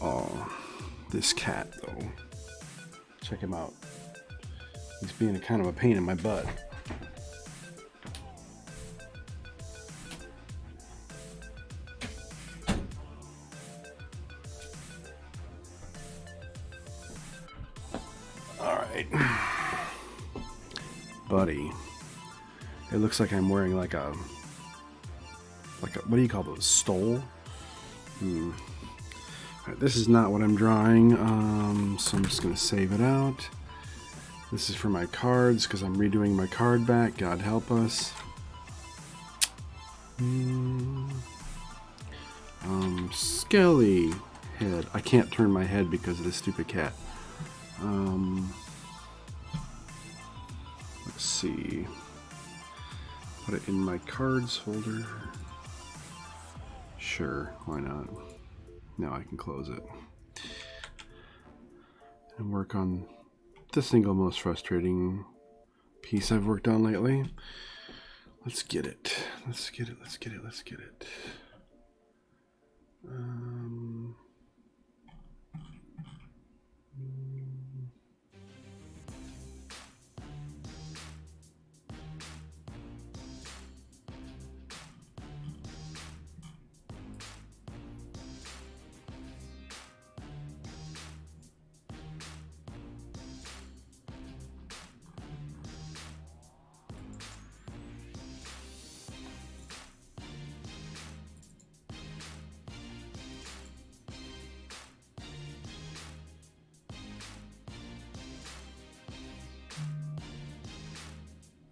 Oh, this cat though. Check him out. He's being a kind of a pain in my butt. Alright. Buddy. It looks like I'm wearing like a what do you call those? Stole? Alright, this is not what I'm drawing, so I'm just going to save it out. This is for my cards, because I'm redoing my card back. God help us. Skelly head. I can't turn my head because of this stupid cat. Let's see. Put it in my cards folder. Sure, why not? Now I can close it. And work on the single most frustrating piece I've worked on lately. Let's get it. Let's get it. Let's get it. Let's get it.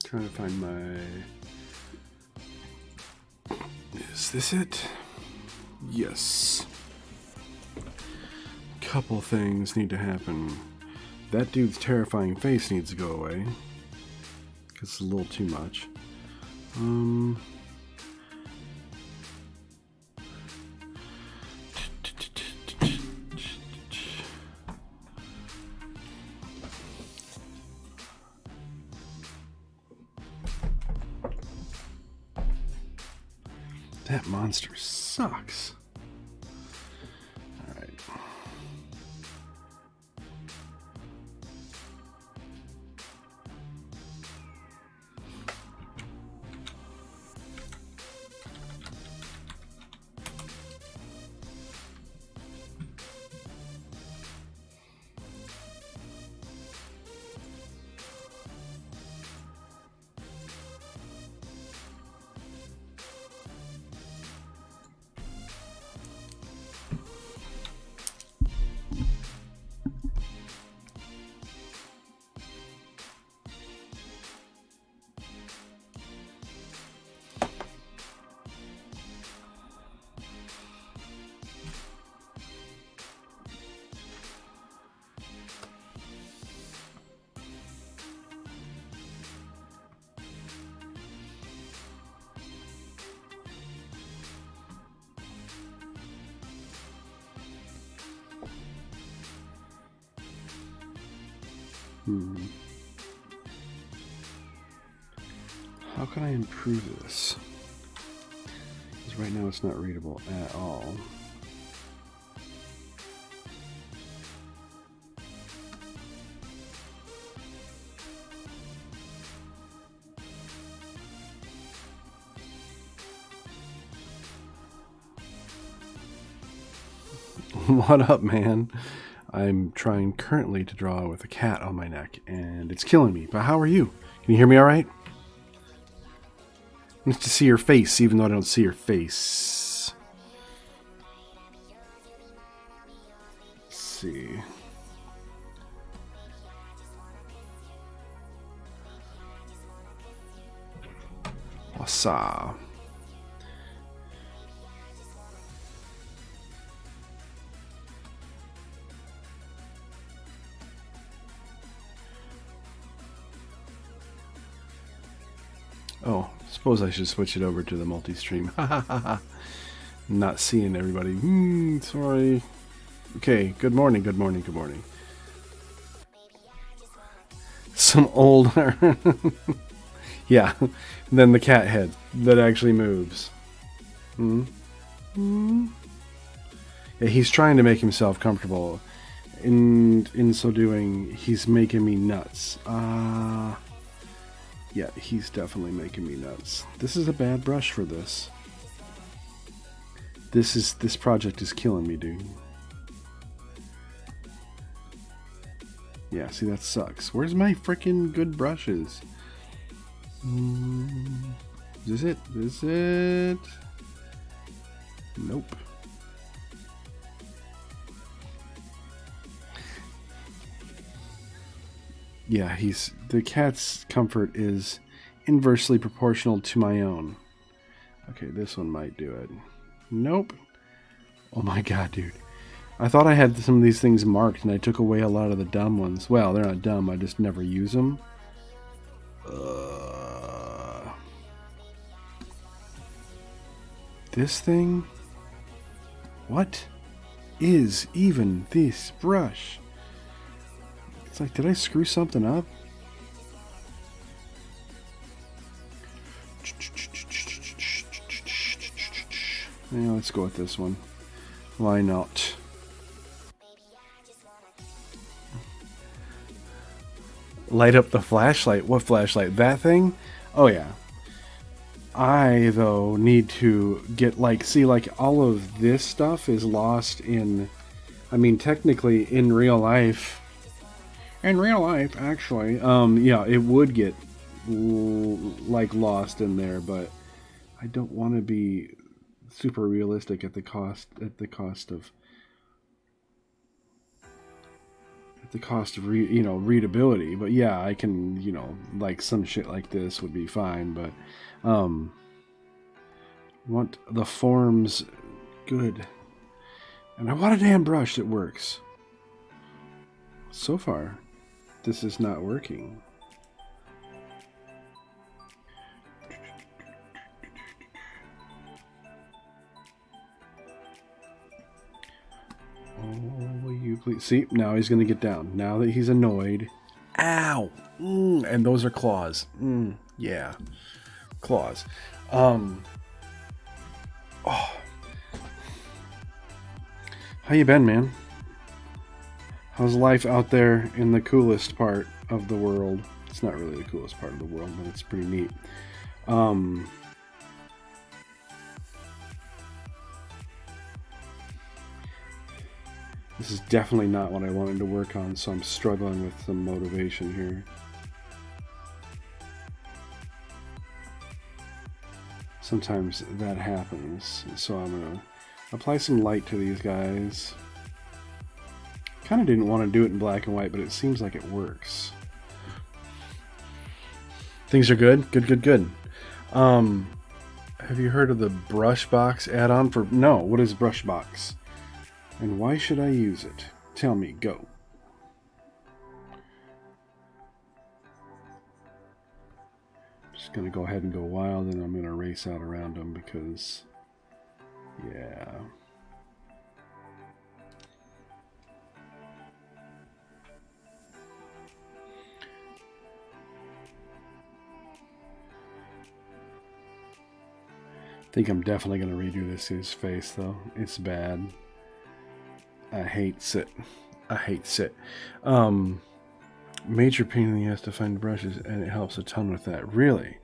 Trying to find my... Is this it? Yes. Couple things need to happen. That dude's terrifying face needs to go away, because it's a little too much. That monster sucks. All right. How can I improve this? Because right now it's not readable at all. What up, man? I'm trying currently to draw with a cat on my neck, and it's killing me. But how are you? Can you hear me all right? Nice to see your face, even though I don't see your face. Let's see. Wasa. Oh, suppose I should switch it over to the multi-stream. Not seeing everybody. Sorry. Okay, good morning, good morning, good morning. Some old... Yeah, then the cat head that actually moves. He's trying to make himself comfortable. In so doing, he's making me nuts. Yeah, he's definitely making me nuts. This is a bad brush for this. This project is killing me, dude. Yeah, see, that sucks. Where's my freaking good brushes? Is this it? Is it? Nope. Yeah, the cat's comfort is inversely proportional to my own. Okay, this one might do it. Nope. Oh my god, dude. I thought I had some of these things marked and I took away a lot of the dumb ones. Well, they're not dumb, I just never use them. This thing? What is even this brush? It's like, did I screw something up? Yeah, let's go with this one. Why not? Light up the flashlight. What flashlight? That thing? Oh yeah. I, though, need to get, like, see, like, all of this stuff is lost in, I mean, technically, in real life, actually, yeah, it would get, like, lost in there, but I don't want to be super realistic at the cost of readability. But yeah, I can, like, some shit like this would be fine, but want the forms good, and I want a damn brush that works. So far this is not working. Oh, will you please? See, now he's gonna get down. Now that he's annoyed. Ow! And those are claws. Yeah, claws. Oh, how you been, man? How's life out there in the coolest part of the world? It's not really the coolest part of the world, but it's pretty neat. This is definitely not what I wanted to work on, so I'm struggling with some motivation here. Sometimes that happens, so I'm gonna apply some light to these guys. Kind of didn't want to do it in black and white, but it seems like it works. Things are good? Good. Have you heard of the Brushbox add-on for... No, what is Brushbox? And why should I use it? Tell me, go. Just gonna go ahead and go wild, and I'm gonna race out around them because... yeah... I think I'm definitely going to redo this his face, though. It's bad. I hate it. Major pain in the ass to find brushes, and it helps a ton with that. Really?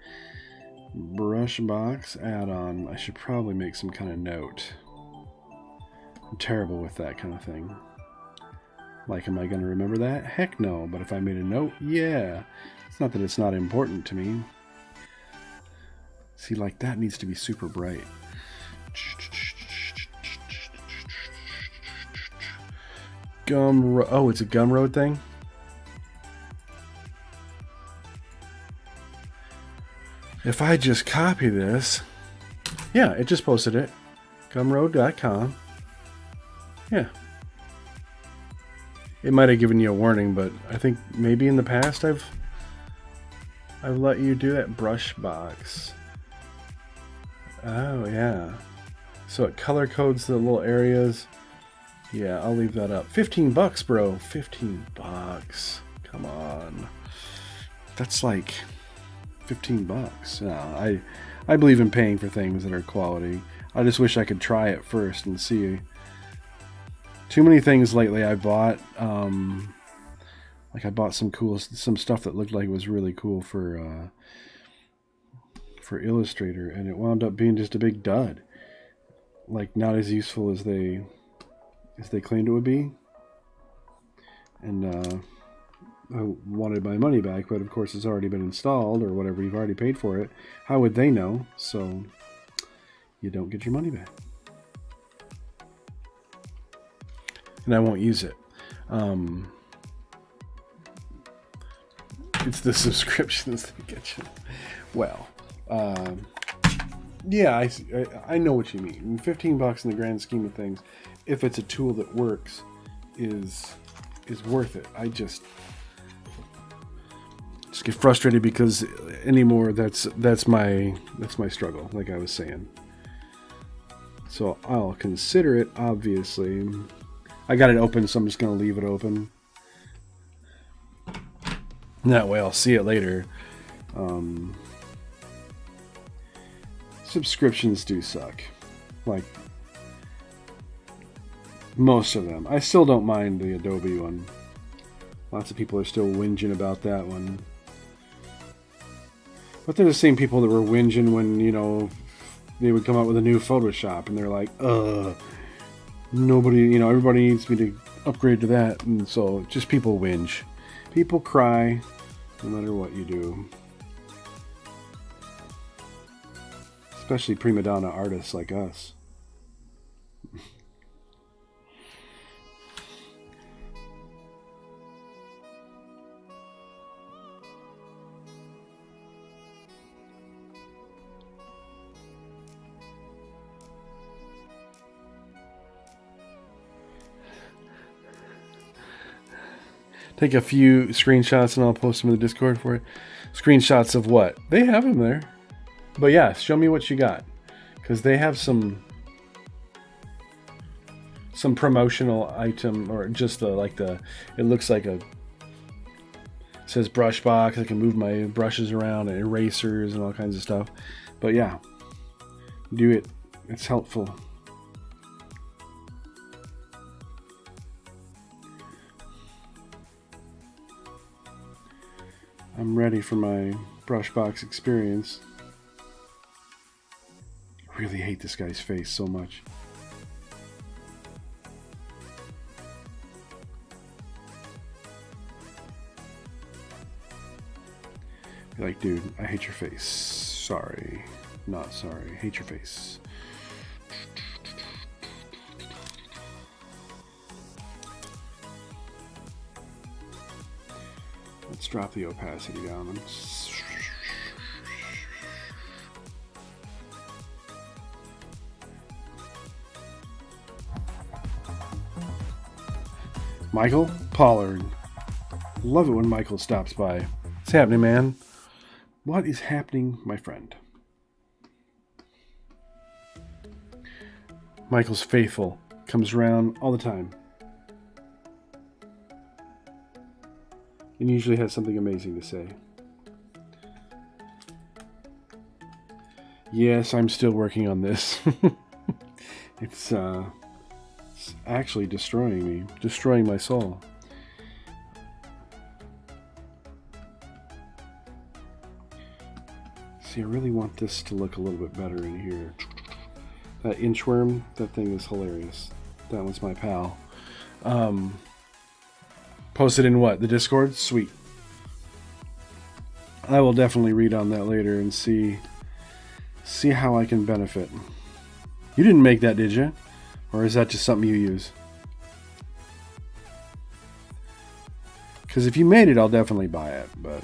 Brushbox add-on. I should probably make some kind of note. I'm terrible with that kind of thing. Like, am I going to remember that? Heck no. But if I made a note, yeah. It's not that it's not important to me. See, like, that needs to be super bright. Oh, it's a Gumroad thing? If I just copy this... yeah, it just posted it. Gumroad.com. Yeah. It might have given you a warning, but I think maybe in the past I've let you do that. Brushbox. Oh, yeah. So it color codes the little areas. Yeah, I'll leave that up. $15, bro. $15. Come on. That's like $15. No, I believe in paying for things that are quality. I just wish I could try it first and see Too many things lately I bought. Like I bought some stuff that looked like it was really cool for Illustrator, and it wound up being just a big dud. Like not as useful as they claimed it would be. And I wanted my money back, but of course it's already been installed or whatever. You've already paid for it. How would they know? So you don't get your money back. And I won't use it. It's the subscriptions that get you. Well, yeah, I know what you mean. $15 in the grand scheme of things, if it's a tool that works, is worth it. I just get frustrated because anymore that's my struggle, like I was saying. So I'll consider it, obviously. I got it open, so I'm just going to leave it open. That way I'll see it later. Subscriptions do suck. Like, most of them. I still don't mind the Adobe one. Lots of people are still whinging about that one. But they're the same people that were whinging when, you know, they would come out with a new Photoshop, and they're like, nobody, you know, everybody needs me to upgrade to that. And so just people whinge. People cry no matter what you do. Especially prima donna artists like us. Take a few screenshots and I'll post them in the Discord for it. Screenshots of what? They have them there. But yeah, show me what you got. Because they have some promotional item, or just it looks like it says brush box. I can move my brushes around and erasers and all kinds of stuff. But yeah, do it. It's helpful. I'm ready for my brushbox experience. I really hate this guy's face so much. Be like, dude, I hate your face. Sorry. Not sorry. Hate your face. Let's drop the opacity down. Michael Pollard. Love it when Michael stops by. What's happening, man? What is happening, my friend? Michael's faithful. Comes around all the time. And usually has something amazing to say. Yes, I'm still working on this. It's actually destroying me. Destroying my soul. See, I really want this to look a little bit better in here. That inchworm, that thing is hilarious. That one's my pal. Posted in what? The Discord? Sweet. I will definitely read on that later and see how I can benefit. You didn't make that, did you? Or is that just something you use? Because if you made it, I'll definitely buy it. But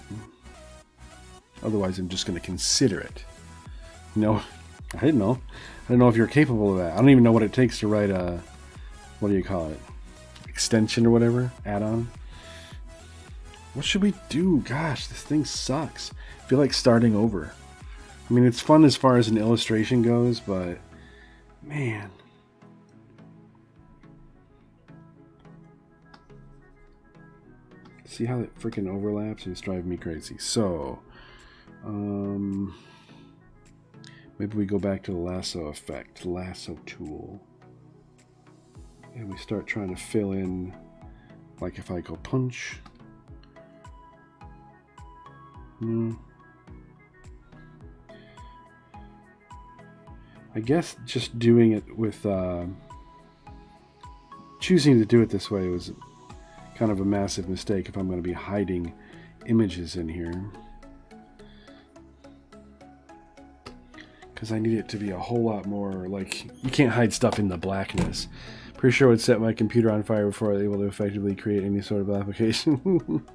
otherwise, I'm just going to consider it. No, I didn't know. I don't know if you're capable of that. I don't even know what it takes to write a, what do you call it? Extension or whatever? Add-on? What should we do? Gosh, this thing sucks. I feel like starting over. I mean, it's fun as far as an illustration goes, but man. See how it freaking overlaps? It's driving me crazy. So, maybe we go back to the lasso effect, lasso tool. and we start trying to fill in, like if I go punch. I guess just doing it with choosing to do it this way was kind of a massive mistake if I'm going to be hiding images in here, because I need it to be a whole lot more like, you can't hide stuff in the blackness. Pretty sure it would set my computer on fire before I was able to effectively create any sort of application.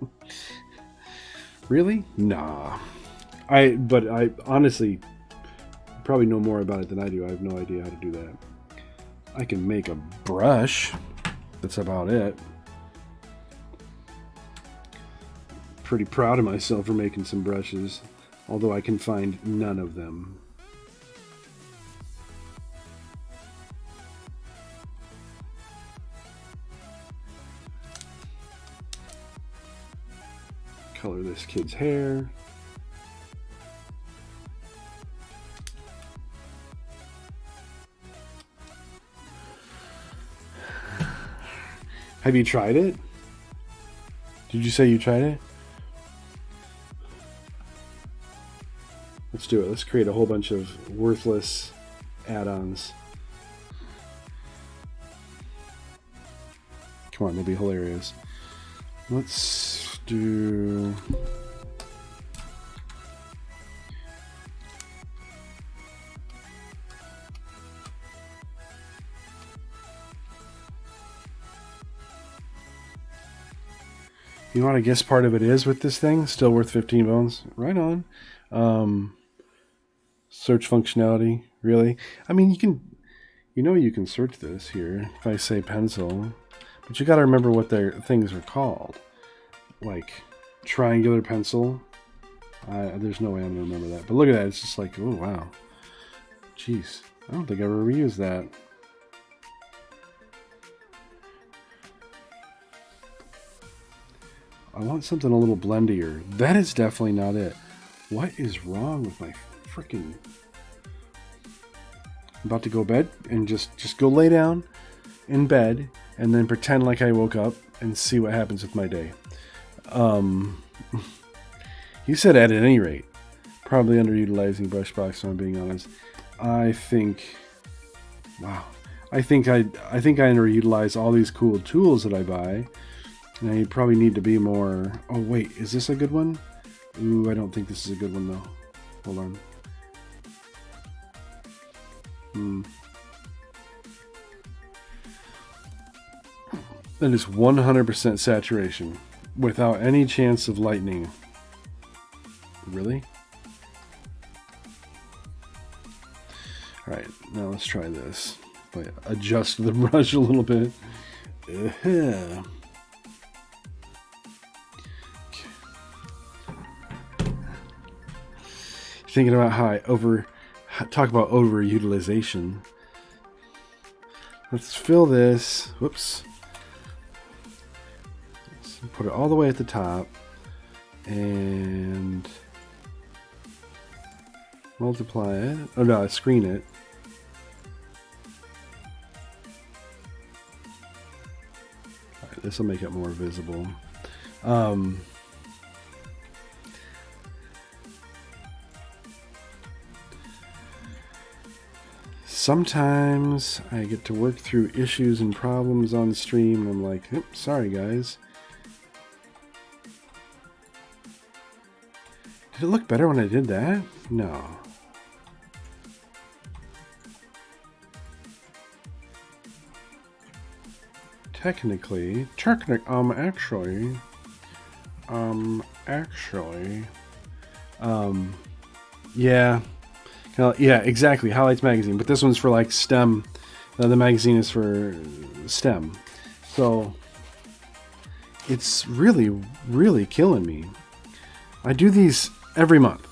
Really? Nah. But I honestly probably know more about it than I do. I have no idea how to do that. I can make a brush. That's about it. Pretty proud of myself for making some brushes, although I can find none of them. Color this kid's hair. Have you tried it? Did you say you tried it? Let's do it. Let's create a whole bunch of worthless add-ons. Come on, it'll be hilarious. Let's do... You know what I guess part of it is with this thing? Still worth 15 bones. Right on. Search functionality. Really? I mean, you can... you can search this here. If I say pencil. But you got to remember what their things are called. Like, triangular pencil. There's no way I'm going to remember that. But look at that. It's just like, oh, wow. Jeez. I don't think I ever reused that. I want something a little blendier. That is definitely not it. What is wrong with my freaking... I'm about to go to bed and just go lay down in bed and then pretend like I woke up and see what happens with my day. You said at any rate. Probably underutilizing Brushbox, if I'm being honest. I think... Wow. I think I underutilize all these cool tools that I buy. And I probably need to be more... Oh, wait. Is this a good one? Ooh, I don't think this is a good one, though. Hold on. That is 100% saturation. Without any chance of lightening. Really? Alright, now let's try this. But adjust the brush a little bit. Thinking about how I talk about overutilization. Let's fill this. Whoops. Let's put it all the way at the top and multiply it. Oh no, screen it. All right, this will make it more visible. Sometimes I get to work through issues and problems on stream and I'm like, sorry guys. Did it look better when I did that? No. Actually, yeah. Yeah, exactly. Highlights magazine, but this one's for like STEM. The magazine is for STEM, so it's really, really killing me. I do these every month.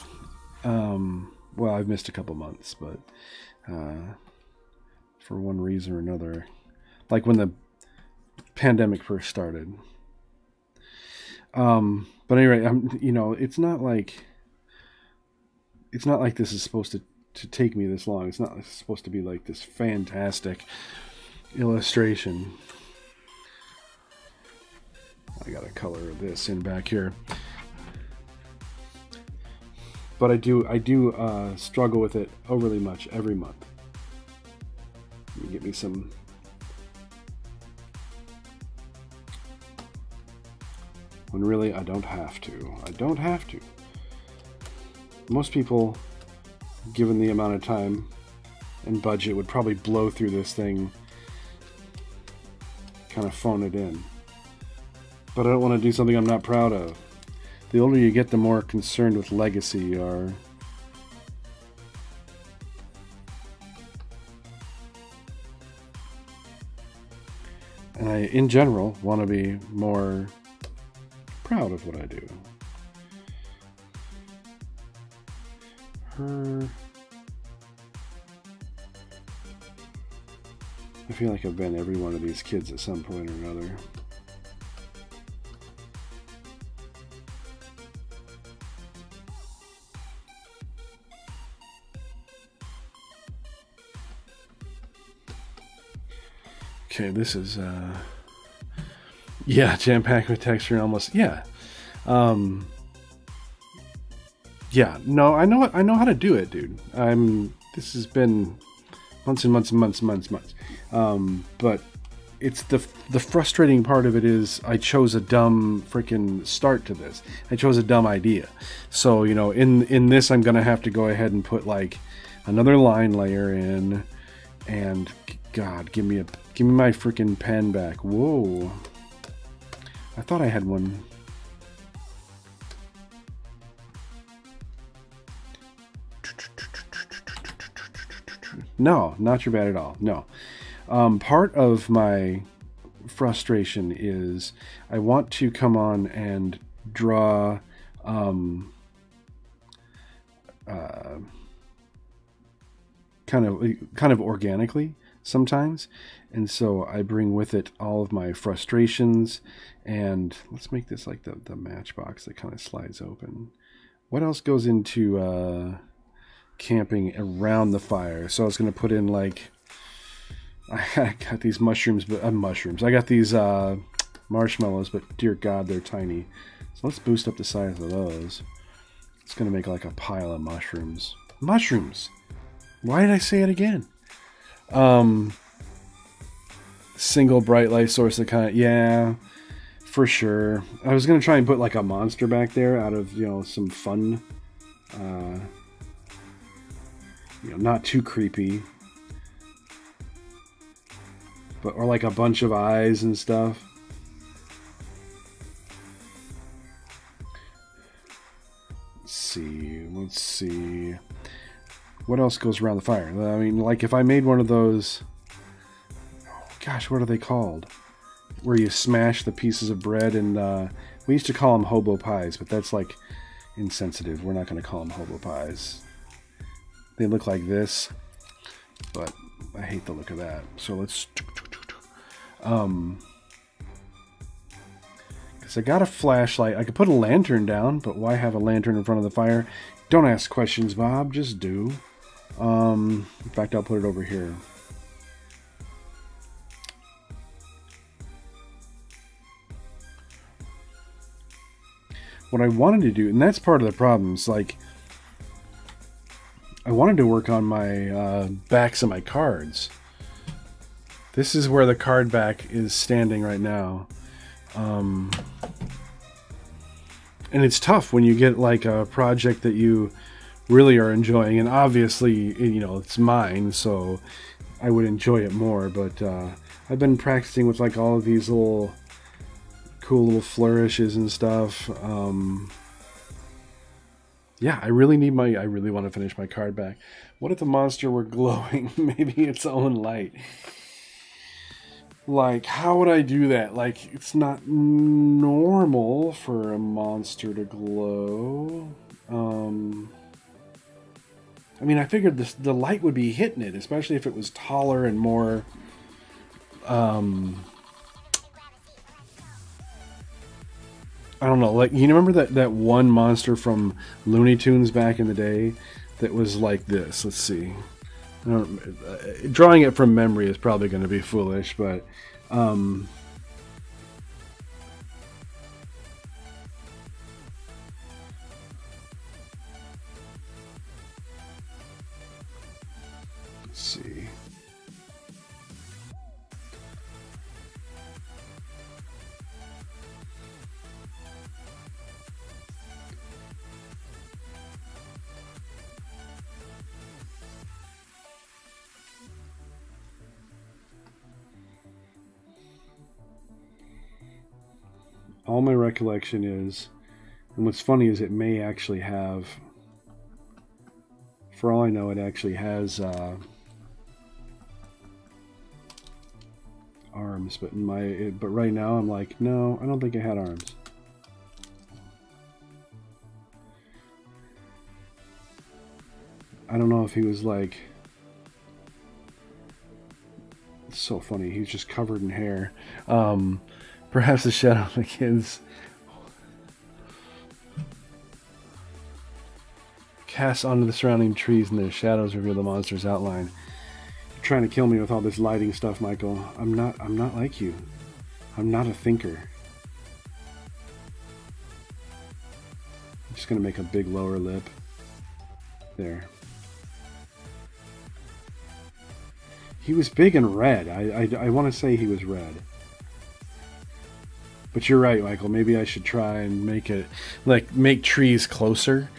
Well, I've missed a couple months, but for one reason or another, like when the pandemic first started. But anyway, it's not like this is supposed to take me this long. It's not supposed to be like this fantastic illustration. I gotta color this in back here. But I do struggle with it overly much every month. Let me get me some. When really I don't have to. I don't have to. Most people, given the amount of time and budget, would probably blow through this thing, kind of phone it in. But I don't want to do something I'm not proud of. The older you get, the more concerned with legacy you are. And I, in general, want to be more proud of what I do. I feel like I've been every one of these kids at some point or another. Okay, this is yeah, jam-packed with texture and almost yeah. Yeah, no, I know how to do it, dude. This has been months and months and months and months and months. But it's the frustrating part of it is I chose a dumb freaking start to this. I chose a dumb idea. So, you know, in this I'm gonna have to go ahead and put like another line layer in, and God, give me my freaking pen back. Whoa. I thought I had one. No, not your bad at all. No. Part of my frustration is I want to come on and draw kind of organically sometimes, and so I bring with it all of my frustrations. And let's make this like the matchbox that kind of slides open. What else goes into camping around the fire? So I was going to put in like, I got these mushrooms, but mushrooms. I got these marshmallows, but dear God, they're tiny. So let's boost up the size of those. It's going to make like a pile of mushrooms. Mushrooms! Why did I say it again? Single bright light source that kind of, yeah, for sure. I was going to try and put like a monster back there out of, you know, some fun, you know, not too creepy, but, or like a bunch of eyes and stuff. Let's see. What else goes around the fire? I mean, like if I made one of those, oh gosh, what are they called? Where you smash the pieces of bread, and we used to call them hobo pies, but that's like insensitive. We're not going to call them hobo pies. They look like this, but I hate the look of that. So let's, because I got a flashlight. I could put a lantern down, but why have a lantern in front of the fire? Don't ask questions, Bob. Just do. In fact, I'll put it over here. What I wanted to do, and that's part of the problem, is like I wanted to work on my backs of my cards. This is where the card back is standing right now. And it's tough when you get like a project that you really are enjoying, and obviously, you know, it's mine, so I would enjoy it more, but I've been practicing with like all of these little cool little flourishes and stuff. Yeah, I really want to finish my card back. What if the monster were glowing maybe its own light? Like, how would I do that? Like, it's not normal for a monster to glow. I mean, I figured the light would be hitting it, especially if it was taller and more I don't know, like, you remember that one monster from Looney Tunes back in the day that was like this? Let's see. Drawing it from memory is probably going to be foolish, but let's see. All my recollection is, and what's funny is it may actually have, for all I know, it actually has arms, but but right now I'm like, no, I don't think it had arms. I don't know if he was like, it's so funny, he's just covered in hair. Perhaps the shadow of the kids cast onto the surrounding trees and their shadows reveal the monster's outline. You're trying to kill me with all this lighting stuff, Michael. I'm not like you. I'm not a thinker. I'm just gonna make a big lower lip. There. He was big and red. I want to say he was red. But you're right, Michael. Maybe I should try and make it, like, make trees closer.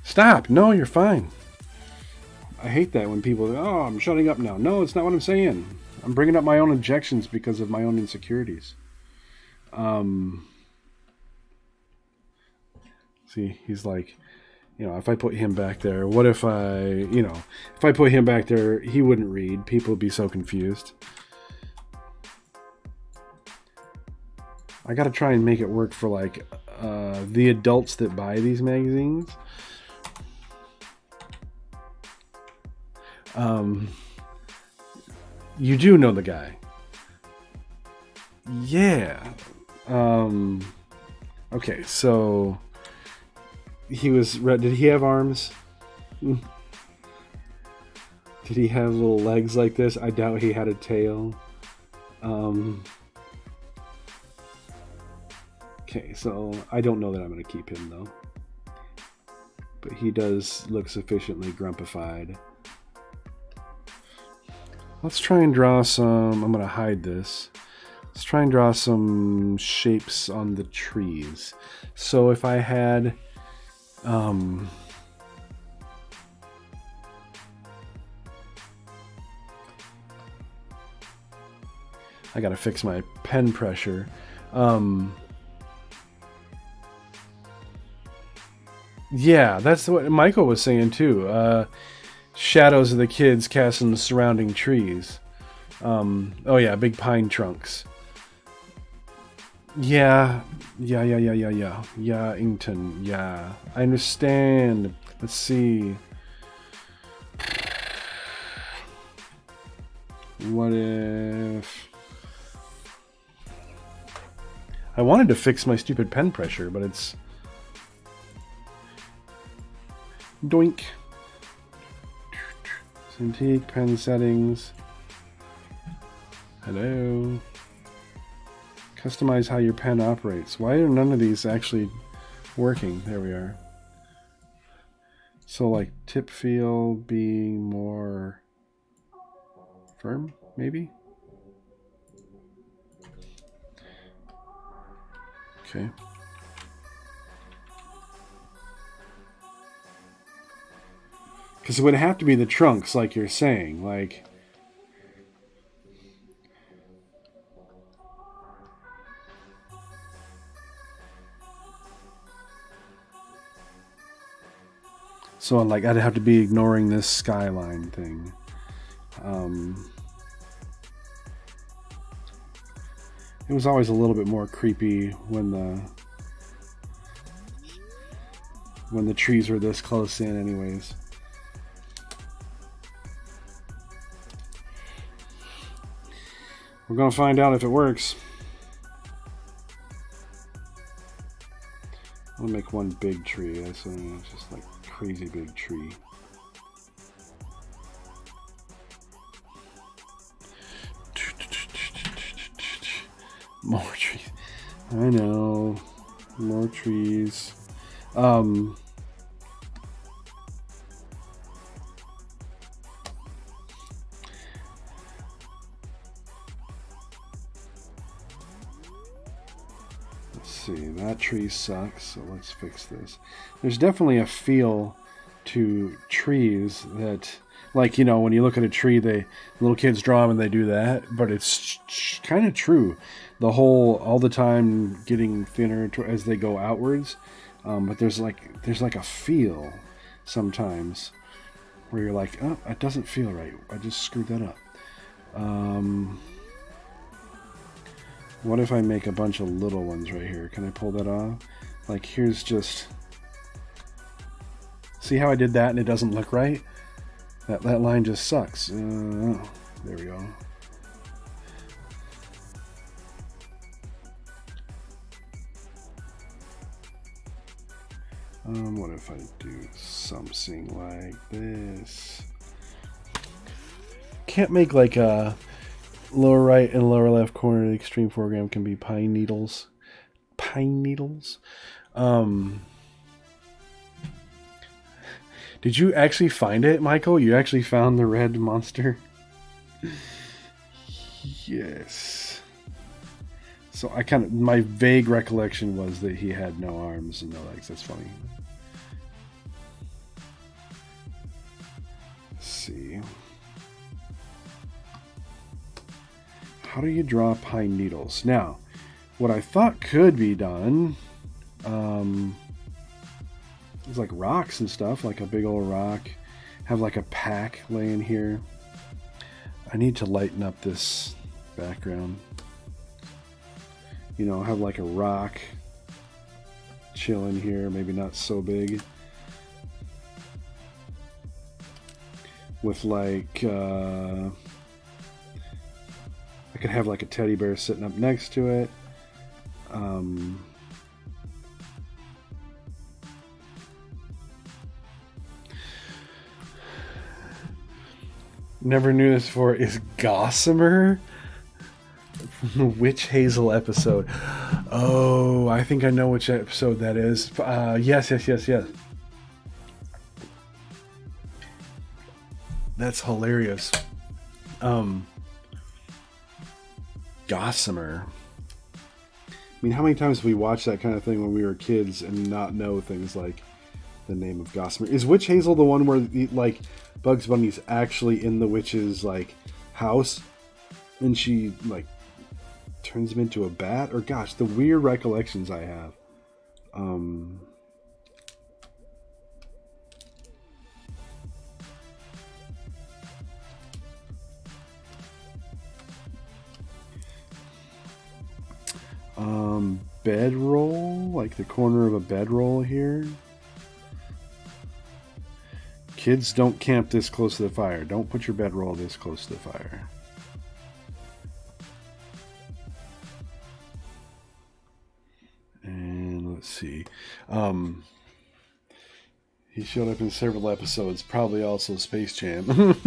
Stop! No, you're fine. I hate that when people, oh, I'm shutting up now. No, it's not what I'm saying. I'm bringing up my own objections because of my own insecurities. See, he's like, you know, if I put him back there, what if if I put him back there, he wouldn't read. People would be so confused. I gotta try and make it work for, like, the adults that buy these magazines. You do know the guy. Yeah. Okay, so he was red. Did he have arms? Did he have little legs like this? I doubt he had a tail. Okay, so I don't know that I'm going to keep him, though. But he does look sufficiently grumpified. Let's try and draw some... I'm going to hide this. Let's try and draw some shapes on the trees. So if I had... I gotta fix my pen pressure. Yeah, that's what Michael was saying too. Shadows of the kids cast in the surrounding trees. Oh yeah, big pine trunks. Yeah, Ington, yeah. I understand. Let's see. What if... I wanted to fix my stupid pen pressure, but it's... Doink. Cintiq, pen settings. Hello. Customize how your pen operates. Why are none of these actually working? There we are. So, like, tip feel being more firm, maybe? Okay. Because it would have to be the trunks, like you're saying, like... So, like, I'd have to be ignoring this skyline thing. It was always a little bit more creepy when the trees were this close in, anyways. We're gonna find out if it works. I'll make one big tree. That's just like crazy big tree. More trees. I know. More trees. Let's see. That tree sucks, so let's fix this. There's definitely a feel to trees that, like, you know, when you look at a tree, little kids draw them and they do that, but it's kind of true. All the time getting thinner as they go outwards, but there's like a feel sometimes where you're like, oh, it doesn't feel right. I just screwed that up. What if I make a bunch of little ones right here? Can I pull that off? Like, here's just... See how I did that and it doesn't look right? That line just sucks. There we go. What if I do something like this? Can't make like a lower right and lower left corner of the extreme foreground can be pine needles. Pine needles? Did you actually find it, Michael? You actually found the red monster? Yes. So my vague recollection was that he had no arms and no legs. That's funny. Let's see. How do you draw pine needles? Now, what I thought could be done, is like rocks and stuff, like a big old rock. Have like a pack laying here. I need to lighten up this background. You know, have like a rock chilling here, maybe not so big. With like, I could have like a teddy bear sitting up next to it. Never knew this before. Is Gossamer from the Witch Hazel episode? Oh, I think I know which episode that is. Yes. That's hilarious. Gossamer. I mean, how many times have we watched that kind of thing when we were kids and not know things like the name of Gossamer? Is Witch Hazel the one where like Bugs Bunny's actually in the witch's like house and she like turns him into a bat? Or gosh, the weird recollections I have. Bedroll, like the corner of a bedroll here. Kids, don't camp this close to the fire. Don't put your bedroll this close to the fire. And let's see. He showed up in several episodes, probably also Space Jam.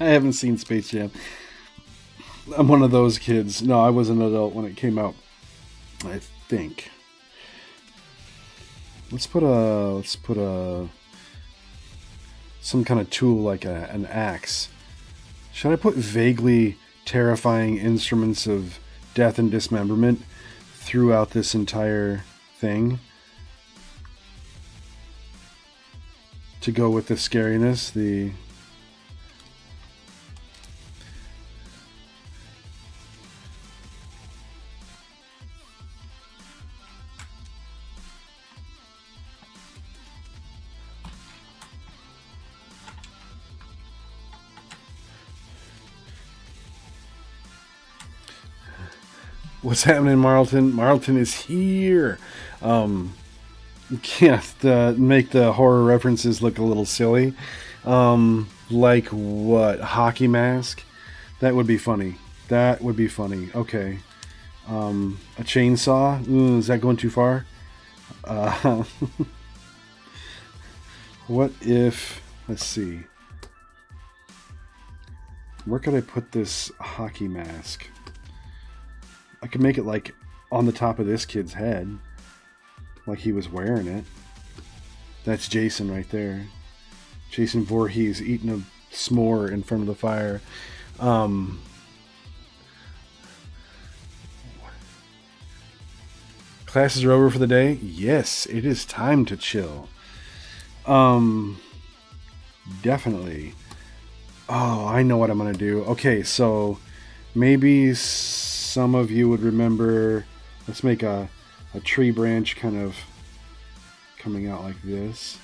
I haven't seen Space Jam. I'm one of those kids. No, I was an adult when it came out, I think. Let's put some kind of tool like an axe. Should I put vaguely terrifying instruments of death and dismemberment throughout this entire thing to go with the scariness? What's happening, Marlton? Marlton is here. Yeah, make the horror references look a little silly. Like what? Hockey mask? That would be funny. That would be funny. Okay. A chainsaw? Ooh, is that going too far? Uh, what if, let's see, where could I put this hockey mask? I could make it like on the top of this kid's head, like he was wearing it. That's Jason right there. Jason Voorhees eating a s'more in front of the fire. Classes are over for the day? Yes, it is time to chill. Definitely. Oh, I know what I'm going to do. Okay, so maybe some of you would remember, let's make a tree branch kind of coming out like this.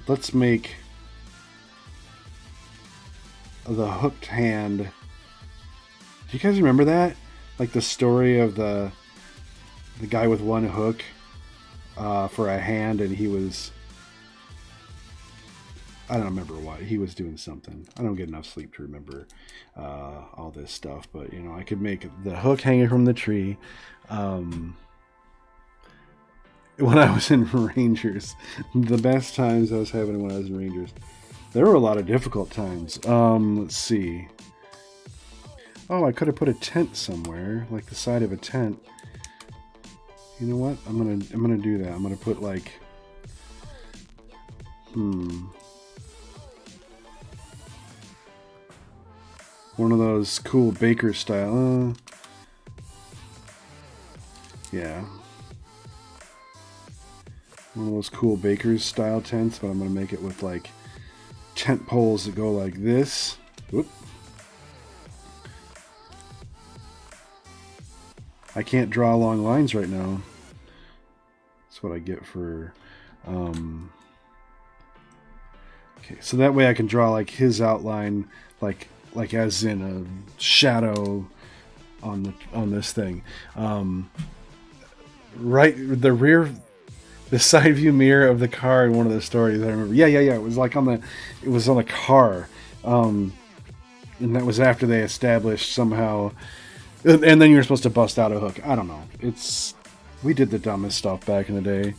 Let's make the hooked hand. Do you guys remember that? Like the story of the guy with one hook for a hand, and he was, I don't remember what, he was doing something. I don't get enough sleep to remember all this stuff, but you know, I could make the hook hanging from the tree. When I was in Rangers, the best times I was having when I was in Rangers, there were a lot of difficult times. Let's see. Oh, I could have put a tent somewhere, like the side of a tent. You know what? I'm gonna do that. I'm gonna put like, one of those cool baker style. Yeah. One of those cool baker's style tents, but I'm gonna make it with like tent poles that go like this. Whoop. I can't draw long lines right now. That's what I get for okay, so that way I can draw like his outline, like as in a shadow on this thing. Right, the side view mirror of the car in one of the stories I remember. Yeah. It was like on the car, and that was after they established somehow. And then you're supposed to bust out a hook. I don't know. We did the dumbest stuff back in the day.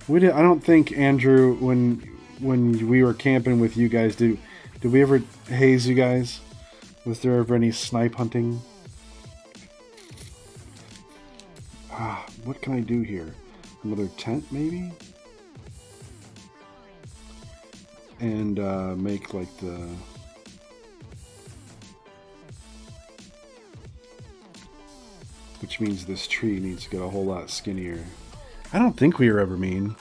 I don't think, Andrew, when we were camping with you guys, did we ever haze you guys? Was there ever any snipe hunting? What can I do here? Another tent, maybe? And make like the... Which means this tree needs to get a whole lot skinnier. I don't think we were ever mean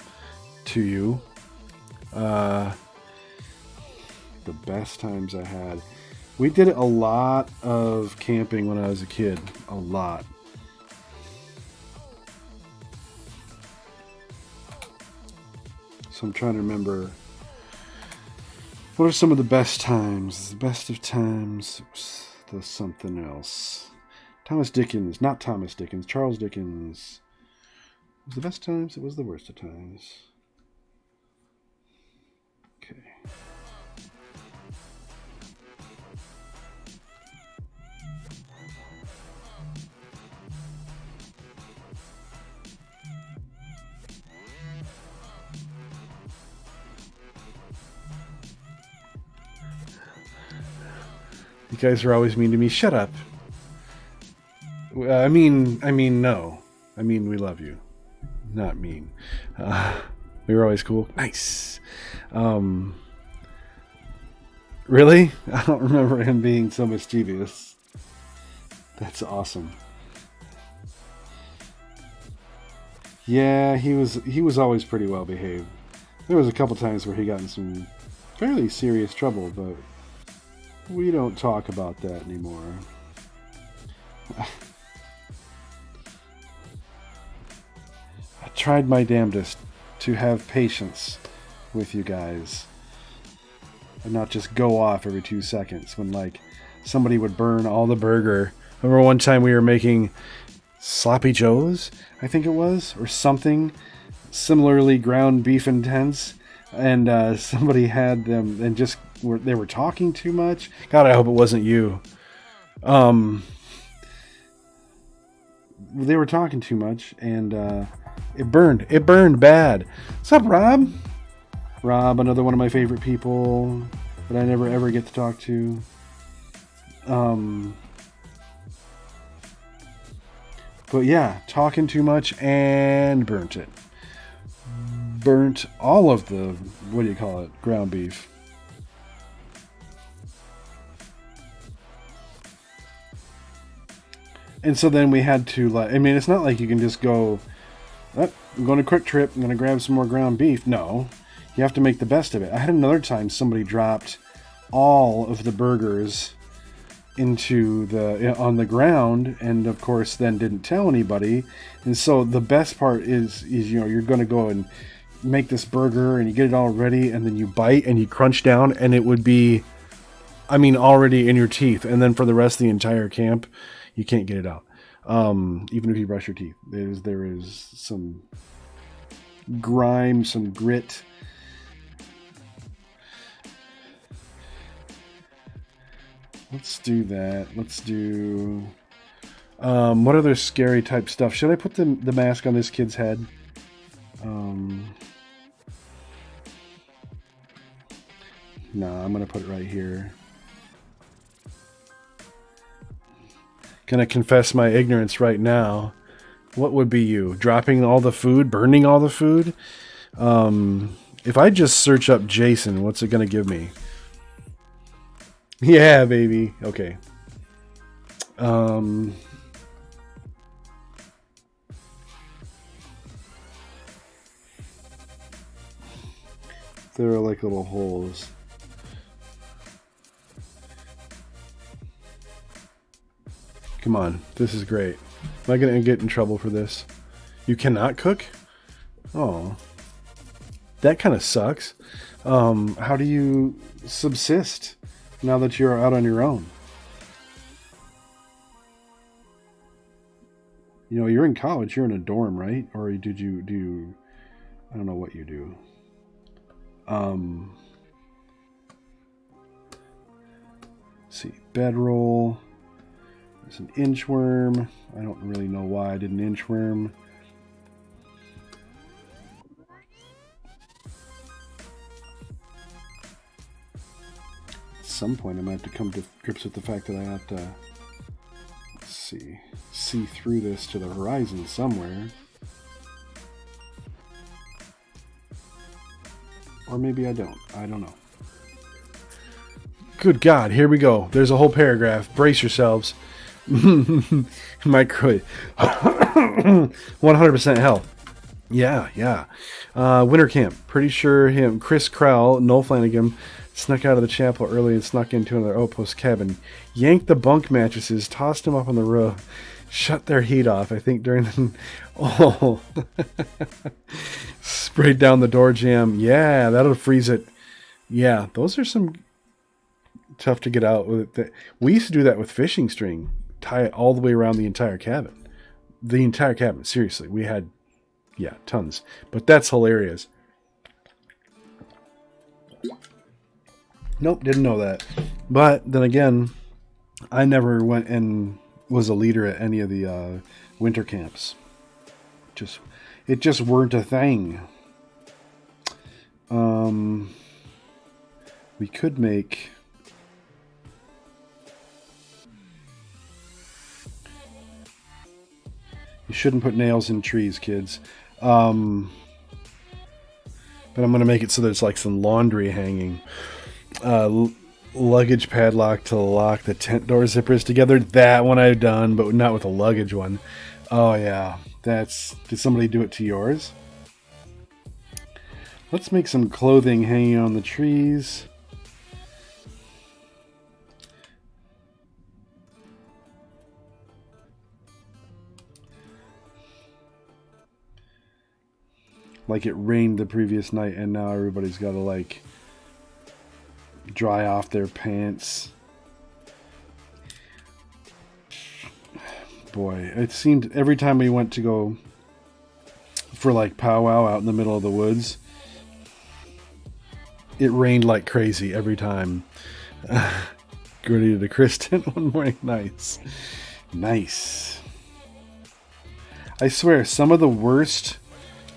to you. The best times I had. We did a lot of camping when I was a kid. A lot. So I'm trying to remember. What are some of the best times? The best of times. There's something else. Thomas Dickens, not Thomas Dickens, Charles Dickens. It was the best times, it was the worst of times. Okay. You guys are always mean to me. Shut up. I mean, no. I mean, we love you. Not mean. We were always cool. Nice. Really? I don't remember him being so mischievous. That's awesome. Yeah, he was always pretty well behaved. There was a couple times where he got in some fairly serious trouble, but we don't talk about that anymore. I tried my damnedest to have patience with you guys and not just go off every 2 seconds when like somebody would burn all the burger. Remember one time we were making Sloppy Joes, I think it was, or something similarly ground beef intense, and somebody had them and just they were talking too much. God, I hope it wasn't you. they were talking too much, and it burned. It burned bad. What's up, Rob? Rob, another one of my favorite people that I never ever get to talk to. But yeah, talking too much and burnt it. Burnt all of the, what do you call it, ground beef. And so then we had to, like, I mean, it's not like you can just go, oh, I'm going to Quick Trip, I'm going to grab some more ground beef. No, you have to make the best of it. I had another time somebody dropped all of the burgers into on the ground, and of course then didn't tell anybody. And so the best part is you know, you're going to go and make this burger and you get it all ready, and then you bite and you crunch down, and it would be, I mean, already in your teeth. And then for the rest of the entire camp, you can't get it out. Even if you brush your teeth, there is some grime, some grit. Let's do that. Let's do... what other scary type stuff? Should I put the mask on this kid's head? No, I'm going to put it right here. Gonna confess my ignorance right now. What would be you? Dropping all the food? Burning all the food? If I just search up Jason, what's it gonna give me? Yeah, baby. Okay. There are like little holes. Come on, this is great. Am I going to get in trouble for this? You cannot cook? Oh. That kind of sucks. How do you subsist now that you're out on your own? You know, you're in college, you're in a dorm, right? Or do you I don't know what you do. Let's see, bedroll. There's an inchworm. I don't really know why I did an inchworm. At some point, I'm going to have to come to grips with the fact that I have to, let's see through this to the horizon somewhere. Or maybe I don't. I don't know. Good God, here we go. There's a whole paragraph. Brace yourselves. Micro 100% health. Yeah. Winter camp. Pretty sure Chris Crowell, Noel Flanagan, snuck out of the chapel early and snuck into another outpost cabin. Yanked the bunk mattresses, tossed them up on the roof, shut their heat off. I think during the... Oh. Sprayed down the door jamb. Yeah, that'll freeze it. Yeah, those are some tough to get out with it. We used to do that with fishing string. Tie it all the way around the entire cabin. The entire cabin, seriously. We had, yeah, tons. But that's hilarious. Nope, didn't know that. But then again, I never went and was a leader at any of the winter camps. It just weren't a thing. We could make... You shouldn't put nails in trees, kids. But I'm going to make it so there's like some laundry hanging. Luggage padlock to lock the tent door zippers together. That one I've done, but not with a luggage one. Oh, yeah. Did somebody do it to yours? Let's make some clothing hanging on the trees. Like it rained the previous night and now everybody's got to like dry off their pants. Boy, it seemed every time we went to go for like powwow out in the middle of the woods, it rained like crazy every time. Gritty to Kristen one morning. Nice. I swear, some of the worst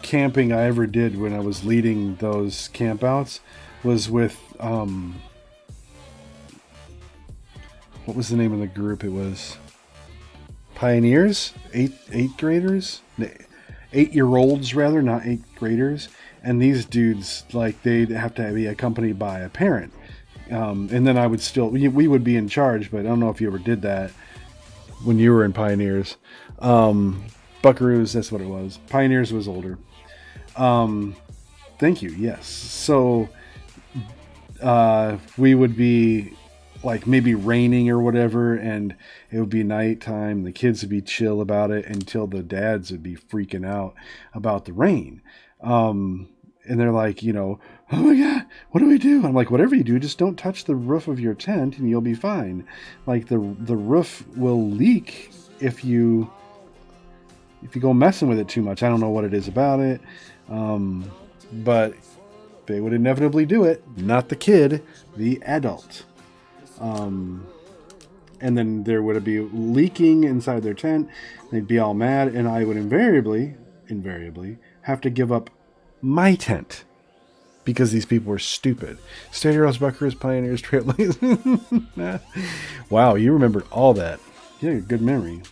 camping I ever did when I was leading those campouts was with what was the name of the group? It was Pioneers, eighth graders, 8-year-olds rather, not eighth graders. And these dudes, like, they'd have to be accompanied by a parent. And then I would still, we would be in charge, but I don't know if you ever did that when you were in Pioneers. Buckaroos, that's what it was. Pioneers was older. Thank you. Yes. So we would be like maybe raining or whatever, and it would be nighttime. The kids would be chill about it until the dads would be freaking out about the rain. And they're like, oh my God, what do we do? I'm like, whatever you do, just don't touch the roof of your tent and you'll be fine. Like the roof will leak if you go messing with it too much. I don't know what it is about it. But they would inevitably do it. Not the kid, the adult. And then there would be leaking inside their tent. They'd be all mad, and I would invariably have to give up my tent because these people were stupid. State Heroes, Buckaroos, Pioneers, Trailblazers. Wow, you remembered all that. Yeah, good memory.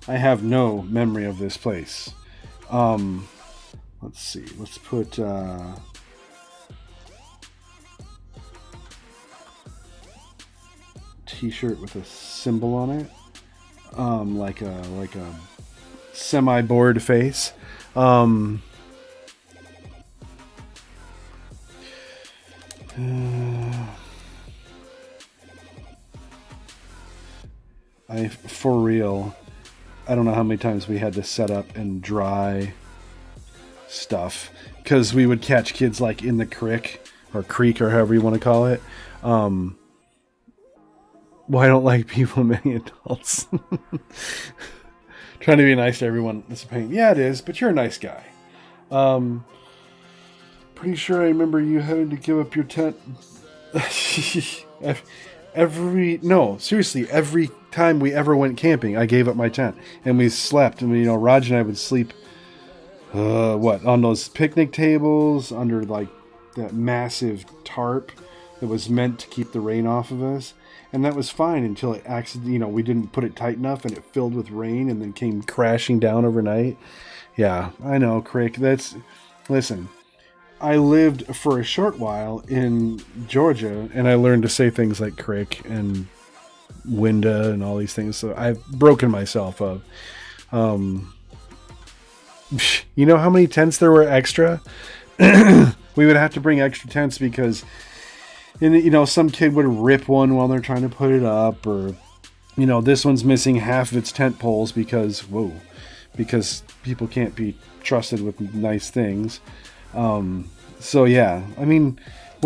I have no memory of this place. Let's see. Let's put T-shirt with a symbol on it, like a semi-bored face. For real, I don't know how many times we had to set up and dry stuff because we would catch kids like in the creek or however you want to call it. Well, I don't like people, many adults. Trying to be nice to everyone. It's a pain. Yeah, it is, but you're a nice guy. Pretty sure I remember you having to give up your tent. Every time we ever went camping, I gave up my tent and we slept. And Raj and I would sleep, on those picnic tables under like that massive tarp that was meant to keep the rain off of us. And that was fine until it we didn't put it tight enough and it filled with rain and then came crashing down overnight. Yeah, I know, Crick. Listen, I lived for a short while in Georgia and I learned to say things like Crick and Winda and all these things. So I've broken myself up. You know how many tents there were extra? We would have to bring extra tents because some kid would rip one while they're trying to put it up, or this one's missing half of its tent poles because people can't be trusted with nice things. So yeah, when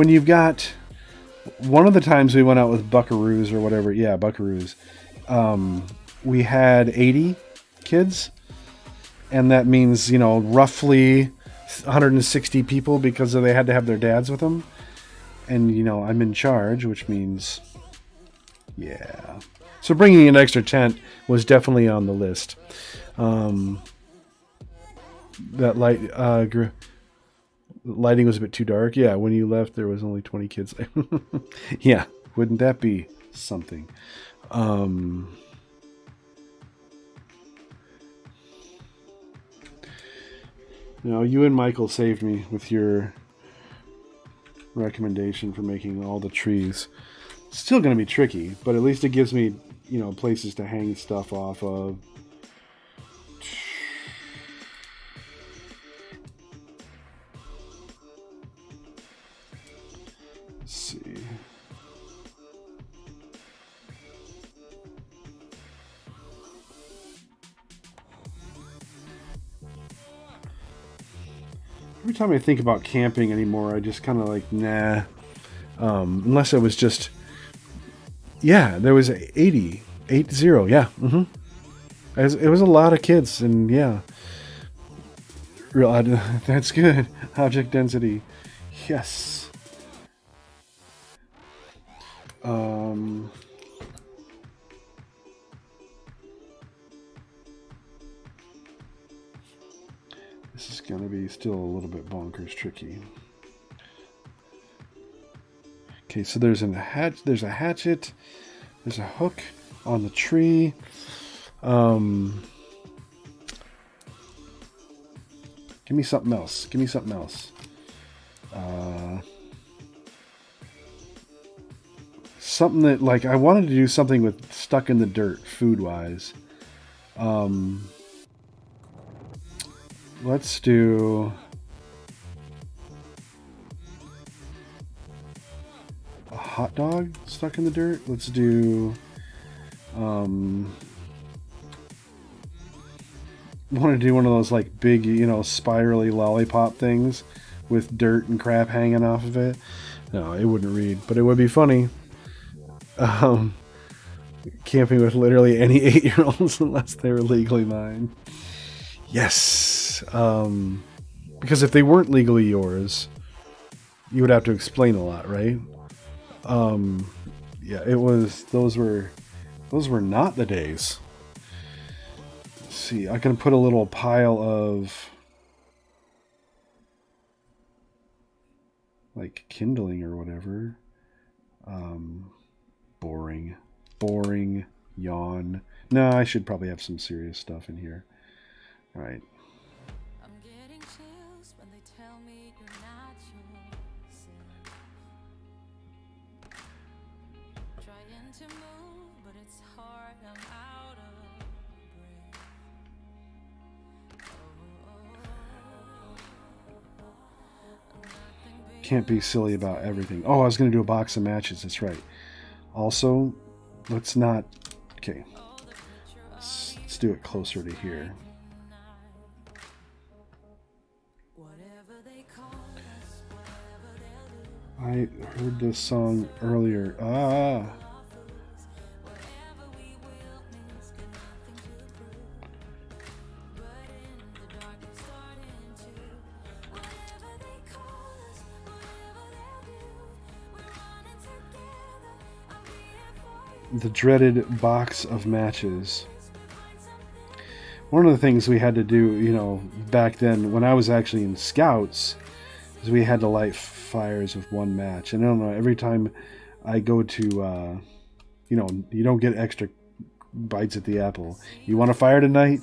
you've got one of the times we went out with Buckaroos or whatever, Buckaroos, we had 80 kids, and that means roughly 160 people because they had to have their dads with them. And, I'm in charge, which means, yeah. So bringing an extra tent was definitely on the list. That lighting was a bit too dark. Yeah, when you left, there was only 20 kids. Yeah, wouldn't that be something? You and Michael saved me with your recommendation for making all the trees. Still going to be tricky, but at least it gives me, places to hang stuff off of. Let's see. Every time I think about camping anymore, I just kind of like, nah. Unless it was just, there was 80, yeah. Mm-hmm. It was a lot of kids, and yeah. That's good. Object density. Yes. gonna be still a little bit bonkers tricky. Okay, so there's a hatchet, there's a hook on the tree. Give me something else. Give me something else. Something that, like, I wanted to do something with stuck in the dirt, food-wise. Let's do a hot dog stuck in the dirt. Let's do I want to do one of those like big, you know, spirally lollipop things with dirt and crap hanging off of it. No, it wouldn't read, but it would be funny. Camping with literally any 8-year-olds unless they were legally mine. Yes. Because if they weren't legally yours, you would have to explain a lot, right? Yeah, it was. Those were not the days. Let's see, I can put a little pile of like kindling or whatever. Boring, yawn. No, I should probably have some serious stuff in here. All right. I'm getting chills when they tell me you're not yourself. Trying to move, but it's hard. I'm out of breath. Can't be silly about everything. Oh, I was going to do a box of matches. That's right. Also, let's not... Okay. Let's do it closer to here. I heard this song earlier. The dreaded box of matches. One of the things we had to do, you know, back then when I was actually in Scouts, is we had to light fires with one match. And I don't know, every time I go to, you know, you don't get extra bites at the apple. You want a fire tonight?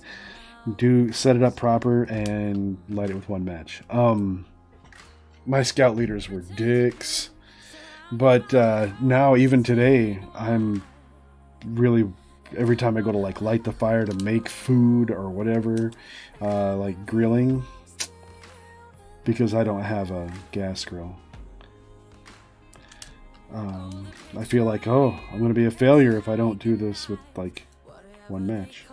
Set it up proper and light it with one match. My Scout leaders were dicks. But now, even today, I'm really, every time I go to like light the fire to make food or whatever, like grilling, because I don't have a gas grill, I feel like, oh, I'm going to be a failure if I don't do this with like one match.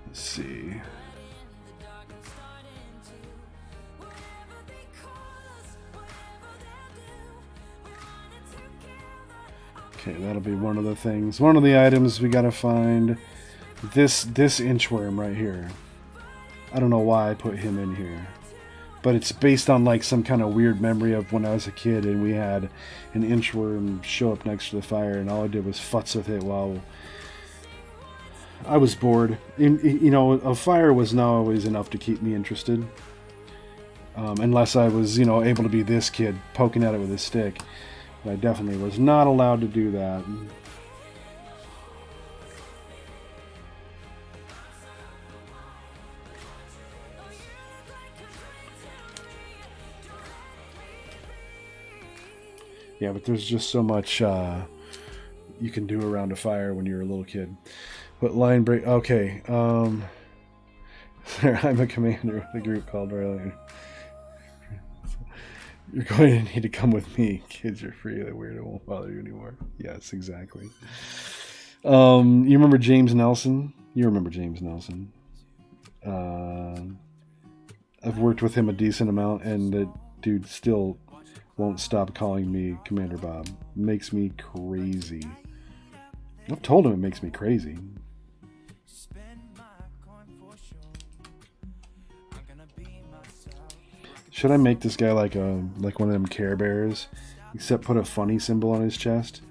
Let's see. Okay, that'll be one of the things. One of the items we gotta find. This inchworm right here. I don't know why I put him in here, but it's based on like some kind of weird memory of when I was a kid and we had an inchworm show up next to the fire, and all I did was futz with it while I was bored. You know, a fire was not always enough to keep me interested, unless I was, you know, able to be this kid poking at it with a stick. But I definitely was not allowed to do that. Yeah, but there's just so much you can do around a fire when you're a little kid. But line break... Okay. I'm a commander of the group called earlier. You're going to need to come with me. Kids are free. The weirdo won't bother you anymore. Yes, exactly. You remember James Nelson? You remember James Nelson. I've worked with him a decent amount, and the dude still won't stop calling me Commander Bob. It makes me crazy. I've told him it makes me crazy. Should I make this guy like one of them Care Bears Except put a funny symbol on his chest.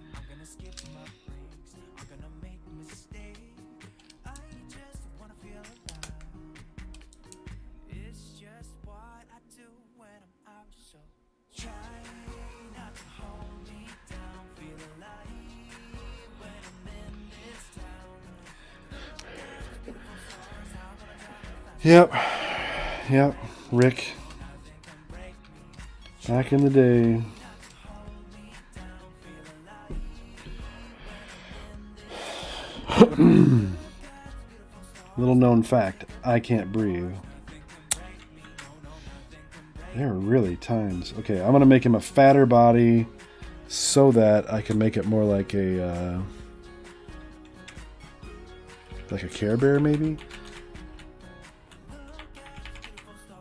Yep. Yep. Rick. Back in the day. Little known fact, I can't breathe. There are really times. Okay, I'm going to make him a fatter body so that I can make it more like a Care Bear, maybe?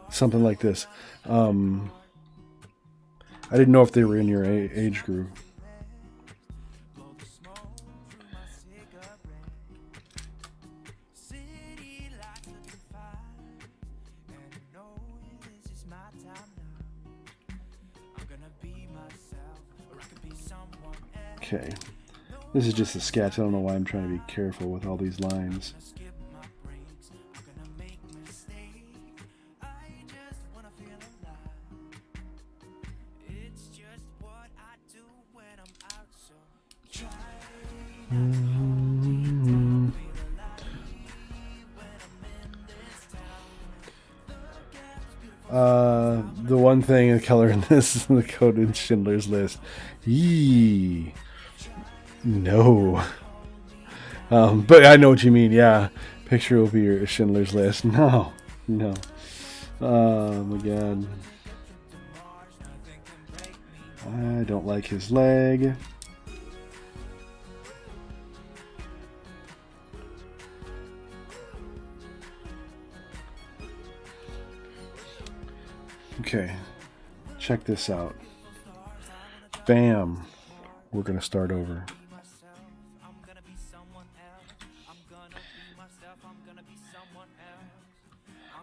Something like this. I didn't know if they were in your age group. Okay, this is just a sketch. I don't know why I'm trying to be careful with all these lines. The one thing, the color in this is the code in Schindler's List. Yee. No. But I know what you mean, yeah. Picture will be your Schindler's List. No. No. Oh my god. I don't like his leg. Okay, check this out. Bam. We're going to start over.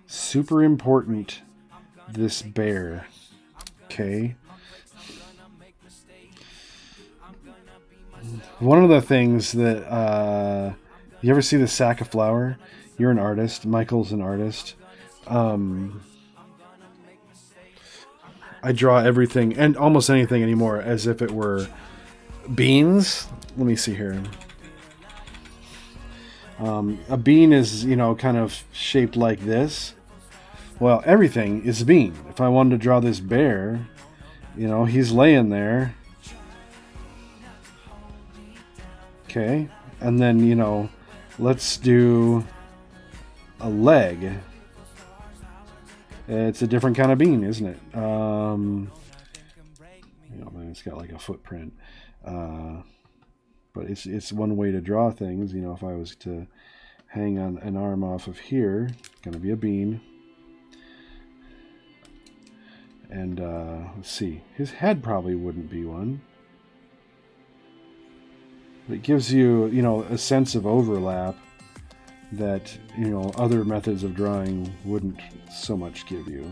Super important, this bear. Okay. One of the things that, you ever see the sack of flour? You're an artist. Michael's an artist. I draw everything and almost anything anymore as if it were beans. Let me see here. A bean is, kind of shaped like this. Well, everything is a bean. If I wanted to draw this bear, he's laying there. Okay. And then, let's do a leg. It's a different kind of bean, isn't it? It's got like a footprint. But it's one way to draw things. If I was to hang on an arm off of here, it's going to be a bean. And let's see. His head probably wouldn't be one. But it gives you, a sense of overlap that, other methods of drawing wouldn't so much give you.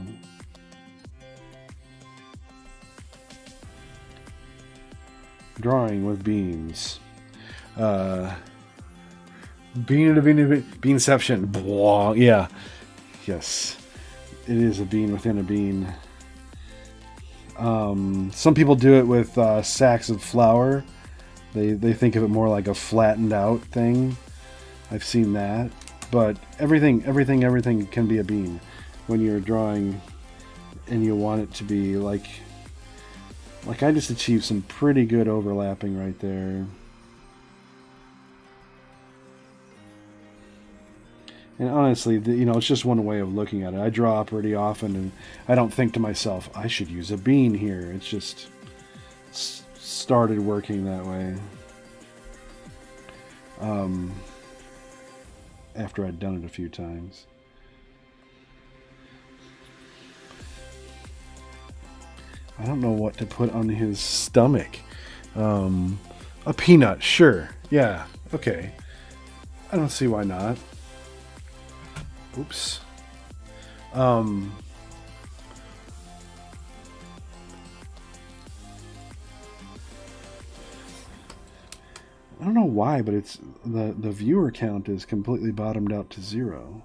Drawing with beans. Beanception. Blah. Yeah. Yes. It is a bean within a bean. Some people do it with sacks of flour. They think of it more like a flattened out thing. I've seen that, but everything can be a bean when you're drawing, and you want it to be like I just achieved some pretty good overlapping right there. And honestly, it's just one way of looking at it. I draw pretty often, and I don't think to myself, I should use a bean here. It's just started working that way. After I'd done it a few times. I don't know what to put on his stomach. A peanut, sure. Yeah, okay. I don't see why not. Oops. I don't know why, but it's the viewer count is completely bottomed out to 0.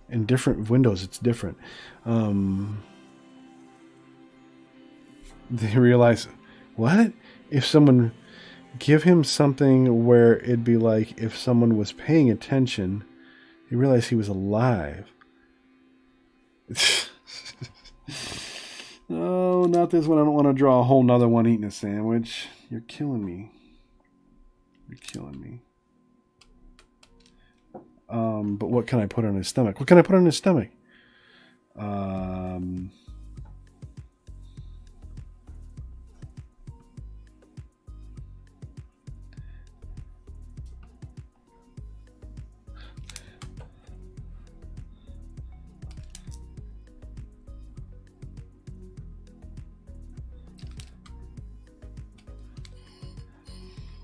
In different windows, it's different. They realize, what? If someone... Give him something where it'd be like if someone was paying attention, he realized he was alive. Oh, not this one. I don't want to draw a whole nother one eating a sandwich. You're killing me. You're killing me. But what can I put on his stomach? What can I put on his stomach?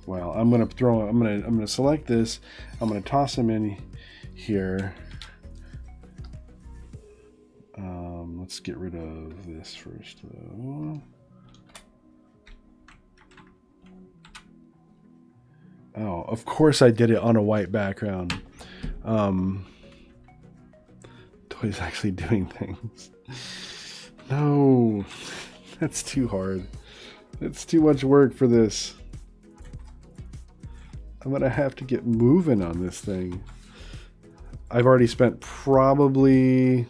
Well, I'm gonna select this. I'm gonna toss him in here. Let's get rid of this first, though. Oh, of course I did it on a white background. Toy's actually doing things. No, that's too hard. It's too much work for this. I'm gonna have to get moving on this thing. I've already spent probably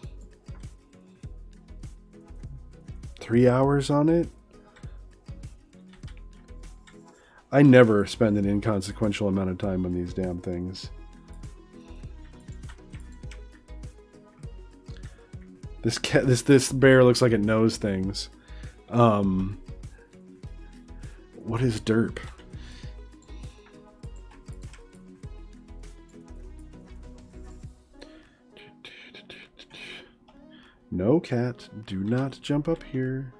3 hours on it. I never spend an inconsequential amount of time on these damn things. This bear looks like it knows things. What is derp? No, cat, do not jump up here.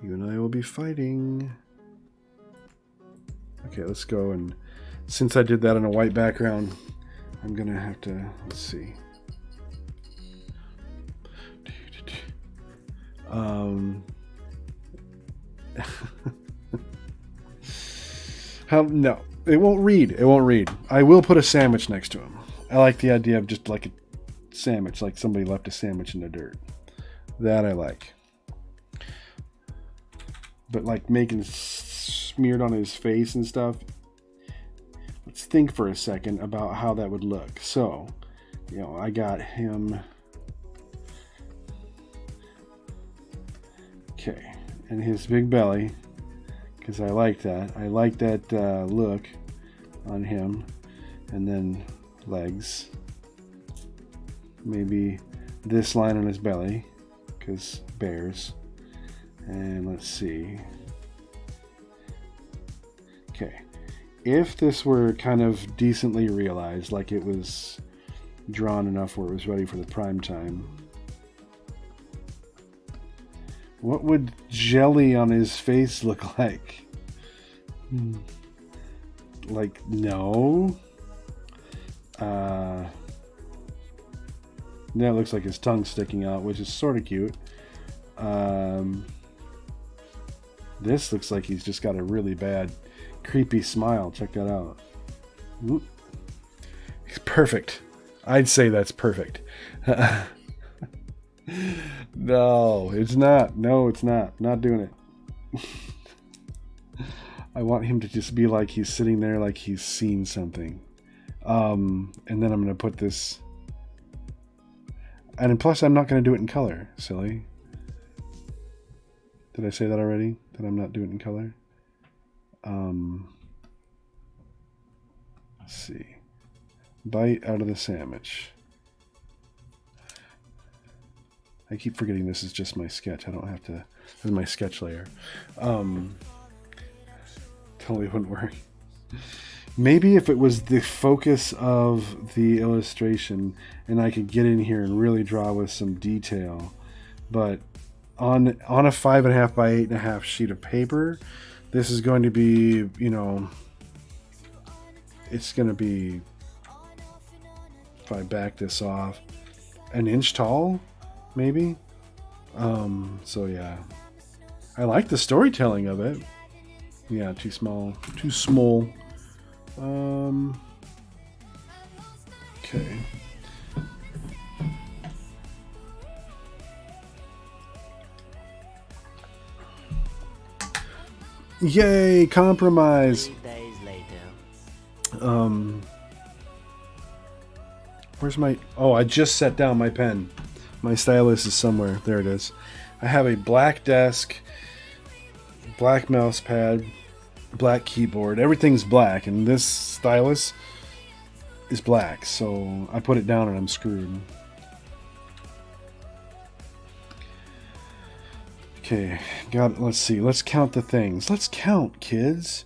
You and I will be fighting. Okay, let's go, and since I did that on a white background, I'm gonna have to, let's see. No, it won't read. It won't read. I will put a sandwich next to him. I like the idea of just like a sandwich, like somebody left a sandwich in the dirt. That I like. But like making smeared on his face and stuff. Let's think for a second about how that would look. So, you know, I got him. Okay, and his big belly, because I like that. I like that look on him. And then legs. Maybe this line on his belly, because bears. And let's see. Okay, if this were kind of decently realized, like it was drawn enough where it was ready for the prime time, what would jelly on his face look like? Like, no. That looks like his tongue sticking out, which is sort of cute. This looks like he's just got a really bad, creepy smile. Check that out. He's perfect. I'd say that's perfect. No, it's not. No, it's not. Not doing it. I want him to just be like he's sitting there like he's seen something. And then I'm going to put this... And plus, I'm not going to do it in color, silly. Did I say that already? That I'm not doing it in color? Let's see. Bite out of the sandwich. I keep forgetting this is just my sketch. I don't have to... This is my sketch layer. Totally wouldn't work. Maybe if it was the focus of the illustration and I could get in here and really draw with some detail. But on a 5.5 by 8.5 sheet of paper, this is going to be, you know, it's going to be, if I back this off, an inch tall, maybe. So yeah, I like the storytelling of it. Yeah, too small. Too small. Okay. Yay, compromise. 3 days later. Where's my... Oh, I just set down my pen. My stylus is somewhere. There it is. I have a black desk, black mouse pad, black keyboard. Everything's black, and this stylus is black, so I put it down and I'm screwed. Okay, let's see. Let's count the things. Let's count, kids.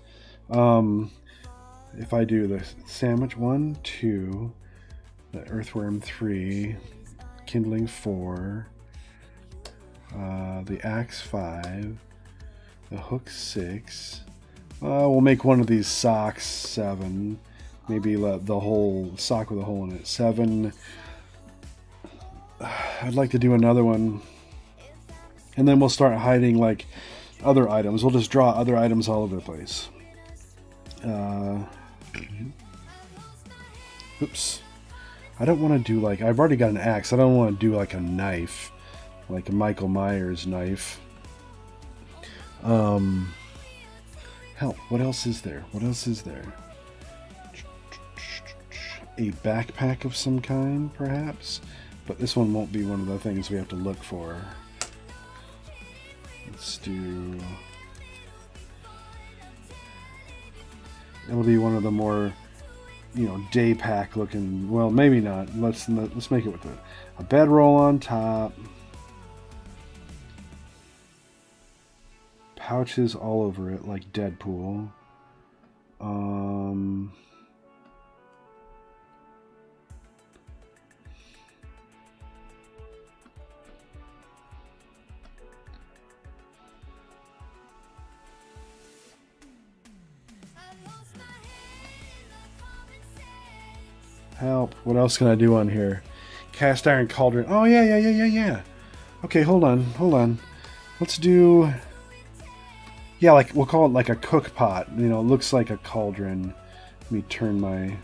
If I do the sandwich 1, 2, the earthworm 3, kindling 4, the axe 5, the hook 6. We'll make one of these socks 7. Maybe let the whole sock with a hole in it 7. I'd like to do another one. And then we'll start hiding like other items. We'll just draw other items all over the place. Oops. I don't want to do like... I've already got an axe. I don't want to do like a knife. Like a Michael Myers knife. Hell, what else is there? What else is there? A backpack of some kind, perhaps? But this one won't be one of the things we have to look for. Let's do... It'll be one of the more, you know, day pack looking... Well, maybe not. Let's make it with a bedroll on top. Pouches all over it, like Deadpool. Help. What else can I do on here? Cast iron cauldron. Oh, yeah. Okay, hold on. Let's do... Yeah, like, we'll call it like a cook pot. You know, it looks like a cauldron. Let me turn my...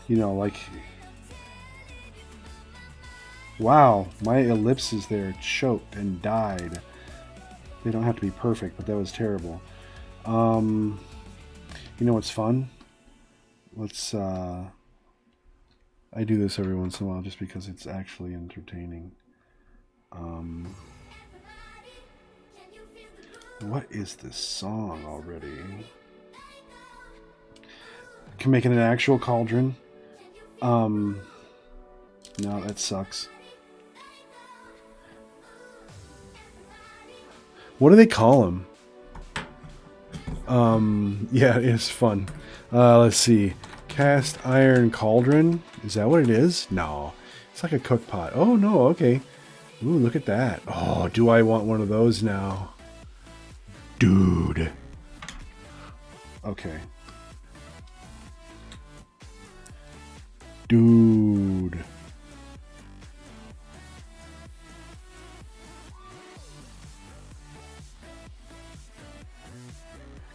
You know, like... Wow, my ellipses there choked and died. They don't have to be perfect, but that was terrible. You know what's fun? Let's, I do this every once in a while just because it's actually entertaining. What is this song already? Can make it an actual cauldron. No, that sucks. What do they call them? Yeah, it's fun. Let's see. Cast iron cauldron. Is that what it is? No. It's like a cook pot. Oh, no. Okay. Ooh, look at that. Oh, do I want one of those now? Dude. Okay. Dude.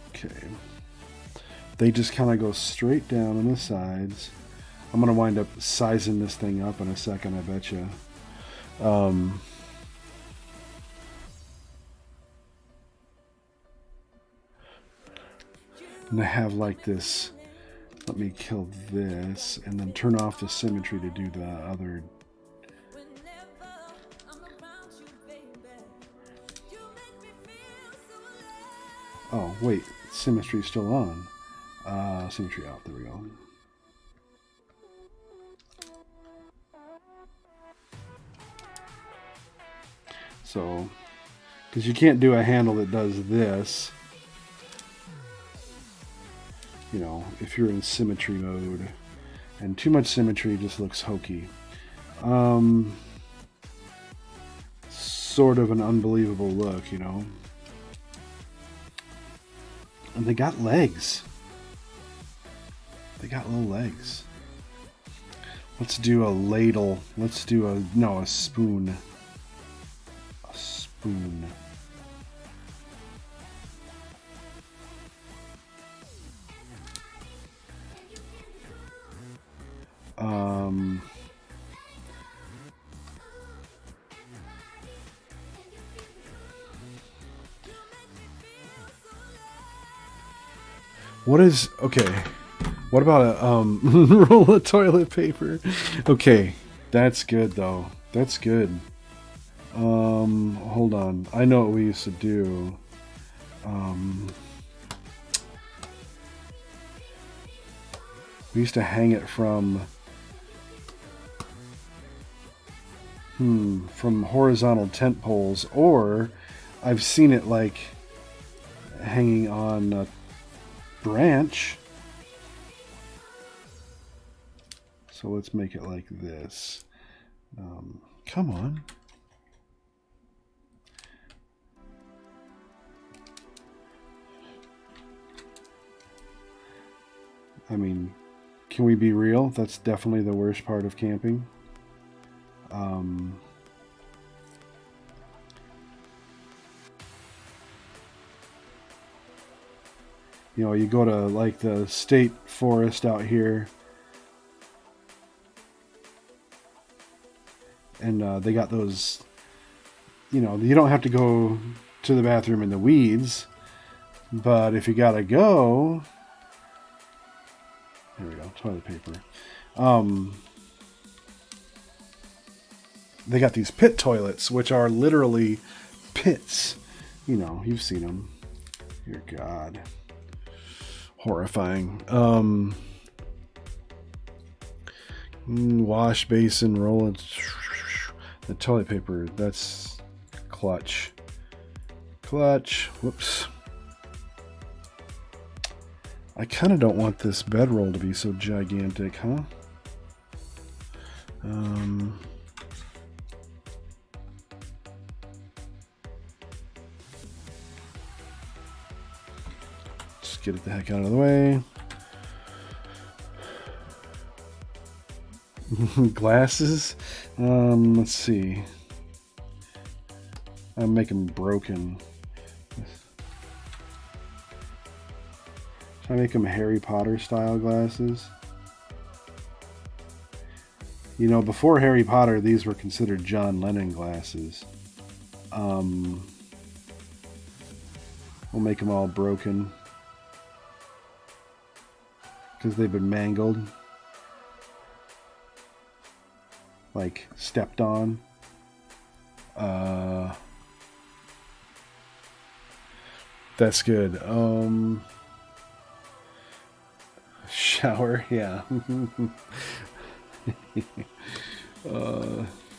Okay. They just kind of go straight down on the sides. I'm going to wind up sizing this thing up in a second, I bet you. And I have like this. Let me kill this and then turn off the symmetry to do the other. Oh, wait. Symmetry's still on. Symmetry out. There we go. So, because you can't do a handle that does this. You know, if you're in symmetry mode. And too much symmetry just looks hokey. Sort of an unbelievable look, you know. And they got legs. They got little legs. Let's do a ladle. Let's do a spoon. A spoon. What is, okay, what about a roll of toilet paper? Okay, that's good though. That's good. Hold on. I know what we used to do. We used to hang it from horizontal tent poles, or I've seen it like hanging on a branch. So let's make it like this. Come on. I mean, can we be real? That's definitely the worst part of camping. You know, you go to like the state forest out here, and they got those, you know, you don't have to go to the bathroom in the weeds, but if you gotta go, there we go, toilet paper. They got these pit toilets, which are literally pits. You know, you've seen them. Dear God. Horrifying. Wash basin, roll it. The toilet paper, that's clutch. Clutch. Whoops. I kind of don't want this bedroll to be so gigantic, huh? Just get it the heck out of the way. Glasses. Let's see. I'm making broken. Should I make them Harry Potter style glasses? You know, before Harry Potter, these were considered John Lennon glasses. We'll make them all broken because they've been mangled, like stepped on. That's good. Shower, yeah.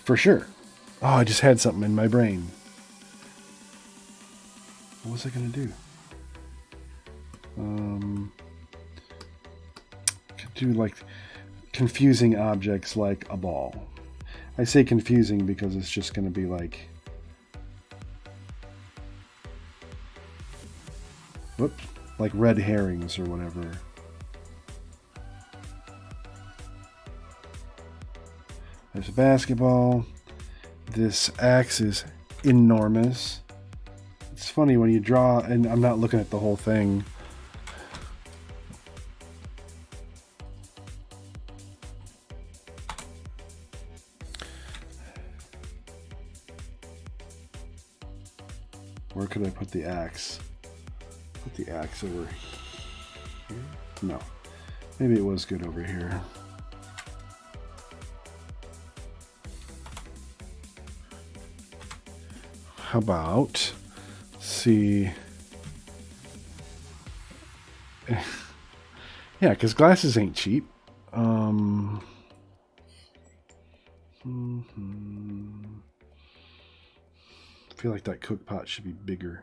For sure. Oh, I just had something in my brain. What was I gonna do? Could do like confusing objects like a ball. I say confusing because it's just gonna be like, whoops, like red herrings or whatever. There's a basketball. This axe is enormous. It's funny when you draw, and I'm not looking at the whole thing. Where could I put the axe? Put the axe over here? No. Maybe it was good over here. How about, let's see. Yeah, because glasses ain't cheap. I feel like that cook pot should be bigger.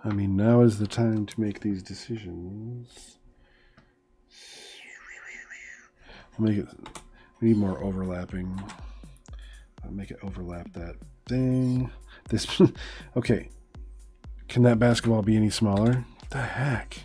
I mean, now is the time to make these decisions. I'll make it, we need more overlapping. I'll make it overlap that thing. This, okay. Can that basketball be any smaller? What the heck?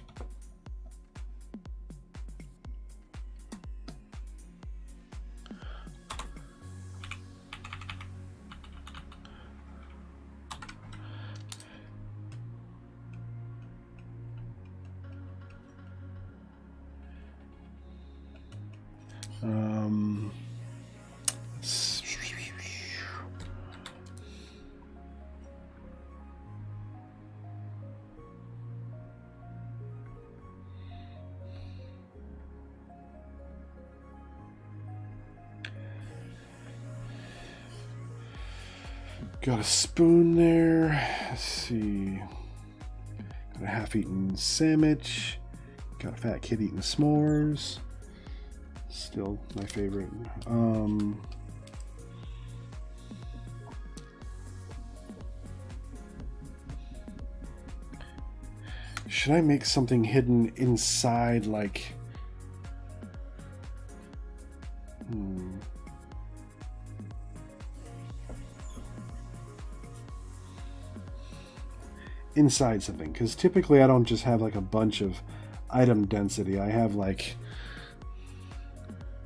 Got a spoon there. Let's see. Got a half-eaten sandwich. Got a fat kid eating s'mores. Still my favorite. Should I make something hidden inside, like... inside something, because typically I don't just have like a bunch of item density. I have like,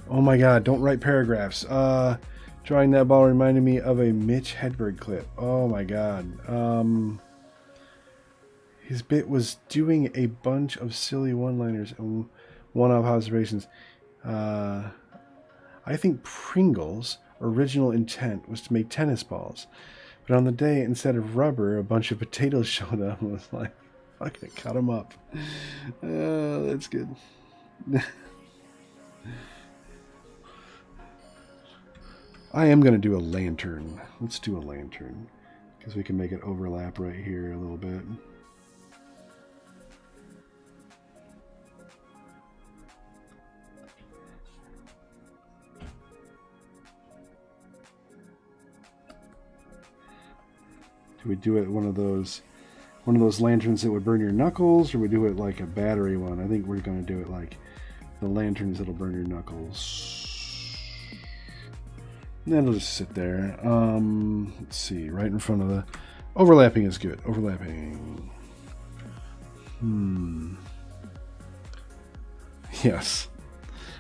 oh my god, don't write paragraphs. Drawing that ball reminded me of a Mitch Hedberg clip. Oh my god. His bit was doing a bunch of silly one-liners and one-off observations. I think Pringle's original intent was to make tennis balls. But on the day, instead of rubber, a bunch of potatoes showed up and was like, fuck it, cut them up. That's good. I am going to do a lantern. Let's do a lantern. Because we can make it overlap right here a little bit. Do we do it one of those lanterns that would burn your knuckles, or we do it like a battery one? I think we're going to do it like the lanterns that'll burn your knuckles. And then it'll just sit there. Let's see, right in front of the... Overlapping is good. Overlapping. Yes.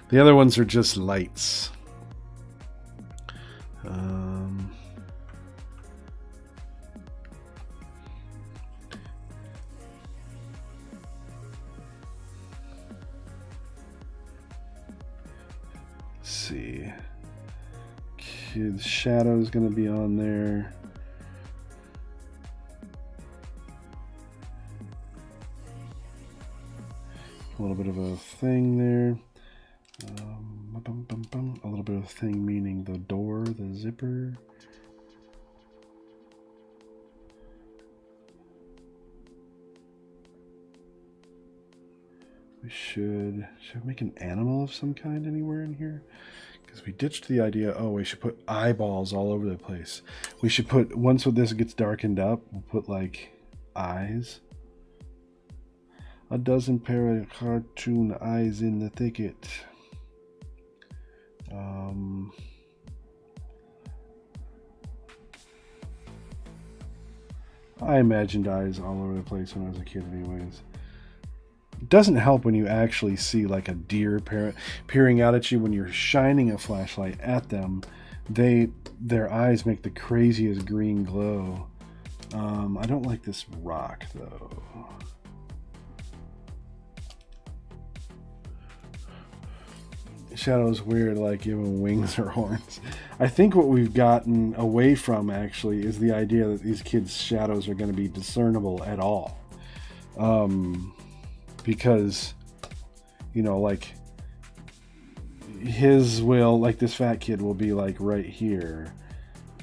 The other ones are just lights. See, kid's shadow is going to be on there. A little bit of a thing there. A little bit of a thing meaning the door, the zipper. We should we make an animal of some kind anywhere in here? Because we ditched the idea, oh, we should put eyeballs all over the place. We should put, once this gets darkened up, we'll put like eyes. A dozen pair of cartoon eyes in the thicket. I imagined eyes all over the place when I was a kid anyways. It doesn't help when you actually see like a deer peering out at you when you're shining a flashlight at them. Their eyes make the craziest green glow. I don't like this rock though. Shadow's weird, like giving wings or horns. I think what we've gotten away from actually is the idea that these kids' shadows are going to be discernible at all. Because, you know, like his will, like this fat kid will be like right here.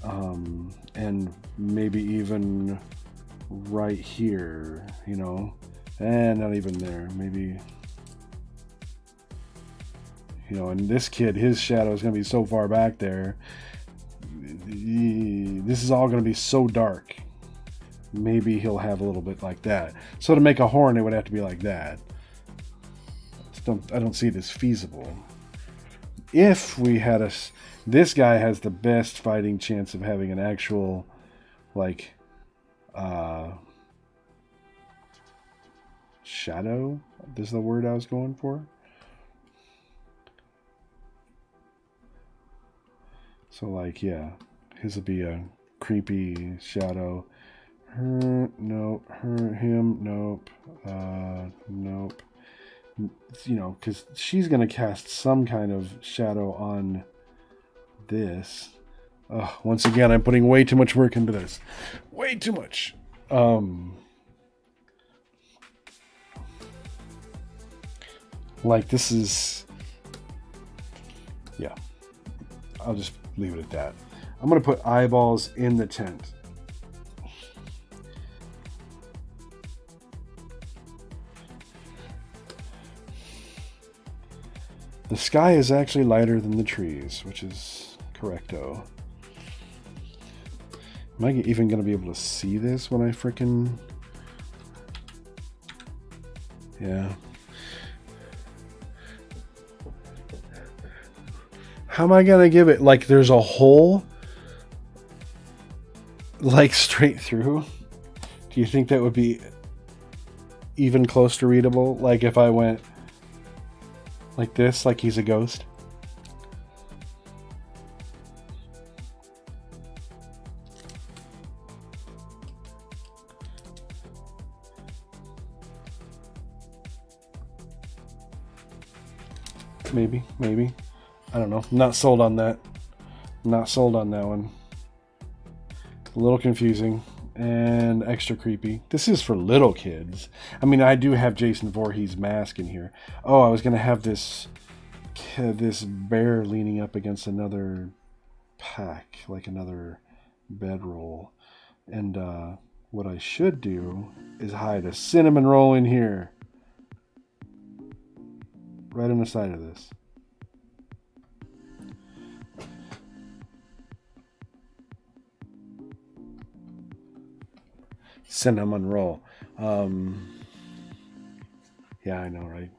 And maybe even right here, you know, and not even there, maybe, you know, and this kid, his shadow is going to be so far back there. This is all going to be so dark. Maybe he'll have a little bit like that. So to make a horn, it would have to be like that. I don't see it as feasible. If we had this guy has the best fighting chance of having an actual, like, shadow. This is the word I was going for. So like, yeah, his would be a creepy shadow. Her, nope. Her, him, nope. Nope. You know, because she's going to cast some kind of shadow on this. Once again, I'm putting way too much work into this. Way too much. Like, this is... Yeah. I'll just leave it at that. I'm going to put eyeballs in the tent. The sky is actually lighter than the trees, which is correcto. Am I even going to be able to see this when I frickin'... Yeah. How am I going to give it... Like, there's a hole... Like, straight through? Do you think that would be even close to readable? Like, if I went... Like this, like he's a ghost? Maybe. I don't know. Not sold on that. Not sold on that one. A little confusing and extra creepy. This is for little kids. I mean, I do have Jason Voorhees' mask in here. Oh, I was going to have this bear leaning up against another pack, like another bedroll. And what I should do is hide a cinnamon roll in here. Right on the side of this. Cinnamon roll. Yeah, I know, right?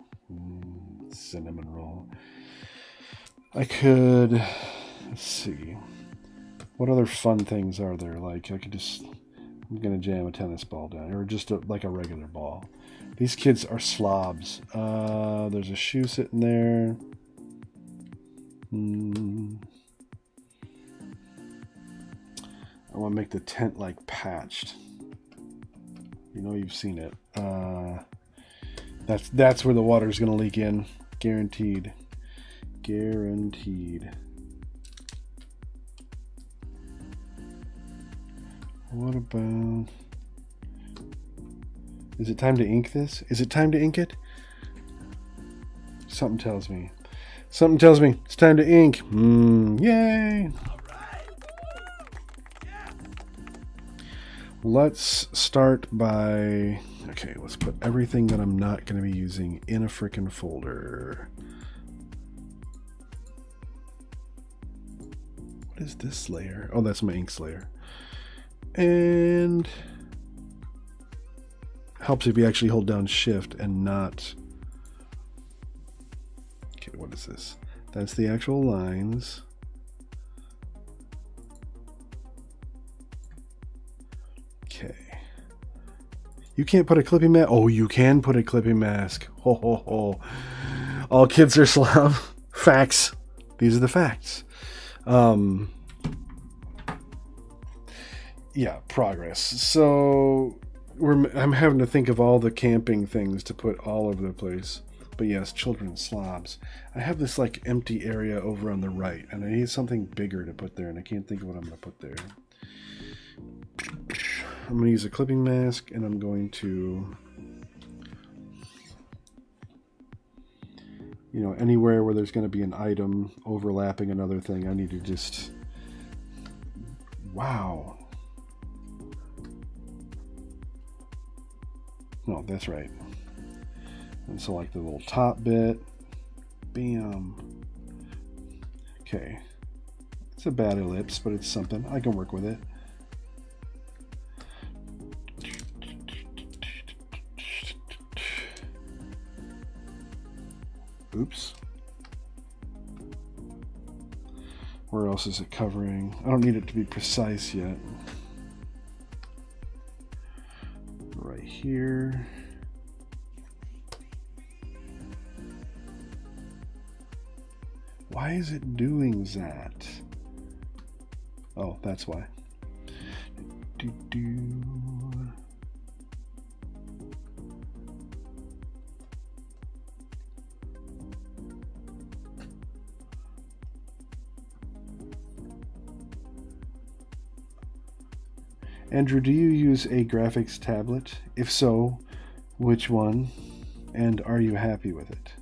Cinnamon roll. I could... Let's see. What other fun things are there? Like, I could just... I'm going to jam a tennis ball down. Or just like a regular ball. These kids are slobs. There's a shoe sitting there. I want to make the tent like patched. You know you've seen it. That's where the water's going to leak in. Guaranteed. Guaranteed. What about... Is it time to ink this? Is it time to ink it? Something tells me. Something tells me it's time to ink. Yay! Let's start by... Okay, let's put everything that I'm not going to be using in a frickin' folder. What is this layer? Oh, that's my inks layer. And... helps if you actually hold down shift and not... Okay, what is this? That's the actual lines. Okay. You can't put a clipping mask. Oh, you can put a clipping mask. Ho, ho, ho. All kids are slob. Facts. These are the facts. Yeah, progress. So I'm having to think of all the camping things to put all over the place. But yes, children slobs. I have this like empty area over on the right, and I need something bigger to put there, and I can't think of what I'm going to put there. I'm going to use a clipping mask, and I'm going to, you know, anywhere where there's going to be an item overlapping another thing, I need to just, wow. No, that's right. And select the little top bit. Bam. Okay. It's a bad ellipse, but it's something. I can work with it. Oops. Where else is it covering? I don't need it to be precise yet. Right here. Why is it doing that? Oh, that's why. Andrew, do you use a graphics tablet? If so, which one? And are you happy with it?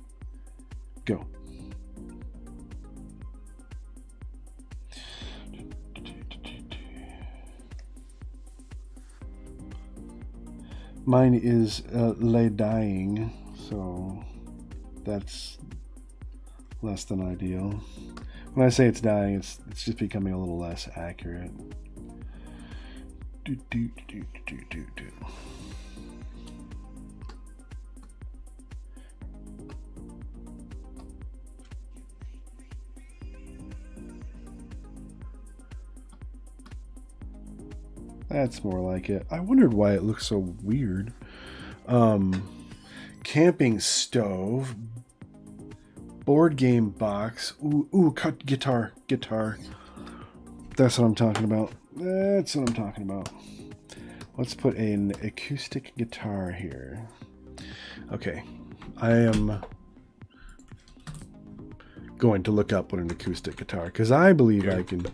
Go. Mine is lay dying, so that's less than ideal. When I say it's dying, it's just becoming a little less accurate. That's more like it. I wondered why it looks so weird. Camping stove. Board game box. Ooh, cut guitar. That's what I'm talking about. Let's put an acoustic guitar here. Okay. I am going to look up what an acoustic guitar, because I believe I can.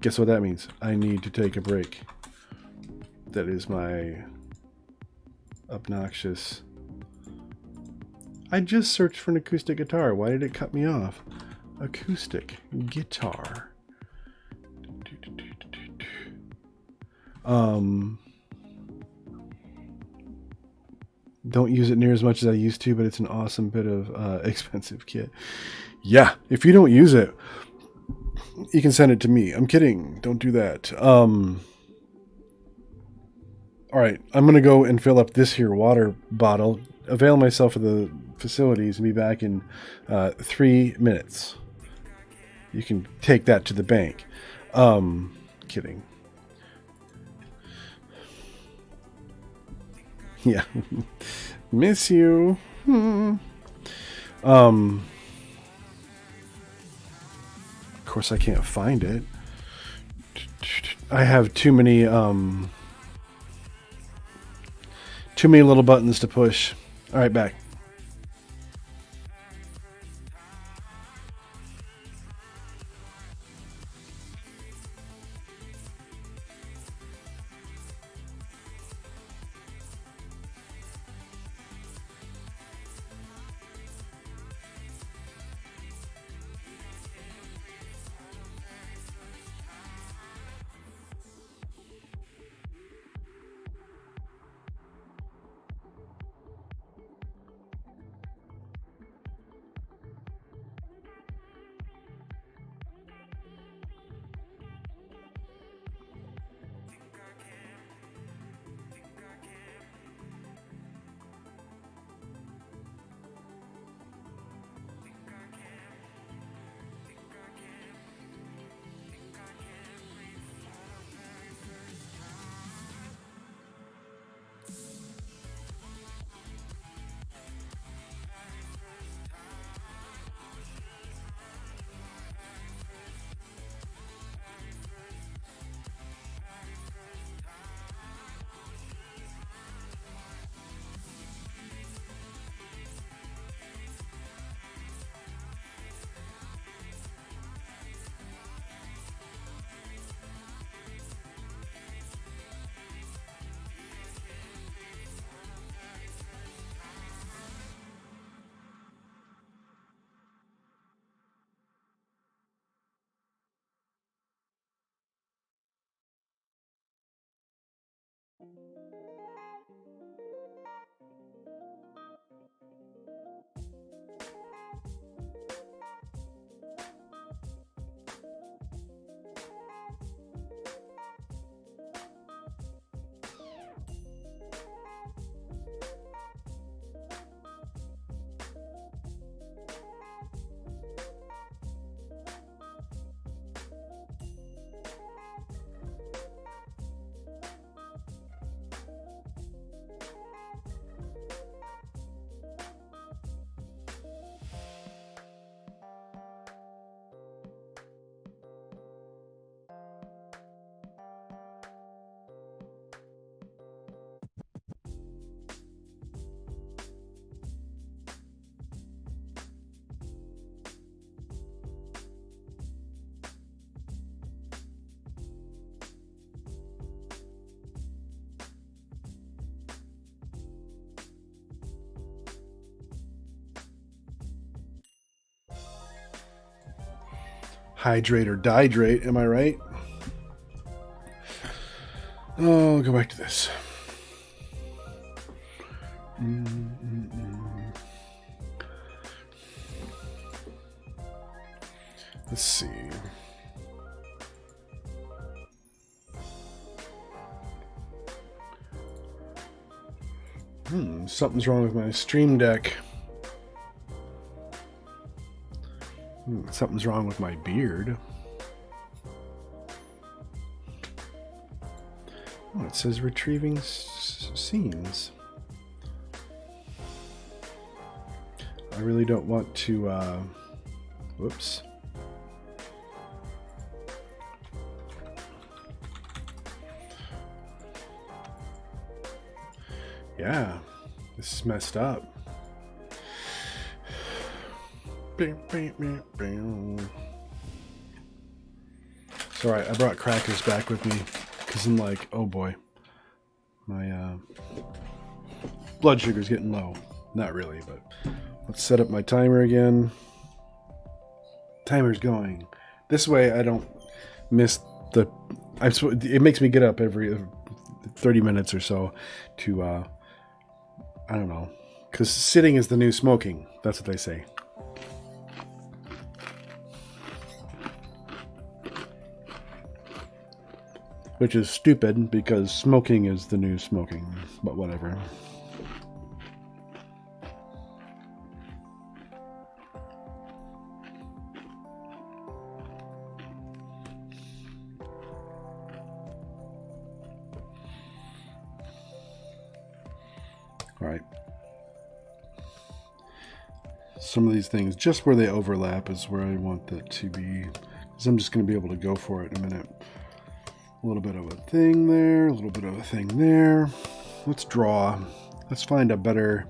Guess what that means? I need to take a break. That is my obnoxious. I just searched for an acoustic guitar. Why did it cut me off? Acoustic guitar. Don't use it near as much as I used to, but it's an awesome bit of expensive kit. Yeah, if you don't use it, you can send it to me. I'm kidding. Don't do that. All right, I'm going to go and fill up this here water bottle, avail myself of the facilities, and be back in 3 minutes. You can take that to the bank. Kidding. Yeah. Miss you. Of course I can't find it. I have too many little buttons to push. All right, back. hydrate or dihydrate, am I right? Oh, I'll go back to this. Let's see. Something's wrong with my Stream Deck. Something's wrong with my beard. Oh, it says retrieving scenes. I really don't want to, whoops. Yeah, this is messed up. Sorry, I brought crackers back with me because I'm like, oh boy, my blood sugar's getting low. Not really, but let's set up my timer again. Timer's going. This way I don't miss the... it makes me get up every 30 minutes or so to, I don't know, because sitting is the new smoking. That's what they say. Which is stupid because smoking is the new smoking, but whatever. All right. Some of these things, just where they overlap is where I want that to be, because I'm just going to be able to go for it in a minute. A little bit of a thing there, a little bit of a thing there. Let's draw. Let's find a better...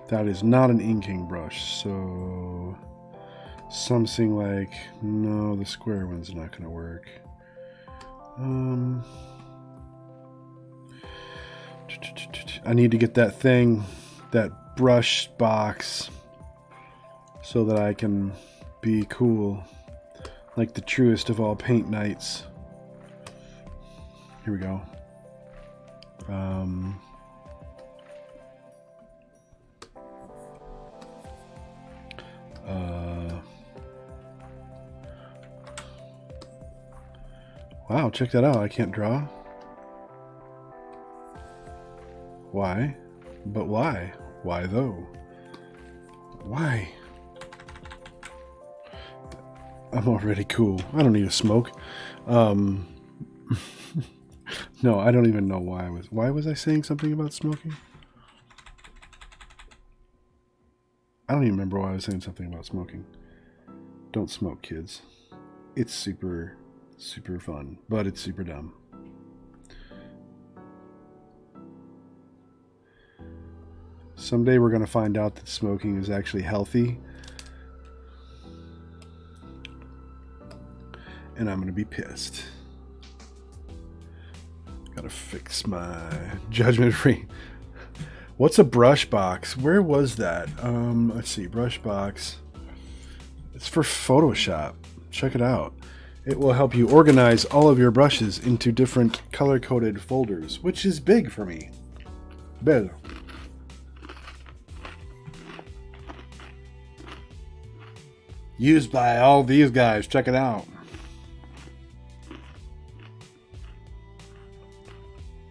That is not an inking brush, so... Something like... No, the square one's not going to work. I need to get that thing, that brush box... so that I can be cool, like the truest of all paint nights. Here we go. Wow, check that out. I can't draw. Why? But why? Why though? Why? I'm already cool. I don't need to smoke. No, I don't even know why was I saying something about smoking? I don't even remember why I was saying something about smoking. Don't smoke, kids. It's super, super fun, but it's super dumb. Someday we're going to find out that smoking is actually healthy. And I'm going to be pissed. Gotta fix my judgment free. What's a brush box? Where was that? Let's see, brush box. It's for Photoshop. Check it out. It will help you organize all of your brushes into different color-coded folders, which is big for me. Big. Used by all these guys. Check it out.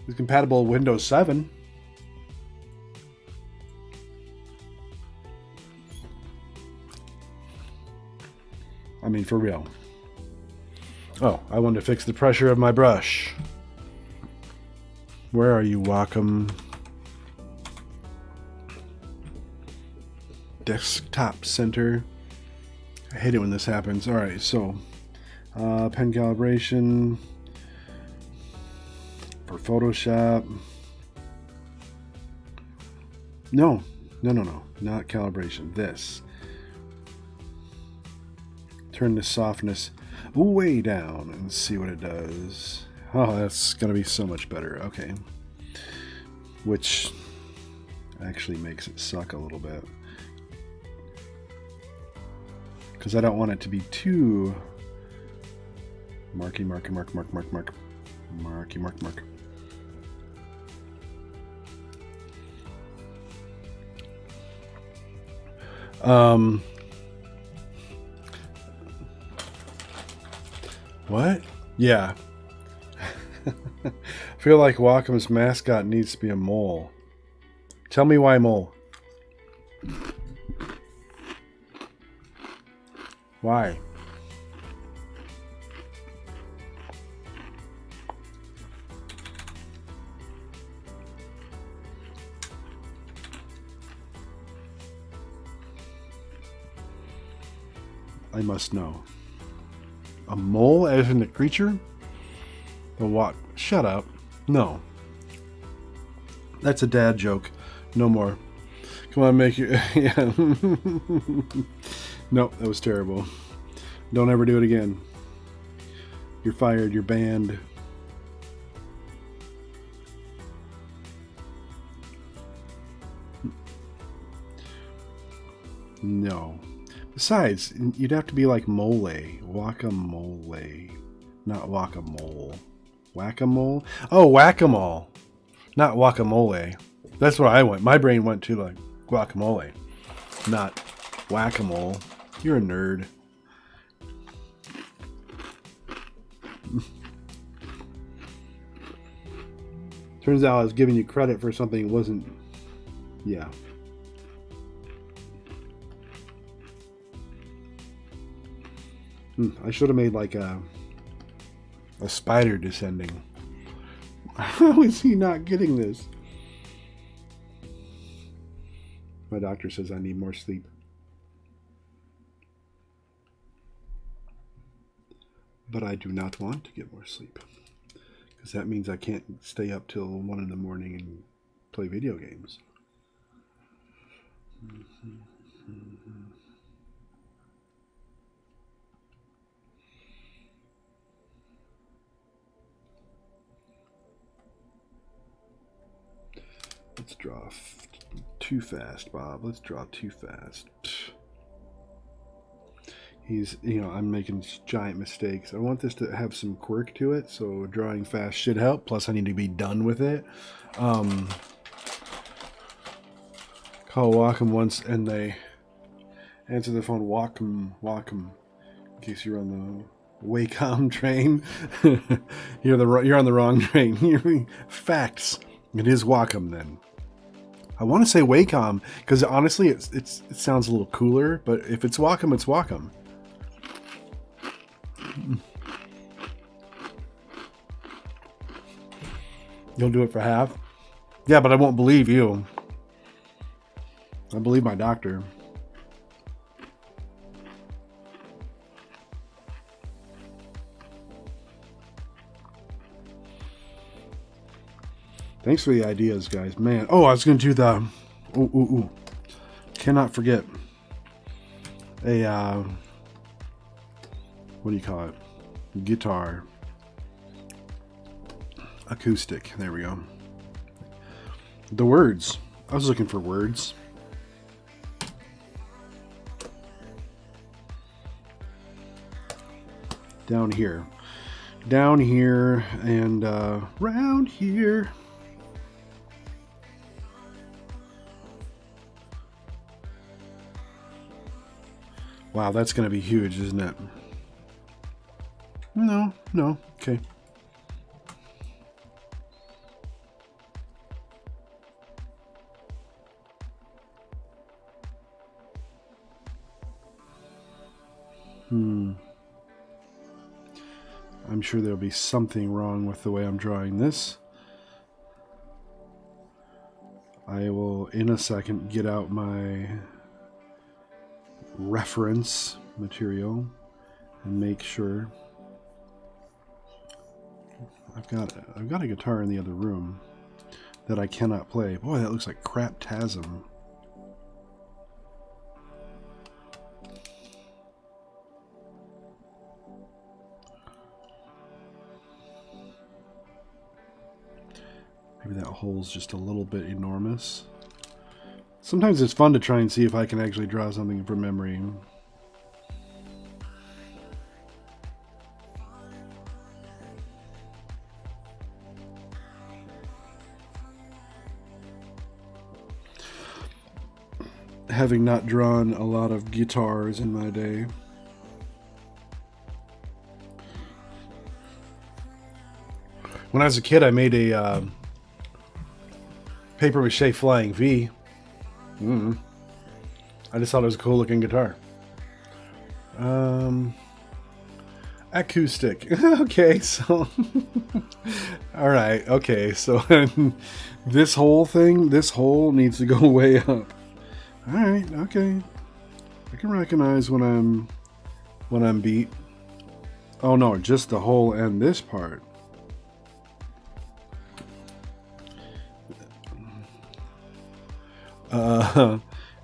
It's compatible with Windows 7. I mean, for real. Oh, I wanted to fix the pressure of my brush. Where are you, Wacom? Desktop center. I hate it when this happens. All right, so pen calibration. For Photoshop. No, not calibration. This. Turn the softness way down and see what it does. Oh, that's gonna be so much better. Okay. Which actually makes it suck a little bit. Because I don't want it to be too marky, marky, mark, mark, mark, mark, marky, mark, mark. What? Yeah. I feel like Wacom's mascot needs to be a mole. Tell me why mole. Why? I must know. A mole as in the creature? The what? Shut up. No. That's a dad joke. No more. Come on, make it. Yeah. Nope, that was terrible. Don't ever do it again. You're fired. You're banned. No. Besides, you'd have to be like mole. Guacamole. Not guacamole. Whack-a-mole? Oh, whack-a-mole. Not guacamole. That's what I went. My brain went to like guacamole. Not whack-a-mole. You're a nerd. Turns out I was giving you credit for something it wasn't. Yeah. I should have made like a spider descending. How is he not getting this? My doctor says I need more sleep. But I do not want to get more sleep. Because that means I can't stay up till 1 in the morning and play video games. Let's draw too fast, Bob. Let's draw too fast. He's, I'm making giant mistakes. I want this to have some quirk to it, so drawing fast should help. Plus, I need to be done with it. Call Wacom once, and they answer the phone. Wacom. In case you're on the Wacom train, you're on the wrong train. Facts. It is Wacom then. I want to say Wacom because honestly, it sounds a little cooler. But if it's Wacom, it's Wacom. You'll do it for half? Yeah, but I won't believe you. I believe my doctor. Thanks for the ideas, guys. Man. Oh, I was going to do the... Ooh. Cannot forget. What do you call it? Guitar. Acoustic. There we go. The words. I was looking for words. Down here. Down here and round here. Wow, that's going to be huge, isn't it? No. Okay. I'm sure there'll be something wrong with the way I'm drawing this. I will, in a second, get out my reference material and make sure. I've got a guitar in the other room that I cannot play. Boy, that looks like craptasm. Maybe that hole's just a little bit enormous. Sometimes it's fun to try and see if I can actually draw something from memory. Having not drawn a lot of guitars in my day. When I was a kid, I made a paper mache flying V. I just thought it was a cool looking guitar. Acoustic. Okay, so all right. Okay, so this whole thing, this hole needs to go way up. All right. Okay, I can recognize when I'm beat. Oh no, just the hole and this part.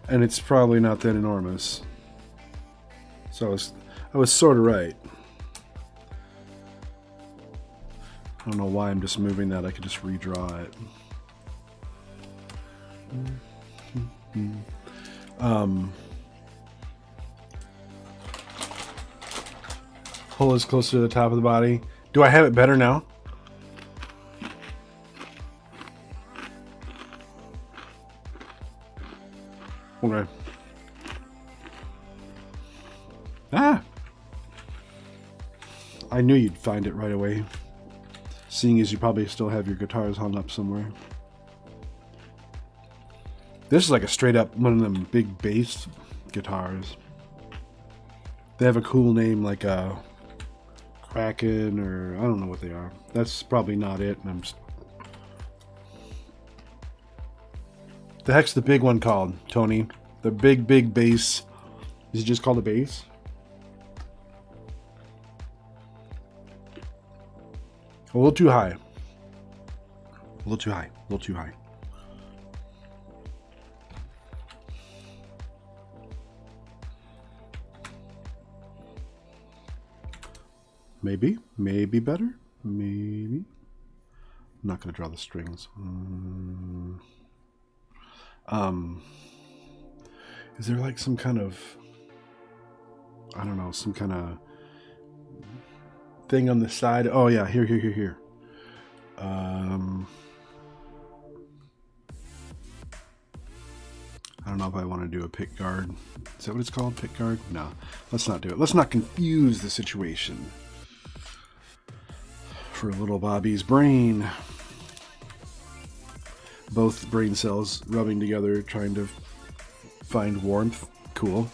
And it's probably not that enormous. So I was sort of right. I don't know why I'm just moving that. I could just redraw it. Hole is closer to the top of the body. Do I have it better now? Okay. Ah! I knew you'd find it right away. Seeing as you probably still have your guitars hung up somewhere. This is like a straight up one of them big bass guitars. They have a cool name like a Kraken or I don't know what they are. That's probably not it. And I'm just... The heck's the big one called, Tony? The big bass. Is it just called a bass? A little too high. A little too high. A little too high. Maybe. Maybe better. Maybe. I'm not going to draw the strings. Is there like some kind of, I don't know, some kind of thing on the side? Oh yeah, here. I don't know if I want to do a pick guard. Is that what it's called? Pick guard? No, let's not do it. Let's not confuse the situation for little Bobby's brain. Both brain cells rubbing together, trying to find warmth. Cool.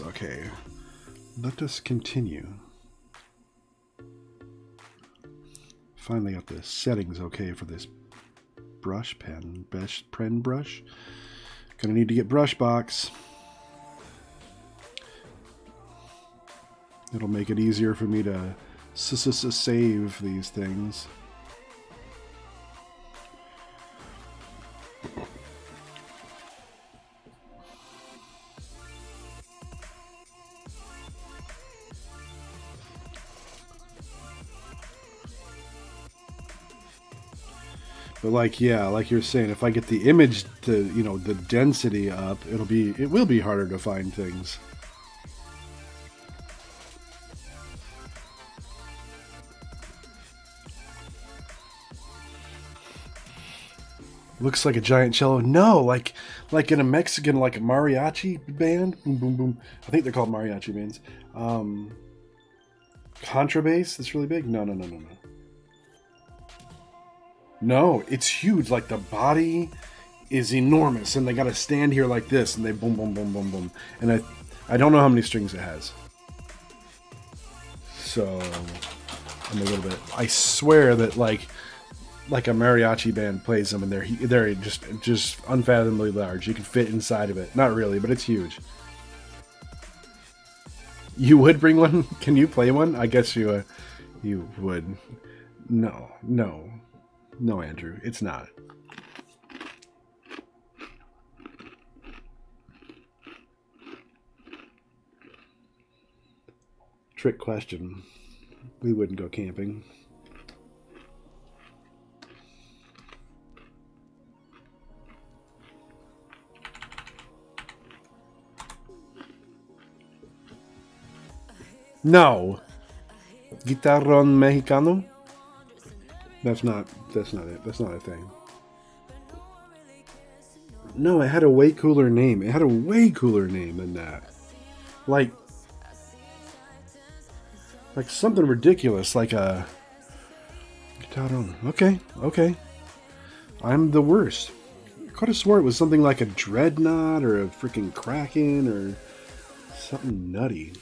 Okay. Let us continue. Finally got the settings okay for this brush pen. Pen brush. Gonna need to get brush box. It'll make it easier for me to save these things. But like, yeah, like you're saying, if I get the image to, you know, the density up, it will be harder to find things. Looks like a giant cello. No, like in a Mexican, like a mariachi band. Boom, boom, boom. I think they're called mariachi bands. Contrabass that's really big. No. No, it's huge. Like the body is enormous, and they got to stand here like this, and they boom, boom, boom, boom, boom. And I don't know how many strings it has. So I'm a little bit. I swear that like a mariachi band plays them, and they're just unfathomably large. You can fit inside of it. Not really, but it's huge. You would bring one? Can you play one? I guess you would. No, Andrew, it's not. Trick question. We wouldn't go camping. No. Guitarron Mexicano? That's not it. That's not a thing. No, it had a way cooler name. It had a way cooler name than that. Like something ridiculous, like a Guitarron. Okay. I'm the worst. I could have swore it was something like a Dreadnought or a freaking Kraken or something nutty.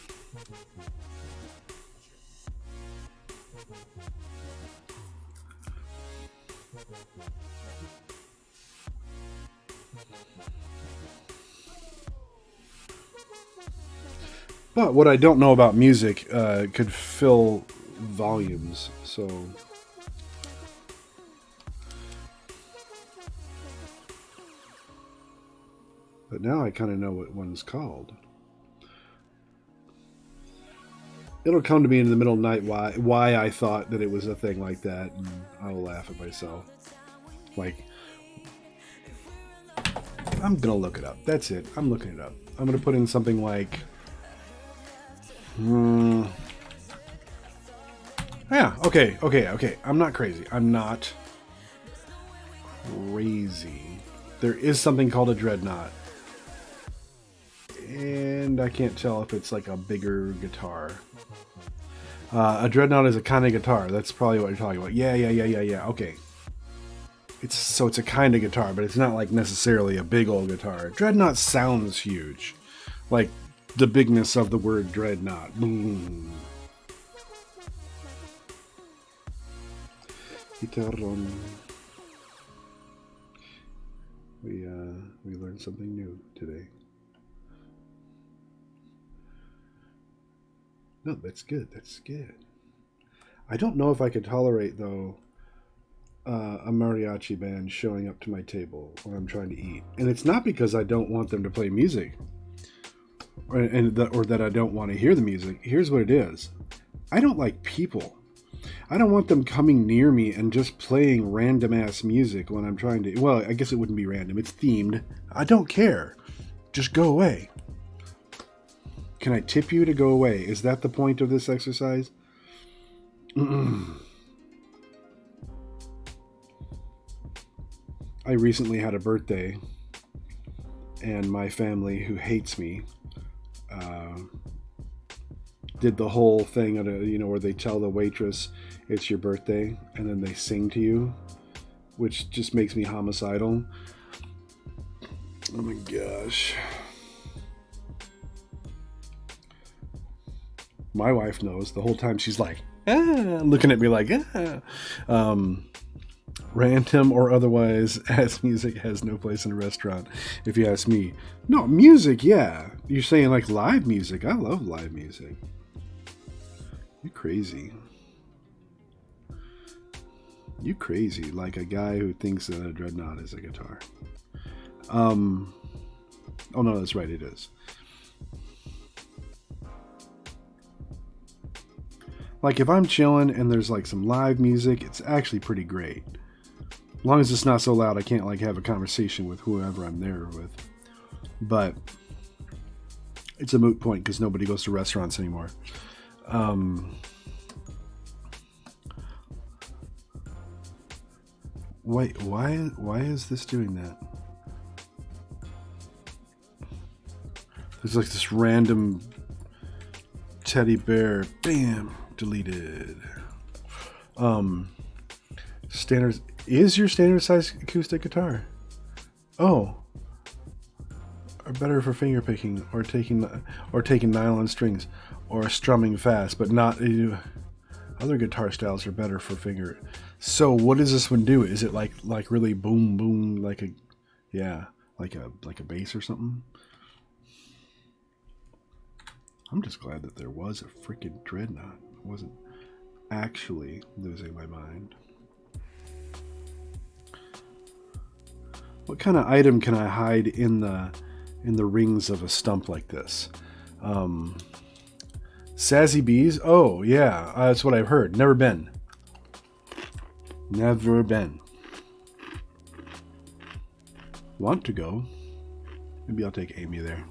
But what I don't know about music could fill volumes, so... But now I kind of know what one's called. It'll come to me in the middle of the night why I thought that it was a thing like that, and I'll laugh at myself. Like, I'm gonna look it up. That's it. I'm looking it up. I'm gonna put in something like... Yeah, okay. I'm not crazy. There is something called a Dreadnought. And I can't tell if it's like a bigger guitar. A Dreadnought is a kind of guitar. That's probably what you're talking about. Yeah. Okay. It's a kind of guitar, but it's not like necessarily a big old guitar. Dreadnought sounds huge. Like the bigness of the word Dreadnought. Boom. Guitarron. We learned something new today. No, that's good. I don't know if I could tolerate, though, a mariachi band showing up to my table when I'm trying to eat. And it's not because I don't want them to play music or that I don't want to hear the music. Here's what it is. I don't like people. I don't want them coming near me and just playing random-ass music when I'm trying to... Well, I guess it wouldn't be random. It's themed. I don't care. Just go away. Can I tip you to go away? Is that the point of this exercise? I recently had a birthday, and my family, who hates me, did the whole thing at where they tell the waitress it's your birthday, and then they sing to you, which just makes me homicidal. Oh my gosh. My wife knows the whole time. She's like, looking at me like, random or otherwise, as music has no place in a restaurant, if you ask me. No, music, yeah. You're saying like live music. I love live music. You're crazy. You crazy, like a guy who thinks that a Dreadnought is a guitar. Oh no, that's right, it is. Like if I'm chilling and there's like some live music, it's actually pretty great. As long as it's not so loud I can't like have a conversation with whoever I'm there with. But it's a moot point because nobody goes to restaurants anymore. Wait, why is this doing that? There's like this random teddy bear. Bam, deleted. Standard is your standard size acoustic guitar. Oh. Are better for finger picking or taking nylon strings or strumming fast, but not other guitar styles are better for finger. So what does this one do? Is it like really boom boom like a bass or something? I'm just glad that there was a freaking Dreadnought. I wasn't actually losing my mind. What kind of item can I hide in the rings of a stump like this? Sassy bees? Oh, yeah. That's what I've heard. Never been. Never been. Want to go. Maybe I'll take Amy there.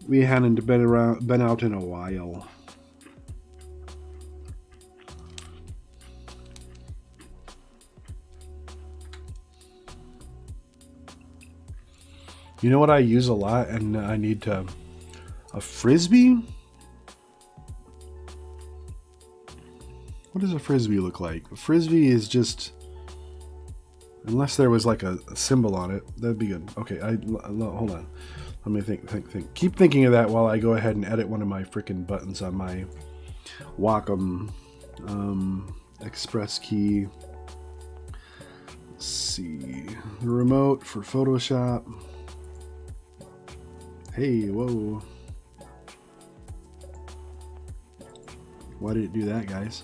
We hadn't been out in a while. You know what I use a lot, and I need to... A frisbee? What does a frisbee look like? A frisbee is just... Unless there was like a symbol on it, that'd be good. Okay, hold on. Let me think. Keep thinking of that while I go ahead and edit one of my freaking buttons on my Wacom Express key. Let's see. The remote for Photoshop. Hey, whoa. Why did it do that, guys?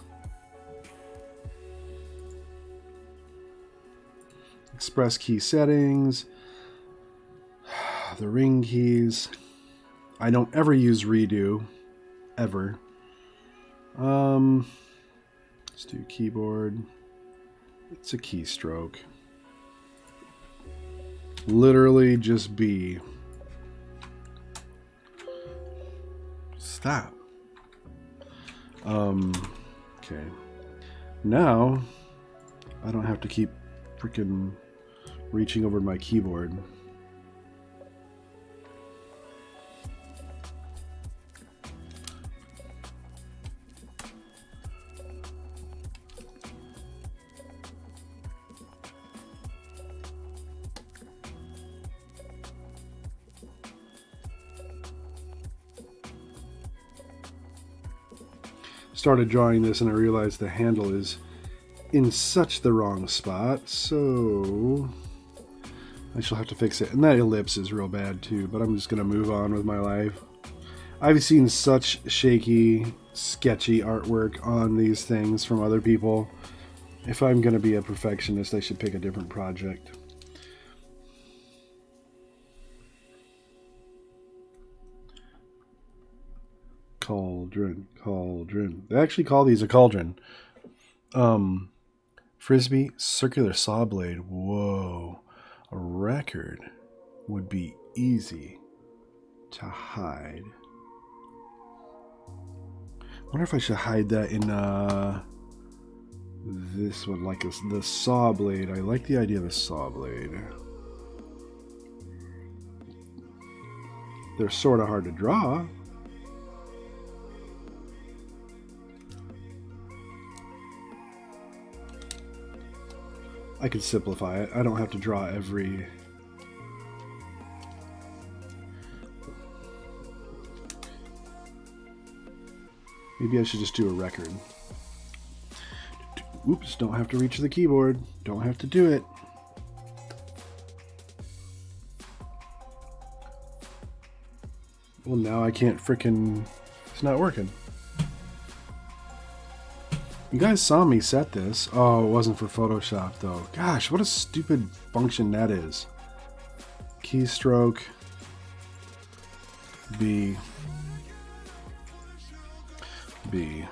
Express key settings. The ring keys. I don't ever use redo. Ever. Let's do keyboard. It's a keystroke. Literally just B. Stop. Okay. Now, I don't have to keep freaking reaching over my keyboard. Started drawing this and I realized the handle is in such the wrong spot, so I shall have to fix it. And that ellipse is real bad too, but I'm just going to move on with my life. I've seen such shaky, sketchy artwork on these things from other people. If I'm going to be a perfectionist, I should pick a different project. Cauldron. They actually call these a cauldron. Frisbee, circular saw blade. Whoa. A record would be easy to hide. I wonder if I should hide that in this one, like the saw blade. I like the idea of the saw blade. They're sort of hard to draw. I could simplify it. I don't have to draw every... Maybe I should just do a record. Oops, don't have to reach the keyboard. Don't have to do it. Well, now I can't frickin'... It's not working. You guys saw me set this. Oh, it wasn't for Photoshop, though. Gosh, what a stupid function that is. Keystroke. B. B.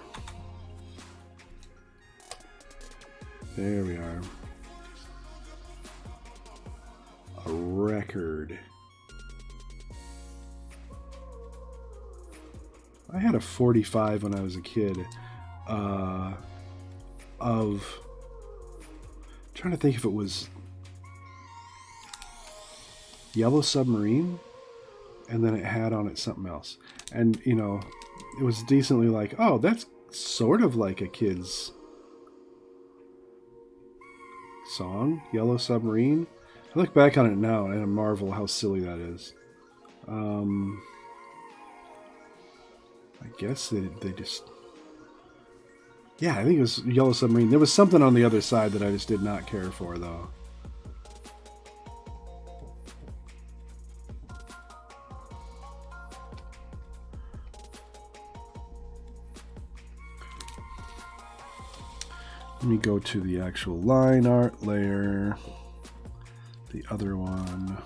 There we are. A record. I had a 45 when I was a kid. I'm trying to think if it was Yellow Submarine, and then it had on it something else. And, you know, it was decently like, oh, that's sort of like a kid's song, Yellow Submarine. I look back on it now and I marvel how silly that is. I guess they just... Yeah, I think it was Yellow Submarine. There was something on the other side that I just did not care for, though. Let me go to the actual line art layer. The other one.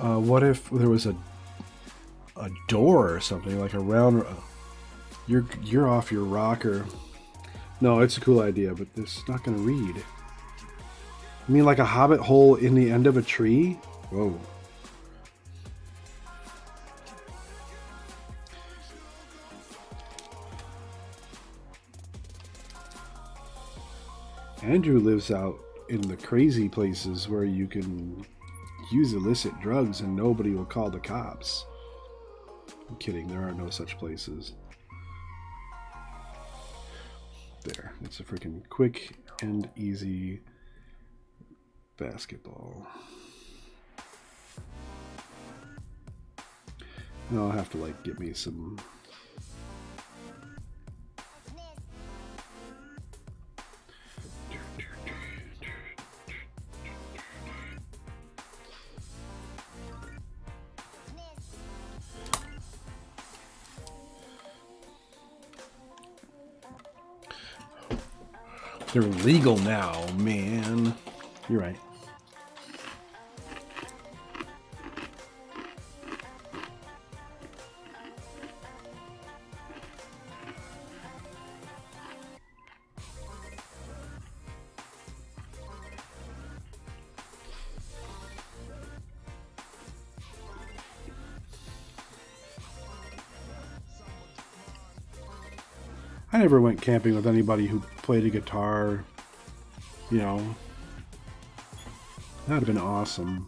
What if there was a door or something, like a round... You're off your rocker. No, it's a cool idea, but it's not going to read. You mean like a hobbit hole in the end of a tree? Whoa. Andrew lives out in the crazy places where you can use illicit drugs and nobody will call the cops. I'm kidding, there are no such places. There, it's a freaking quick and easy basketball. And I'll have to like get me some they're legal now, man. You're right. I never went camping with anybody who played a guitar. You know, that would have been awesome.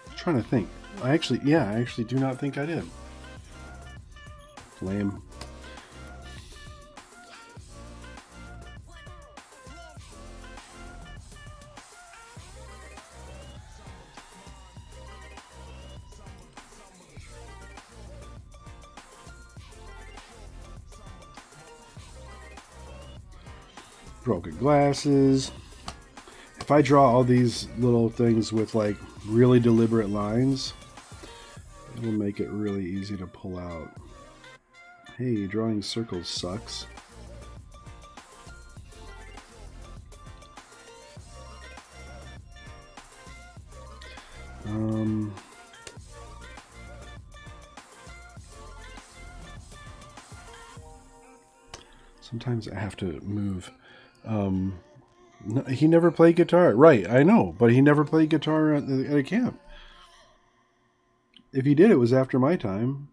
I'm trying to think. I actually do not think I did. Lame. Broken glasses. If I draw all these little things with like really deliberate lines, it'll make it really easy to pull out. Hey, drawing circles sucks. Sometimes I have to move. No, he never played guitar. Right, I know, but he never played guitar at a camp. If he did, it was after my time.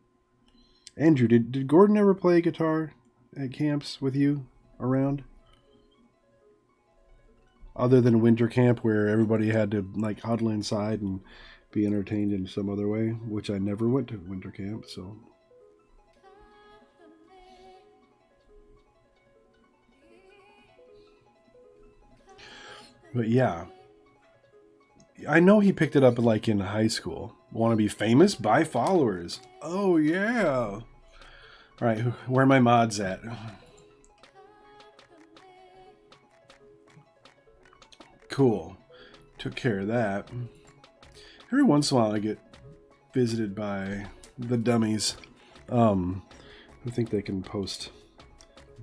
Andrew, did Gordon ever play guitar at camps with you around? Other than winter camp where everybody had to like huddle inside and be entertained in some other way, which I never went to winter camp, so... But yeah, I know he picked it up like in high school. Want to be famous? Buy followers. Oh yeah. All right, where are my mods at? Cool. Took care of that. Every once in a while I get visited by the dummies. I think they can post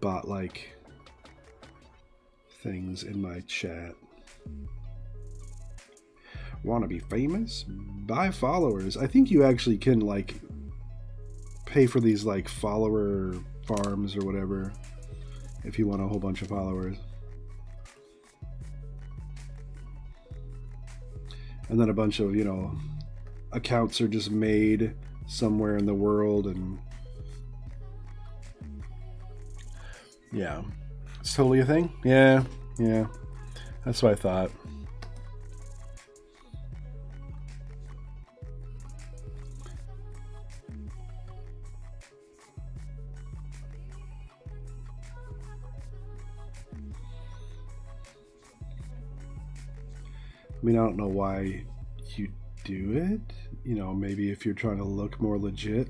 bot-like things in my chat. Want to be famous? Buy followers. I think you actually can like pay for these like follower farms or whatever if you want a whole bunch of followers. And then a bunch of, you know, accounts are just made somewhere in the world, and yeah, it's totally a thing. Yeah, that's what I thought. I mean, I don't know why you do it. You know, maybe if you're trying to look more legit.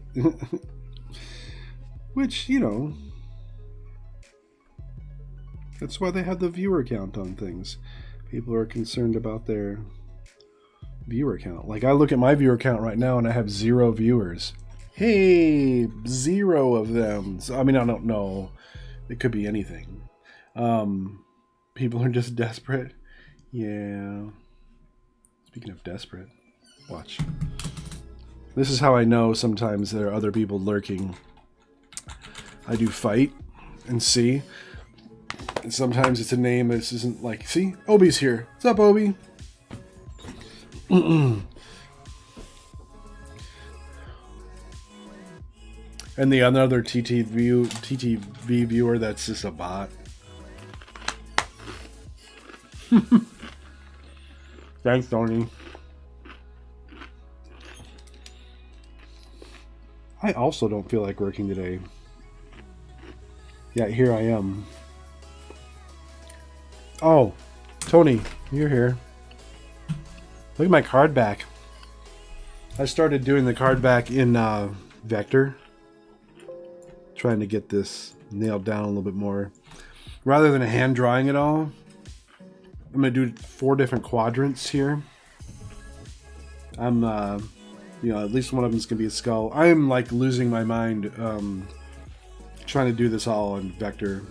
Which, you know, that's why they have the viewer count on things. People are concerned about their viewer count. Like, I look at my viewer count right now and I have 0 viewers. Hey, 0 of them. So, I mean, I don't know. It could be anything. People are just desperate. Yeah. Speaking of desperate, watch. This is how I know sometimes there are other people lurking. I do fight and see. And sometimes it's a name that isn't like, see, Obi's here. What's up, Obi? And the another TTV viewer that's just a bot. Thanks, Tony. I also don't feel like working today. Yeah, here I am. Oh, Tony, you're here. Look at my card back. I started doing the card back in Vector. Trying to get this nailed down a little bit more. Rather than hand drawing it all, I'm going to do 4 different quadrants here. I'm, you know, at least one of them's going to be a skull. I am like losing my mind trying to do this all in Vector.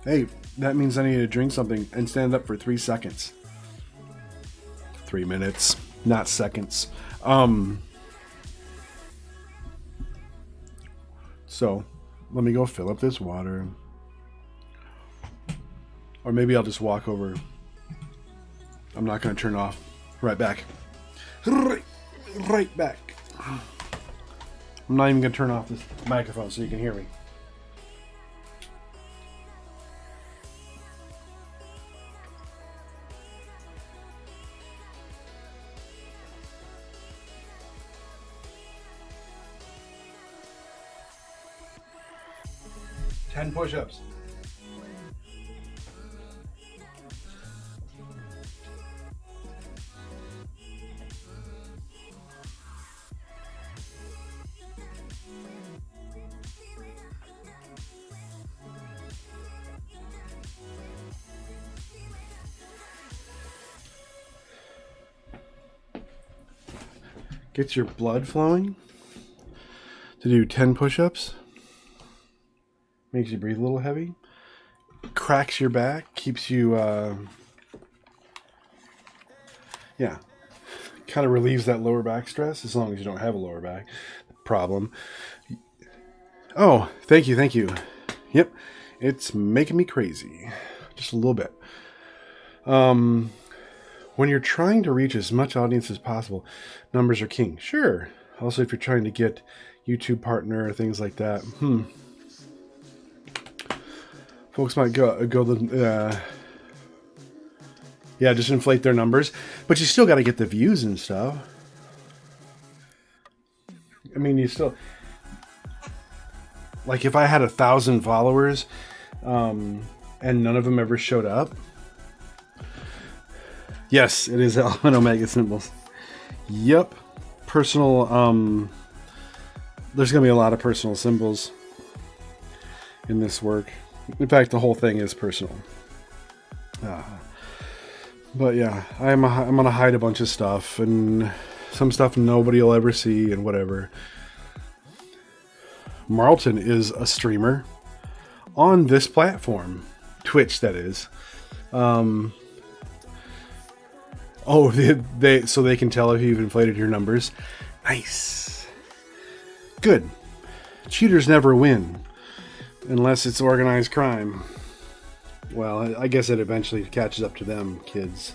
Hey, that means I need to drink something and stand up for 3 seconds. 3 minutes, not seconds. So, let me go fill up this water. Or maybe I'll just walk over. I'm not going to turn off. Right back. Right back. I'm not even going to turn off this microphone so you can hear me. Ten push-ups. Gets your blood flowing to do 10 push-ups. Makes you breathe a little heavy. Cracks your back. Keeps you, yeah. Kind of relieves that lower back stress, as long as you don't have a lower back problem. Oh, thank you, thank you. Yep. It's making me crazy. Just a little bit. When you're trying to reach as much audience as possible, numbers are king. Sure. Also, if you're trying to get YouTube partner or things like that, folks might go the yeah, just inflate their numbers, but you still got to get the views and stuff. I mean, you still, like, if I had 1,000 followers, and none of them ever showed up. Yes, it is Alpha and Omega symbols. Yep, personal. There's gonna be a lot of personal symbols in this work. In fact, the whole thing is personal. But yeah, I'm gonna hide a bunch of stuff, and some stuff nobody will ever see, and whatever. Marlton is a streamer on this platform, Twitch, that is. Oh, so they can tell if you've inflated your numbers. Nice. Good. Cheaters never win. Unless it's organized crime. Well, I guess it eventually catches up to them, kids.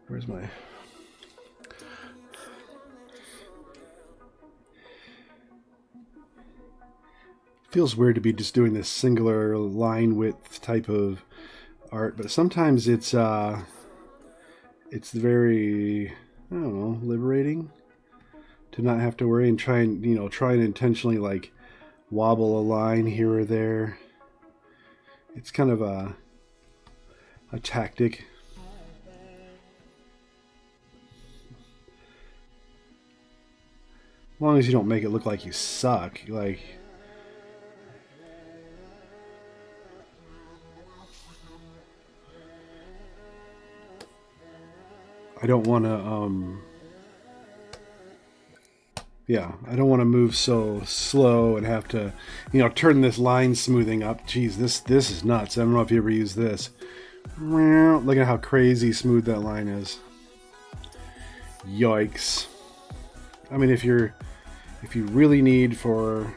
Where's my... Feels weird to be just doing this singular line width type of art, but sometimes it's very, I don't know, liberating to not have to worry and try and intentionally like wobble a line here or there. It's kind of a tactic. As long as you don't make it look like you suck, like. I don't want to, Yeah, I don't want to move so slow and have to, turn this line smoothing up. Geez, this is nuts. I don't know if you ever use this. Look at how crazy smooth that line is. Yikes. I mean, if you really need for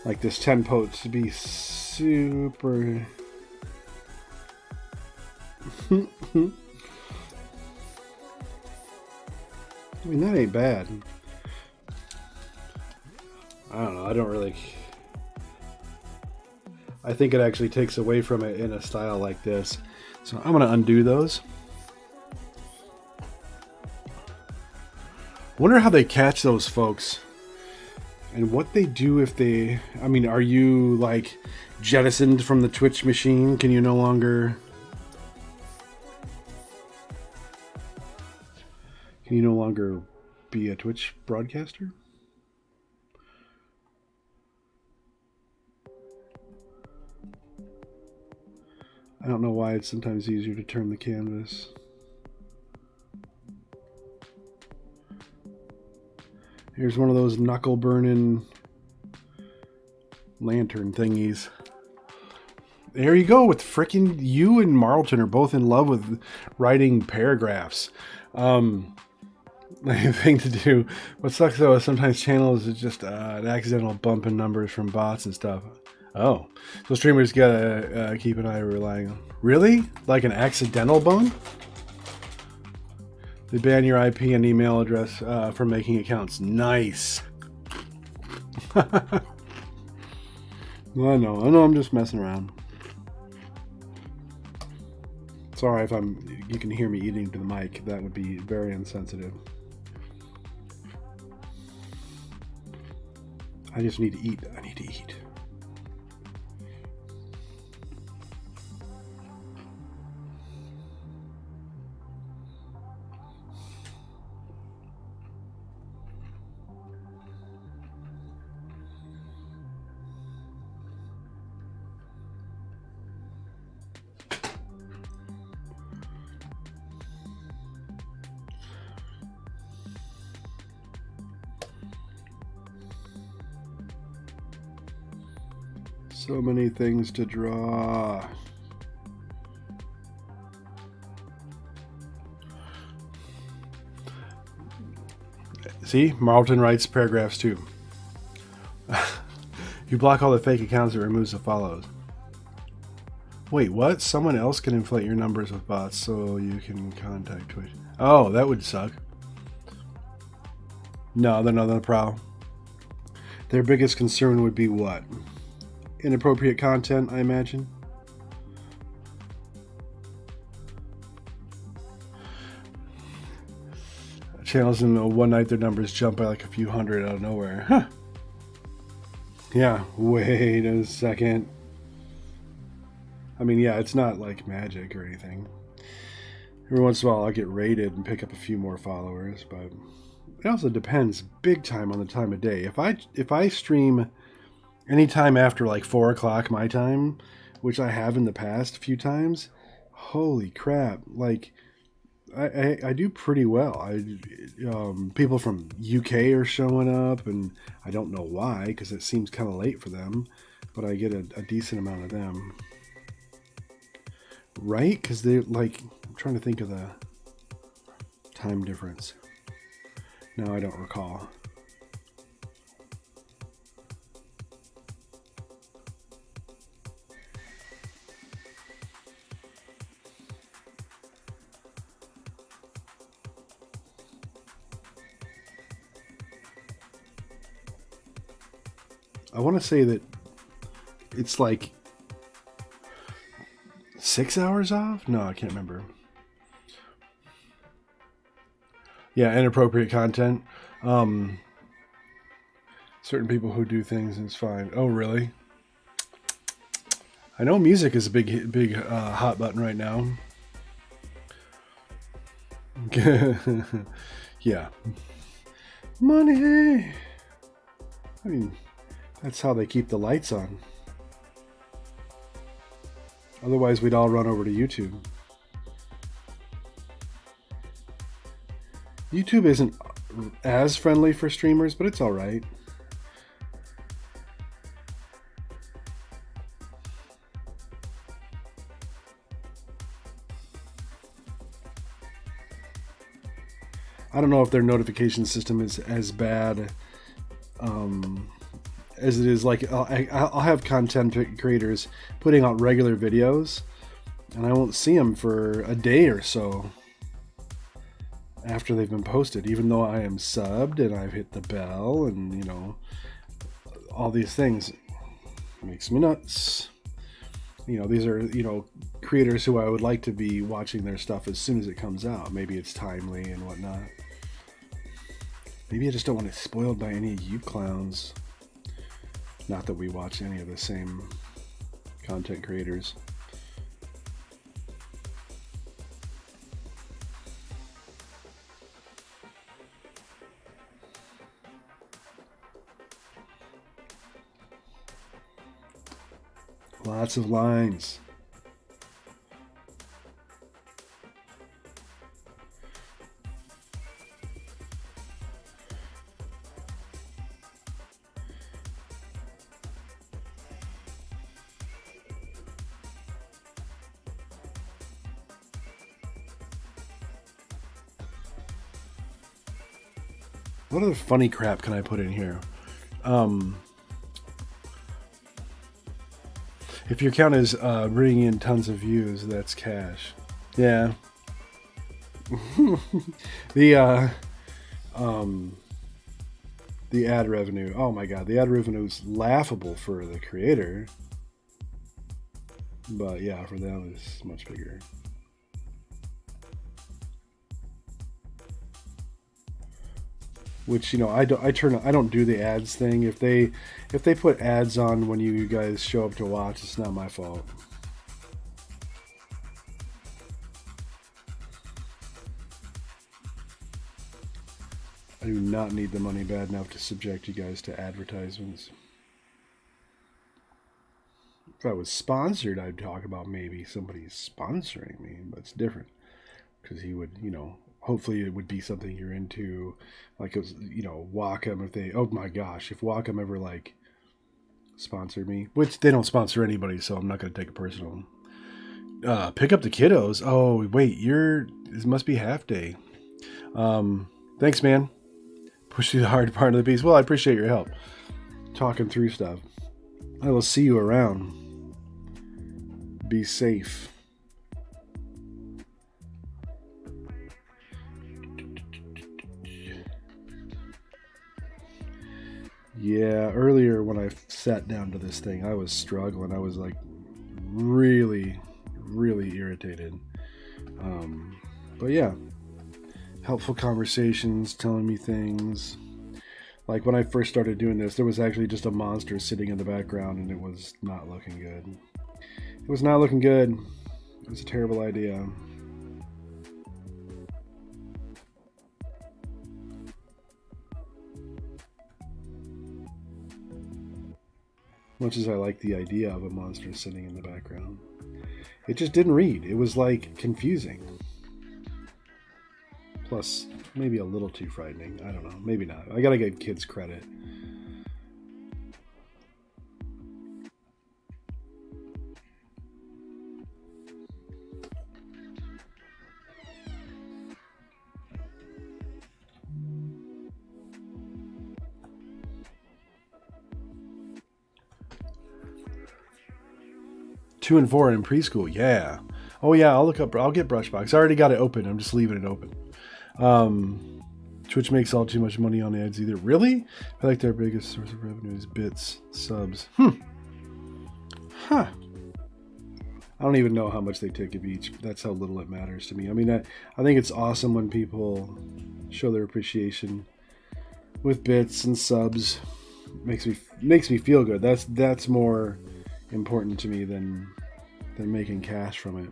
like this tempo to be super I mean, that ain't bad. I don't know. I think it actually takes away from it in a style like this. So I'm going to undo those. Wonder how they catch those folks. And what they do if they... I mean, are you, like, jettisoned from the Twitch machine? Can you no longer... be a Twitch broadcaster? I don't know why it's sometimes easier to turn the canvas. Here's one of those knuckle burning lantern thingies. There you go. With frickin' you and Marlton are both in love with writing paragraphs. Thing to do. What sucks though is sometimes channels is just an accidental bump in numbers from bots and stuff. Oh, so streamers gotta keep an eye relying on. Really? Like an accidental bump? They ban your IP and email address from making accounts. Nice. I know. I'm just messing around. Sorry if you can hear me eating to the mic. That would be very insensitive. I just need to eat. I need to eat. So many things to draw. See, Marlton writes paragraphs too. You block all the fake accounts, it removes the follows. Wait, what? Someone else can inflate your numbers with bots so you can contact Twitch. Oh, that would suck. No, they're not a problem. Their biggest concern would be what? Inappropriate content, I imagine. Channels in one night, their numbers jump by like a few hundred out of nowhere. Huh. Yeah, wait a second. I mean, yeah, it's not like magic or anything. Every once in a while I'll get raided and pick up a few more followers, but it also depends big time on the time of day. If I stream anytime after like 4 o'clock my time, which I have in the past a few times, holy crap, like I do pretty well. People from UK are showing up, and I don't know why, because it seems kind of late for them, but I get a decent amount of them. Right? Because they're like, I'm trying to think of the time difference. No, I don't recall. I want to say that it's like 6 hours off? No, I can't remember. Yeah, inappropriate content. Certain people who do things, and it's fine. Oh, really? I know music is a big hot button right now. Yeah. Money! I mean, that's how they keep the lights on. Otherwise, we'd all run over to YouTube. YouTube isn't as friendly for streamers, but it's all right. I don't know if their notification system is as bad as it is. Like, I'll have content creators putting out regular videos, and I won't see them for a day or so after they've been posted, even though I am subbed and I've hit the bell and, you know, all these things. It makes me nuts. You know, these are, you know, creators who I would like to be watching their stuff as soon as it comes out. Maybe it's timely and whatnot. Maybe I just don't want it spoiled by any of you clowns. Not that we watch any of the same content creators. Lots of lines. What other funny crap can I put in here? If your account is bringing in tons of views, that's cash. Yeah. The ad revenue. Oh my god, the ad revenue is laughable for the creator. But yeah, for them it's much bigger. Which, you know, I don't do the ads thing. If they put ads on when you guys show up to watch, it's not my fault. I do not need the money bad enough to subject you guys to advertisements. If I was sponsored, I'd talk about maybe somebody sponsoring me, but it's different because he would, you know, hopefully it would be something you're into, like it was, you know, Wacom. If they, oh my gosh, if Wacom ever like sponsored me, which they don't sponsor anybody, so I'm not going to take it personal. Pick up the kiddos. Oh wait, it must be half day. Thanks, man. Push through the hard part of the piece. Well, I appreciate your help talking through stuff. I will see you around. Be safe. Yeah, earlier when I sat down to this thing, I was struggling. I was like really, really irritated. But yeah, helpful conversations, telling me things. Like when I first started doing this, there was actually just a monster sitting in the background and it was not looking good. It was not looking good. It was a terrible idea. Much as I like the idea of a monster sitting in the background, it just didn't read. It was like confusing. Plus, maybe a little too frightening. I don't know. Maybe not. I gotta give kids credit. Two and four in preschool, yeah. Oh yeah, I'll get Brushbox. I already got it open. I'm just leaving it open. Twitch makes all too much money on ads either. Really? I like their biggest source of revenue is bits, subs. Huh. I don't even know how much they take of each. That's how little it matters to me. I mean, I think it's awesome when people show their appreciation with bits and subs. Makes me feel good. That's more important to me than making cash from it.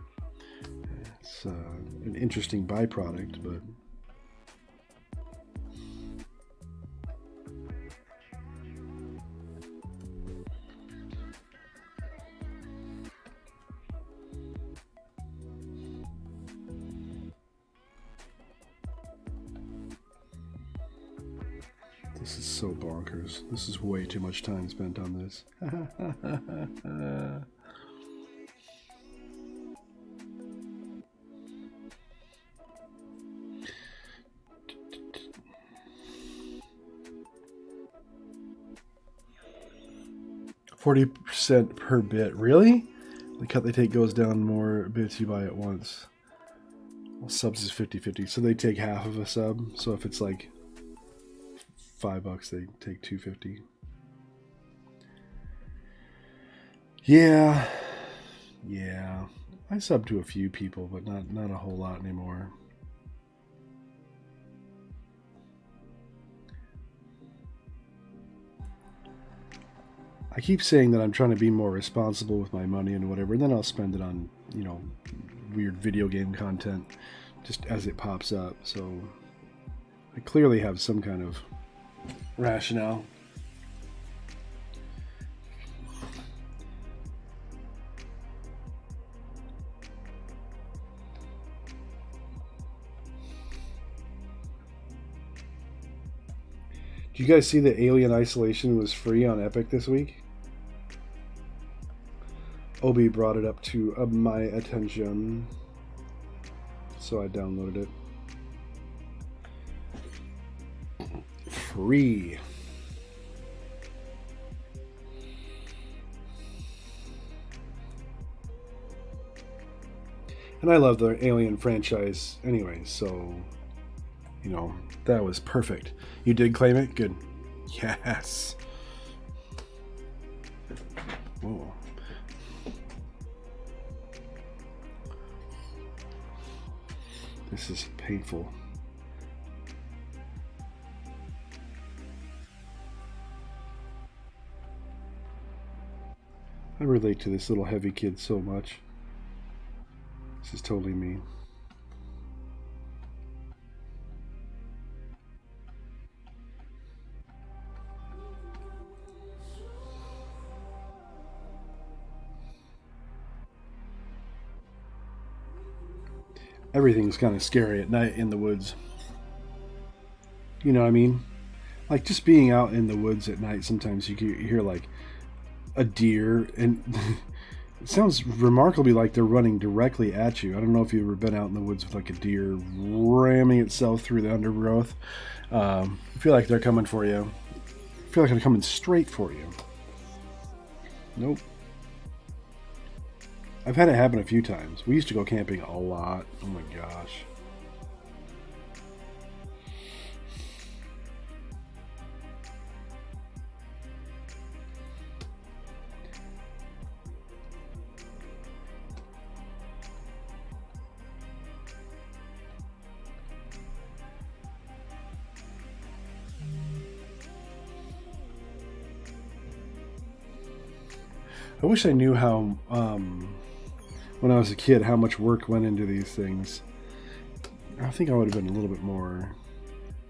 It's an interesting byproduct, but This is so bonkers. This is way too much time spent on this. 40% per bit. Really? The cut they take goes down more bits you buy at once. Well, subs is 50-50, so they take half of a sub. So if it's like $5, they take $2.50. Yeah. I sub to a few people, but not a whole lot anymore. I keep saying that I'm trying to be more responsible with my money and whatever, and then I'll spend it on, you know, weird video game content just as it pops up. So I clearly have some kind of rationale. Did you guys see that Alien Isolation was free on Epic this week? Obi brought it up to my attention, so I downloaded it. Free. And I love the Alien franchise anyway, so, you know, that was perfect. You did claim it? Good. Yes. Whoa. This is painful. I relate to this little heavy kid so much. This is totally me. Everything's kind of scary at night in the woods. You know what I mean? Like just being out in the woods at night, sometimes you hear like a deer, and it sounds remarkably like they're running directly at you. I don't know if you've ever been out in the woods with like a deer ramming itself through the undergrowth. I feel like they're coming for you. I feel like they're coming straight for you. Nope. I've had it happen a few times. We used to go camping a lot. Oh my gosh. I wish I knew how, when I was a kid, how much work went into these things. I think I would have been a little bit more,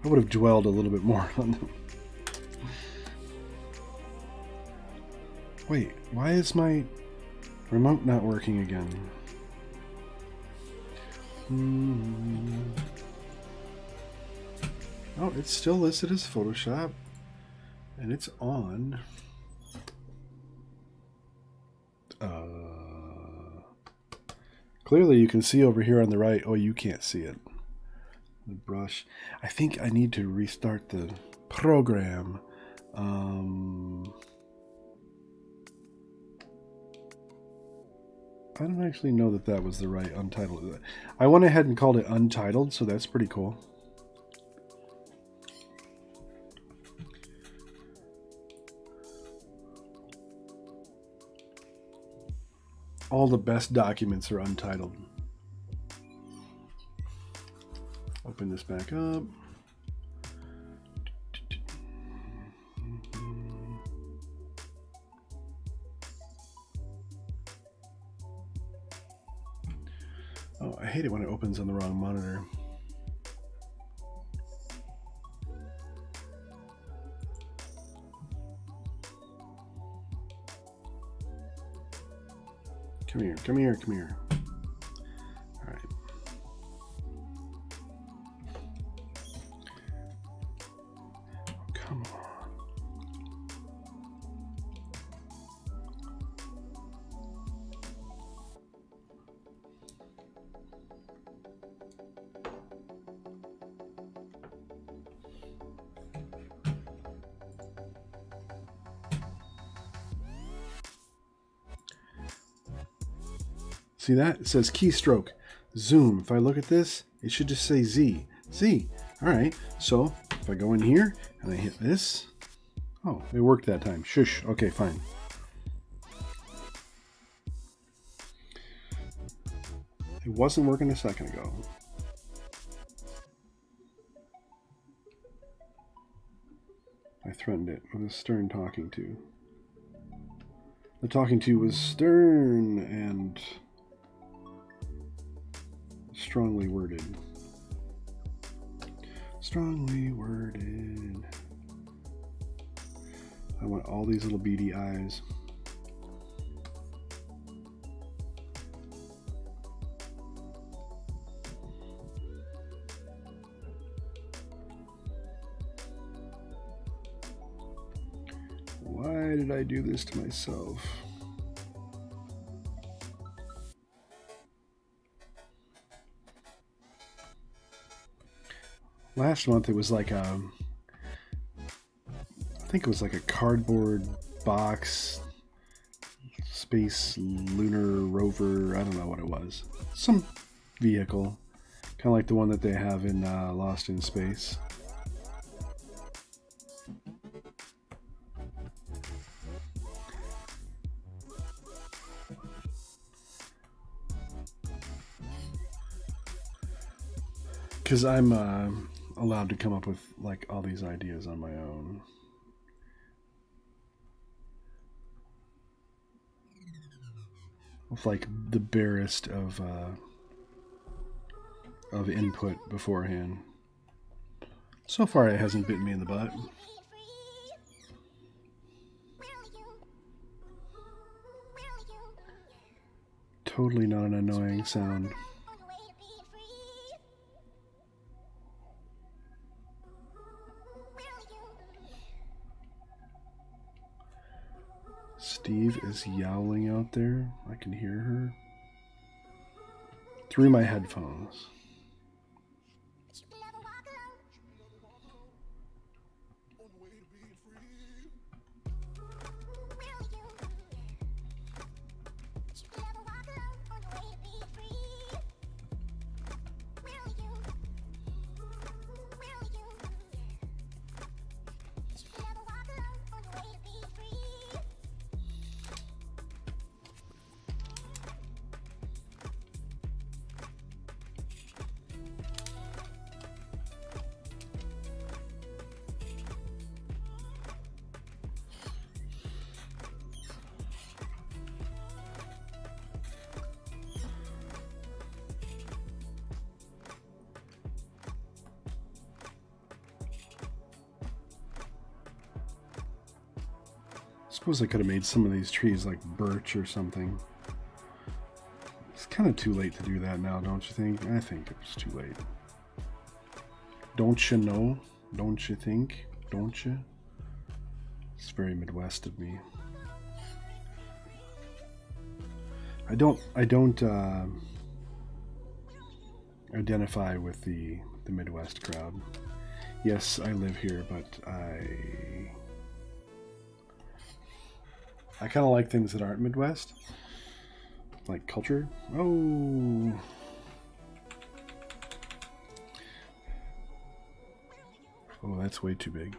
I would have dwelled a little bit more on them. Wait, why is my remote not working again? Oh, it's still listed as Photoshop, and it's on. Clearly you can see over here on the right. Oh, you can't see it. The brush. I think I need to restart the program. I don't actually know that that was the right untitled. I went ahead and called it untitled, so that's pretty cool. All the best documents are untitled. Open this back up. Oh, I hate it when it opens on the wrong monitor. Come here, come here, come here. All right. Come on. See that? It says keystroke. Zoom. If I look at this, it should just say Z. Z. Alright. So, if I go in here and I hit this. Oh, it worked that time. Shush. Okay, fine. It wasn't working a second ago. I threatened it with a stern talking to. The talking to was stern and strongly worded. Strongly worded. I want all these little beady eyes. Why did I do this to myself? Last month it was like I think it was like a cardboard box, space lunar rover, I don't know what it was. Some vehicle, kind of like the one that they have in Lost in Space. Because I'm allowed to come up with like all these ideas on my own. With like the barest of input beforehand. So far it hasn't bitten me in the butt. Totally not an annoying sound. Steve is yowling out there. I can hear her through my headphones. Suppose I could have made some of these trees like birch or something. It's kind of too late to do that now, don't you think? I think it's too late. Don't you know? Don't you think? Don't you? It's very Midwest of me. I don't identify with the Midwest crowd. Yes, I live here, but I kind of like things that aren't Midwest, like culture. Oh, that's way too big.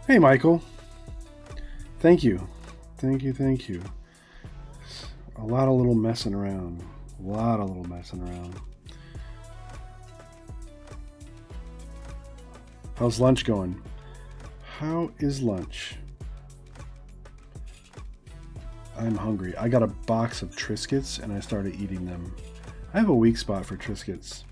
Hey, Michael. Thank you. Thank you, thank you. A lot of little messing around. A lot of little messing around. How's lunch going? How is lunch? I'm hungry. I got a box of Triscuits and I started eating them. I have a weak spot for Triscuits.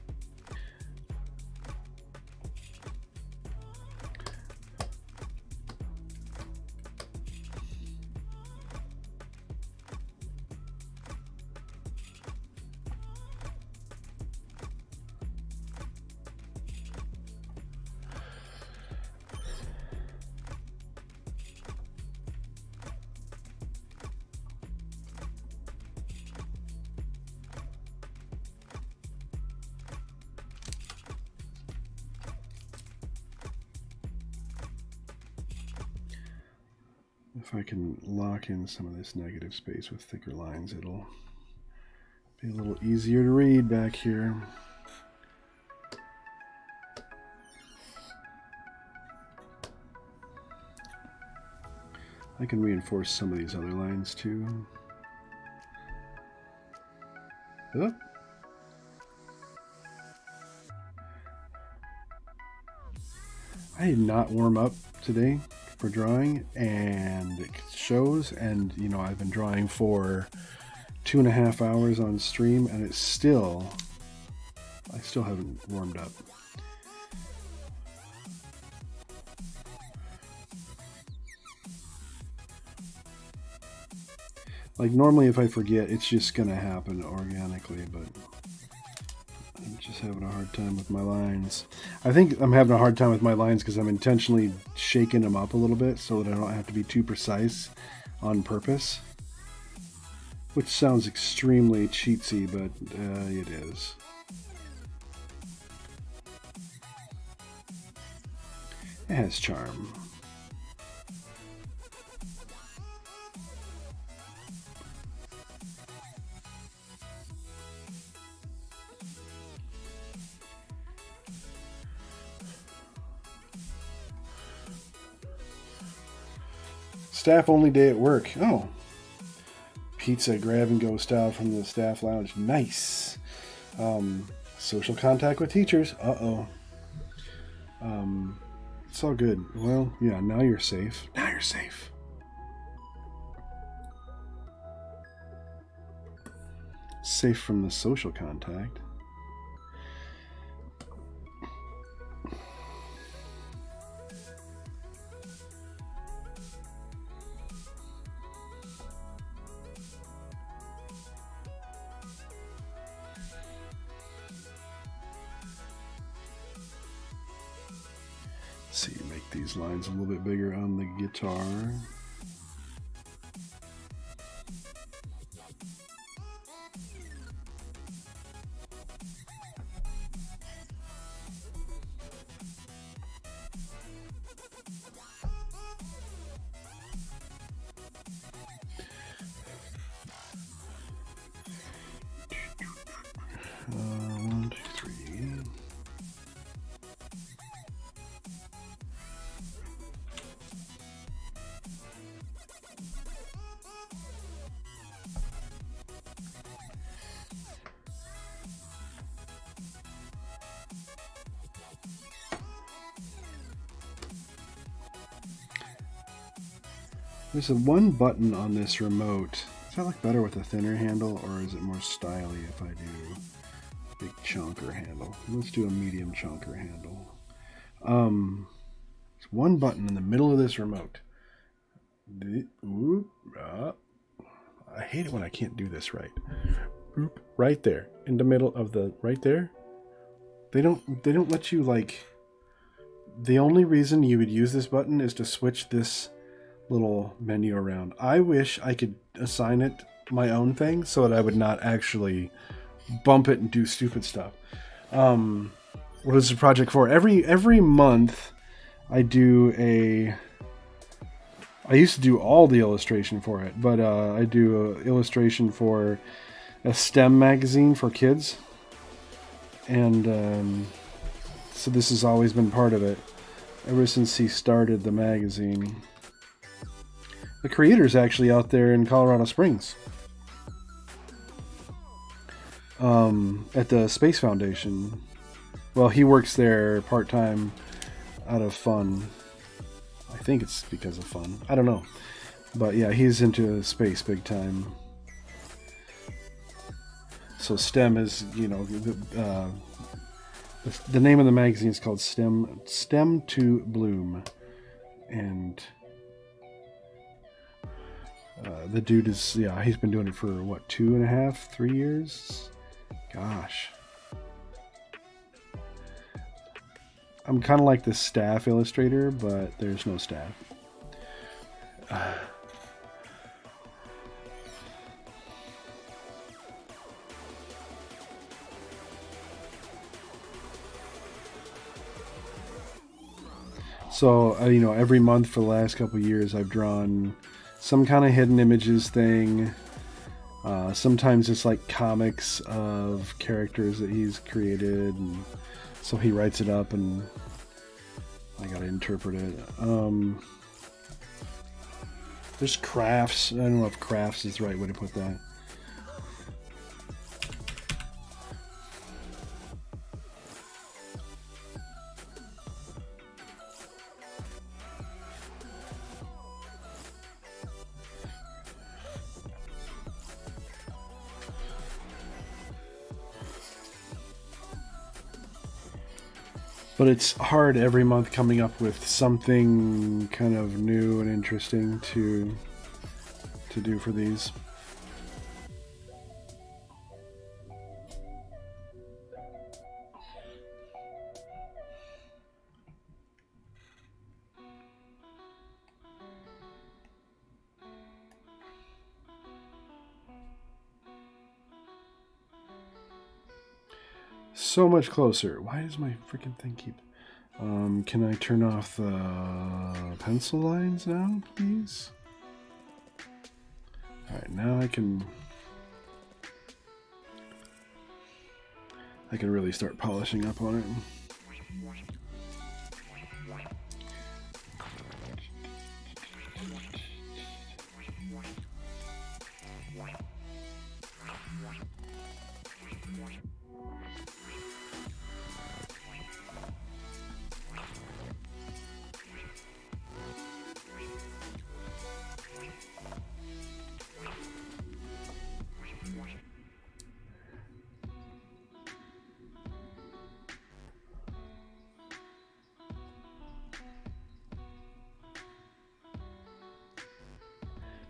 If I can lock in some of this negative space with thicker lines, it'll be a little easier to read back here. I can reinforce some of these other lines too. Oh. I did not warm up today for drawing, and it shows. And you know, I've been drawing for 2.5 hours on stream, and I still haven't warmed up. Like normally if I forget, it's just gonna happen organically, but I'm just having a hard time with my lines. I think I'm having a hard time with my lines because I'm intentionally shaking them up a little bit so that I don't have to be too precise on purpose. Which sounds extremely cheatsy, but it is. It has charm. Staff only day at work. Oh. Pizza grab and go style from the staff lounge. Nice. Social contact with teachers. Uh-oh. It's all good. Well, yeah, now you're safe. Now you're safe. Safe from the social contact. Let's see, make these lines a little bit bigger on the guitar. One, two, three. There's a one button on this remote. Does that look better with a thinner handle, or is it more stylish if I do a big chunker handle? Let's do a medium chunker handle. There's one button in the middle of this remote. I hate it when I can't do this right. Right there, in the middle of the right there. They don't let you, like. The only reason you would use this button is to switch this little menu around. I wish I could assign it my own thing so that I would not actually bump it and do stupid stuff. What is the project for? Every month I used to do all the illustration for it, but I do an illustration for a STEM magazine for kids, and so this has always been part of it ever since he started the magazine. The creator's actually out there in Colorado Springs at the Space Foundation. Well, he works there part-time out of fun. I think it's because of fun. I don't know. But yeah, he's into space big time. So STEM is, you know, the name of the magazine is called STEM to Bloom. And the dude is, yeah, he's been doing it for what, 2.5, 3 years? Gosh. I'm kind of like the staff illustrator, but there's no staff. So, you know, every month for the last couple of years, I've drawn some kind of hidden images thing. Sometimes it's like comics of characters that he's created, and so he writes it up and I gotta interpret it. There's crafts. I don't know if crafts is the right way to put that. But it's hard every month coming up with something kind of new and interesting to do for these. So much closer. Why does my freaking thing keep... can I turn off the pencil lines now, please? Alright, now I can really start polishing up on it.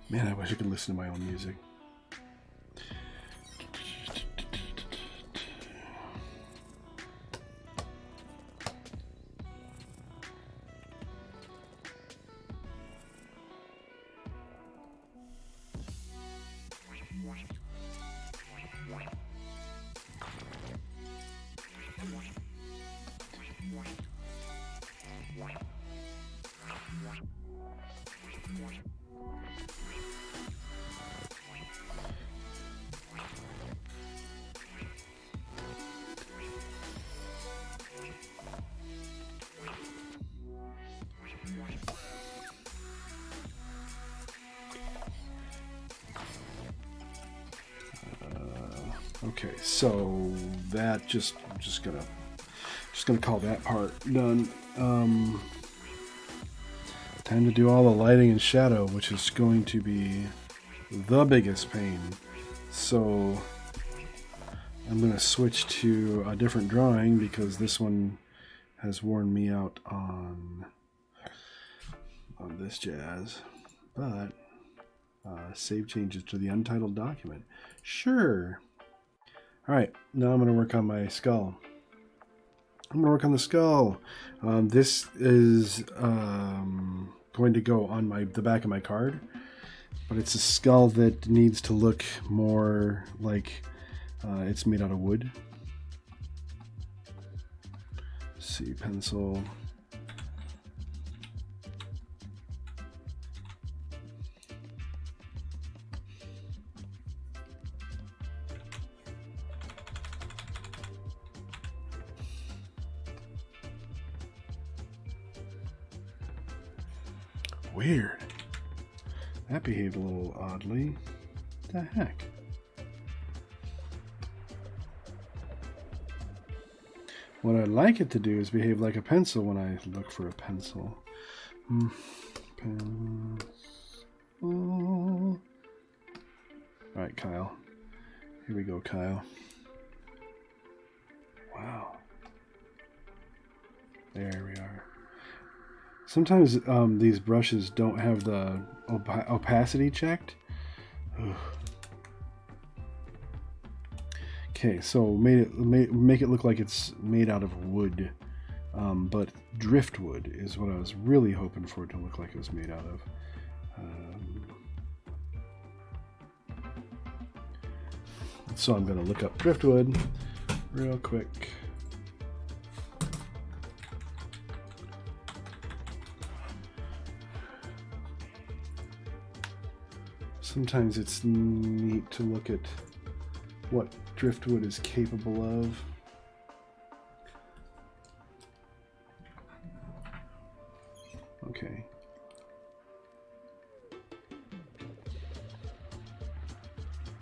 Man, I wish I could listen to my own music. Okay, so that just gonna call that part done. Time to do all the lighting and shadow, which is going to be the biggest pain. So I'm gonna switch to a different drawing because this one has worn me out on this jazz. But save changes to the untitled document. Sure. All right, now I'm going to work on my skull. I'm going to work on the skull. This is going to go on the back of my card, but it's a skull that needs to look more like it's made out of wood. Let's see, pencil. Weird. That behaved a little oddly. What the heck? What I'd like it to do is behave like a pencil when I look for a pencil. Pencil. Alright, Kyle. Here we go, Kyle. Wow. There we are. Sometimes these brushes don't have the opacity checked. Ugh. Okay, so make it look like it's made out of wood, but driftwood is what I was really hoping for it to look like it was made out of. So I'm going to look up driftwood real quick. Sometimes it's neat to look at what driftwood is capable of. Okay.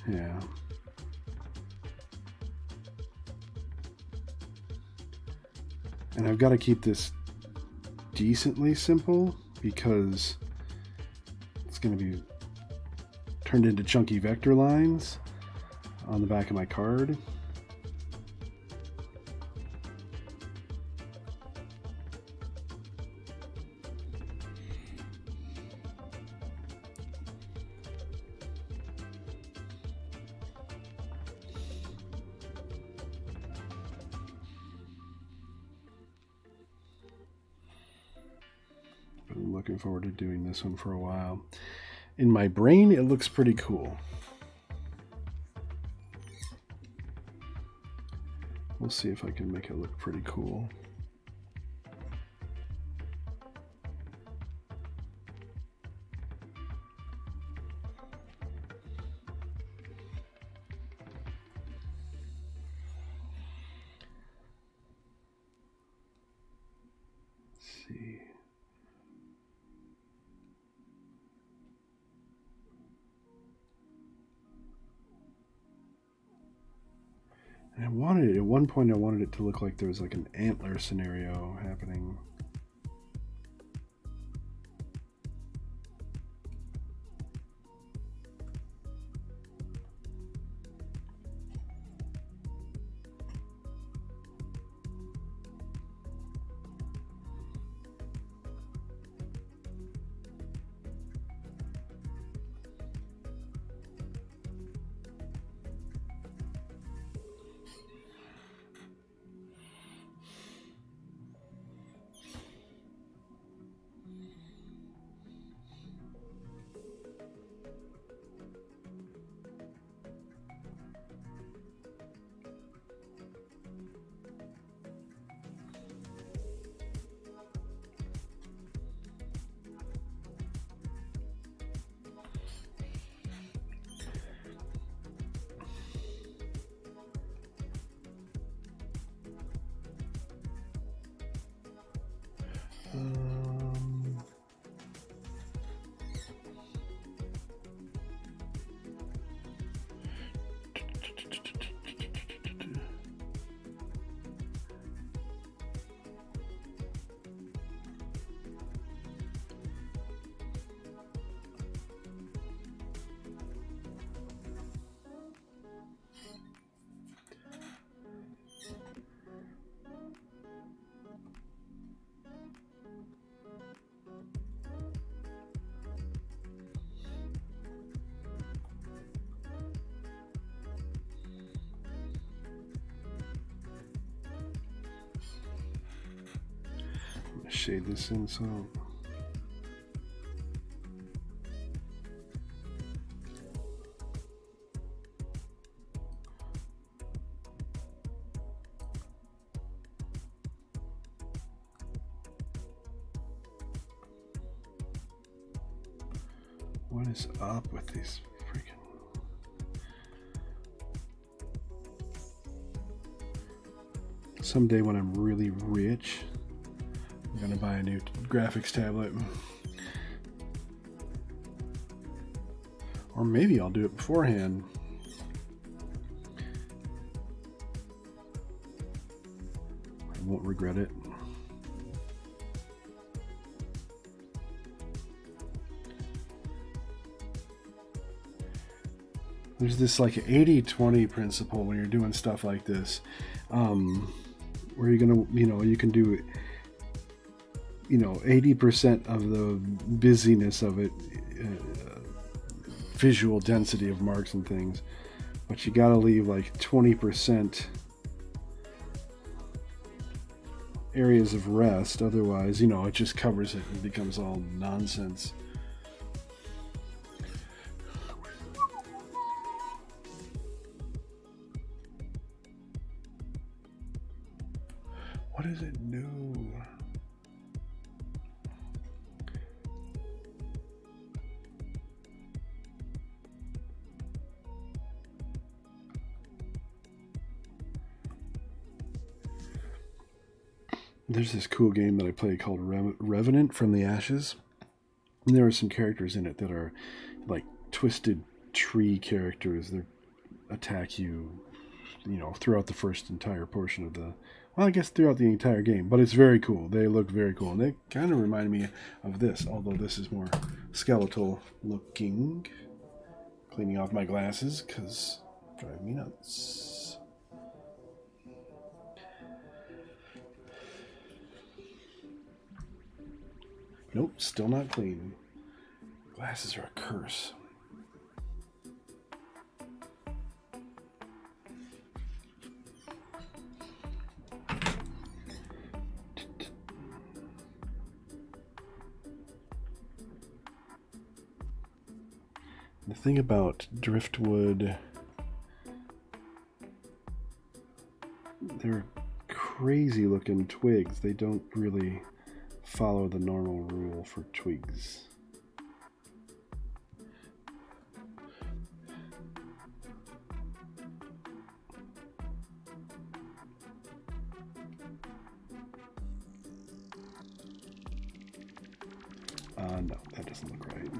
Yeah. And I've got to keep this decently simple because it's going to be turned into chunky vector lines on the back of my card. I'm looking forward to doing this one for a while. In my brain, it looks pretty cool. We'll see if I can make it look pretty cool. Let's see. And I wanted it, at one point I wanted it to look like there was like an antler scenario happening. Shade this in some. What is up with these freaking... Someday when I'm really rich, I'm gonna buy a new graphics tablet. Or maybe I'll do it beforehand. I won't regret it. There's this like 80-20 principle when you're doing stuff like this, where you're gonna, you can do, 80% of the busyness of it, visual density of marks and things, but you gotta leave like 20% areas of rest. Otherwise, it just covers it and becomes all nonsense. What is it new? There's this cool game that I play called Revenant from the Ashes. And there are some characters in it that are like twisted tree characters. They attack you, throughout the first entire portion of the. Well, I guess throughout the entire game, but it's very cool. They look very cool, and they kind of remind me of this, although this is more skeletal looking. Cleaning off my glasses because drive me nuts. Nope, still not clean. Glasses are a curse. The thing about driftwood, they're crazy looking twigs. They don't really follow the normal rule for twigs. No, that doesn't look right.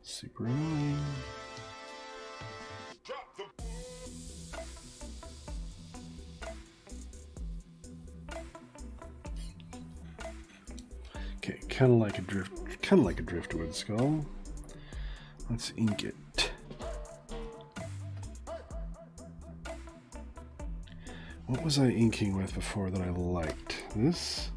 Super annoying. Okay, kind of like a driftwood skull. Let's ink it. What was I inking with before that I liked? This?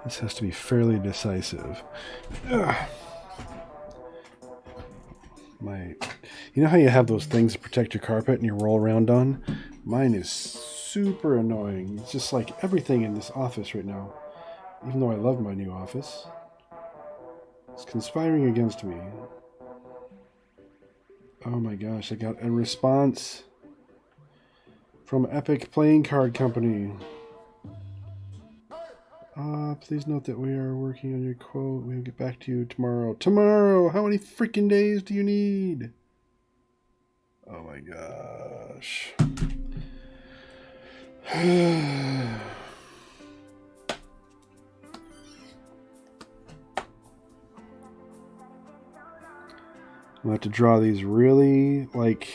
This has to be fairly decisive. Ugh. You know how you have those things to protect your carpet and you roll around on? Mine is super annoying. It's just like everything in this office right now, even though I love my new office, it's conspiring against me. Oh my gosh, I got a response from Epic Playing Card Company. Please note that we are working on your quote. We'll get back to you tomorrow. Tomorrow? How many freaking days do you need? Oh my gosh. I'm gonna have to draw these really like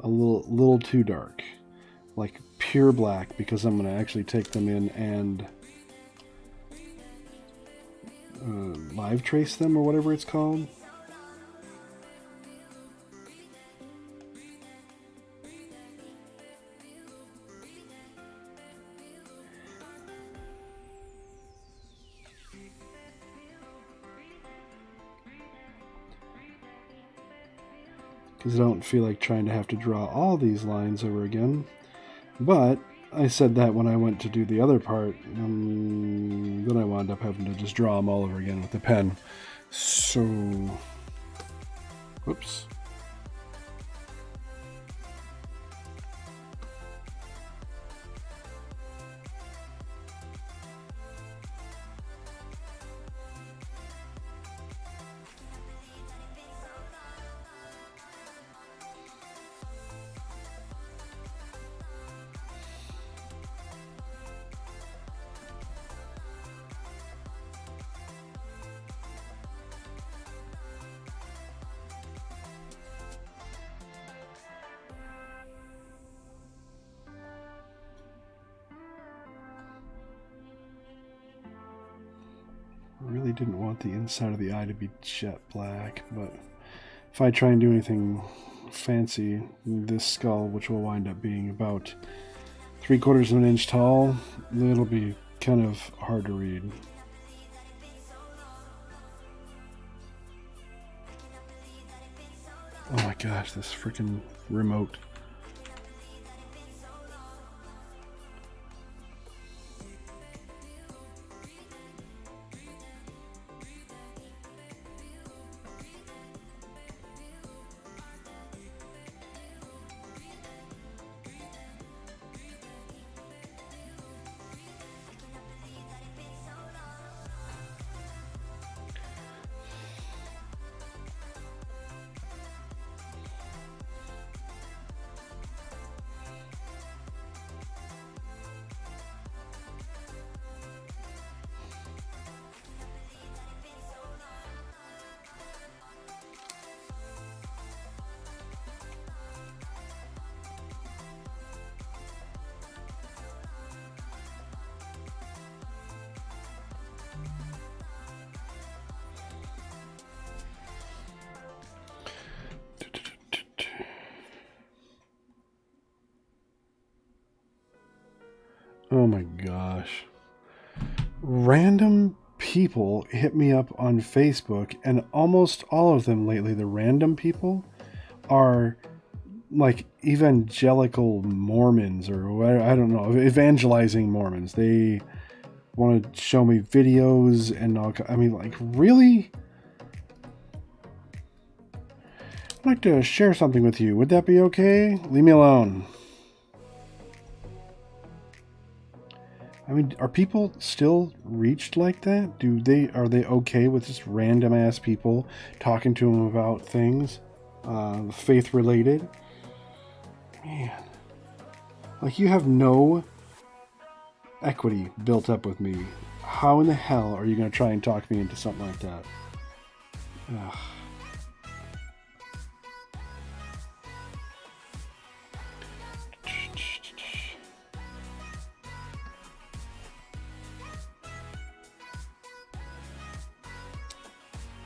a little too dark. Like pure black, because I'm going to actually take them in and live trace them or whatever it's called. Because I don't feel like trying to have to draw all these lines over again. But I said that when I went to do the other part, then I wound up having to just draw them all over again with the pen. So, whoops. didn't want the inside of the eye to be jet black, but if I try and do anything fancy, this skull, which will wind up being about 3/4 of an inch tall, it'll be kind of hard to read. Oh my gosh, this freaking remote. Oh my gosh. Random people hit me up on Facebook, and almost all of them lately, the random people, are like evangelical Mormons or whatever, I don't know, evangelizing Mormons. They want to show me videos and all. I mean, like, really? I'd like to share something with you. Would that be okay? Leave me alone. I mean, are people still reached like that? Are they okay with just random ass people talking to them about things, faith related? Man, like, you have no equity built up with me. How in the hell are you going to try and talk me into something like that? Ugh.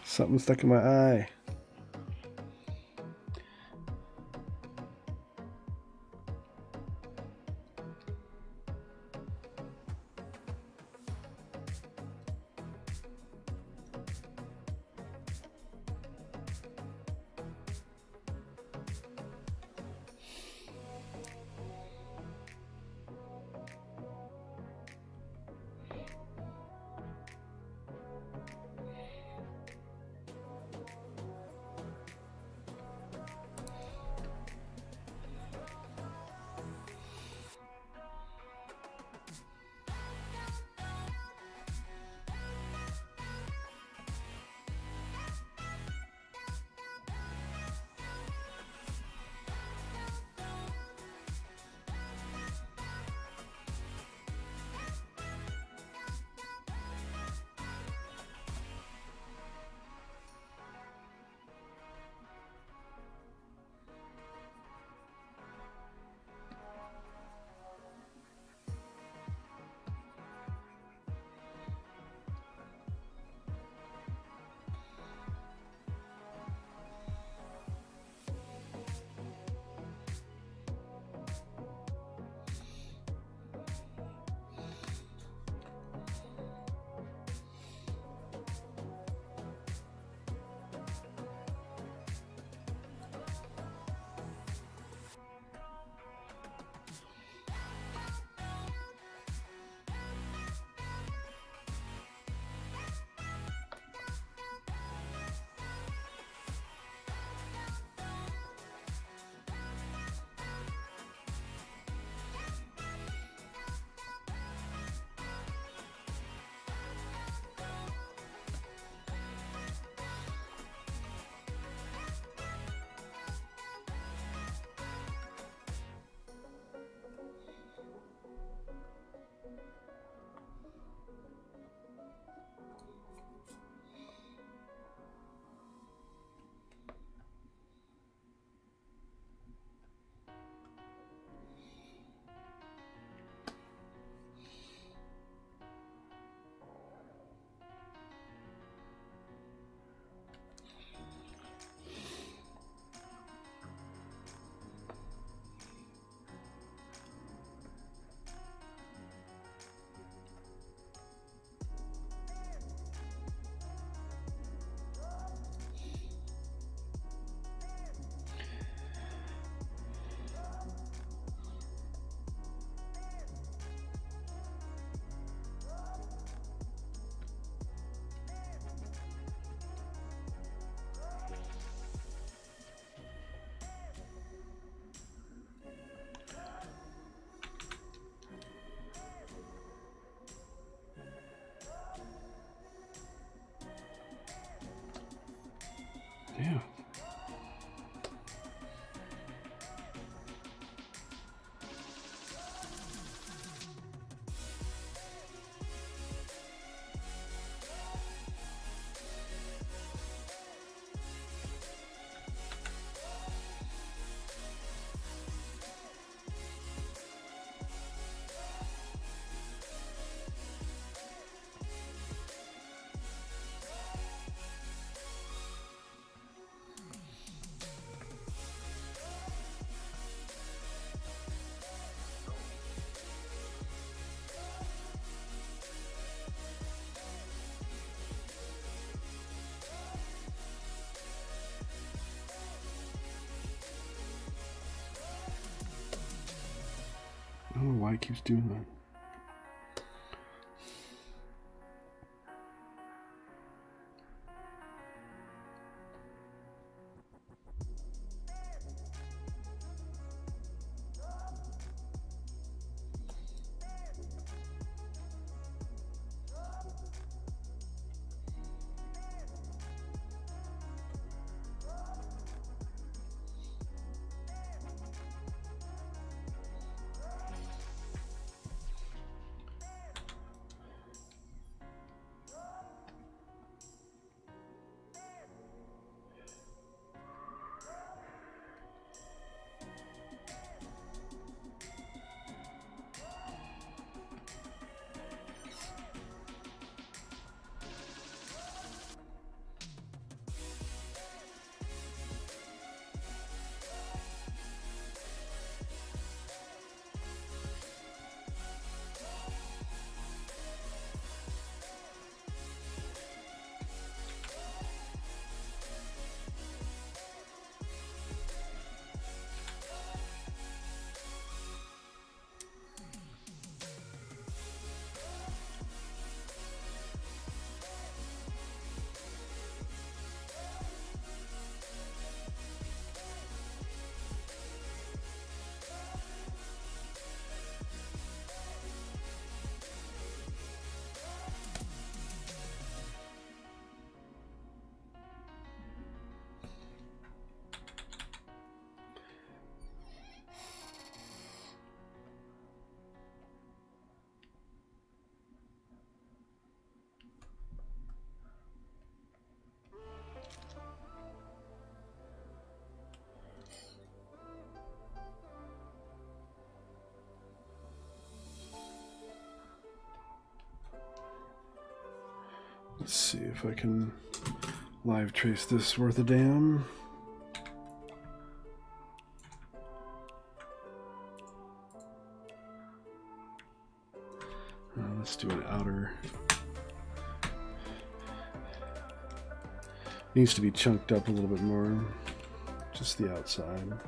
Something stuck in my eye. don't know why it keeps doing that. Let's see if I can live trace this worth a damn. Let's do an outer. Needs to be chunked up a little bit more. Just the outside.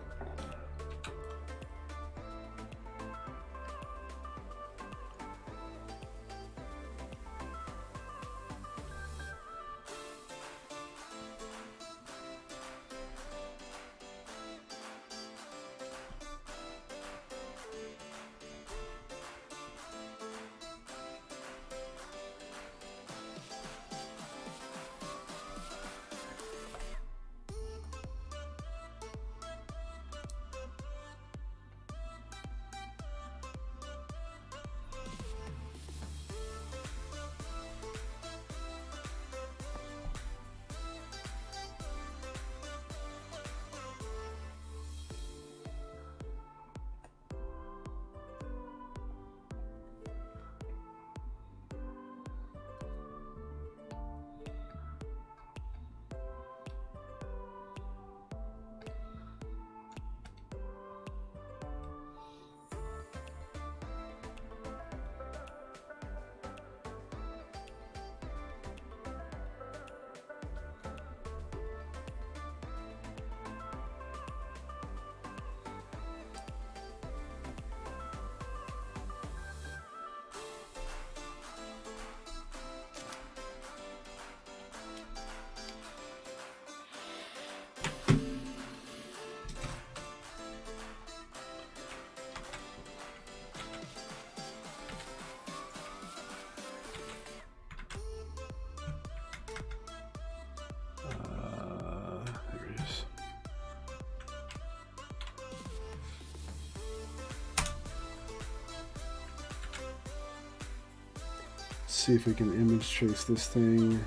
See if we can image trace this thing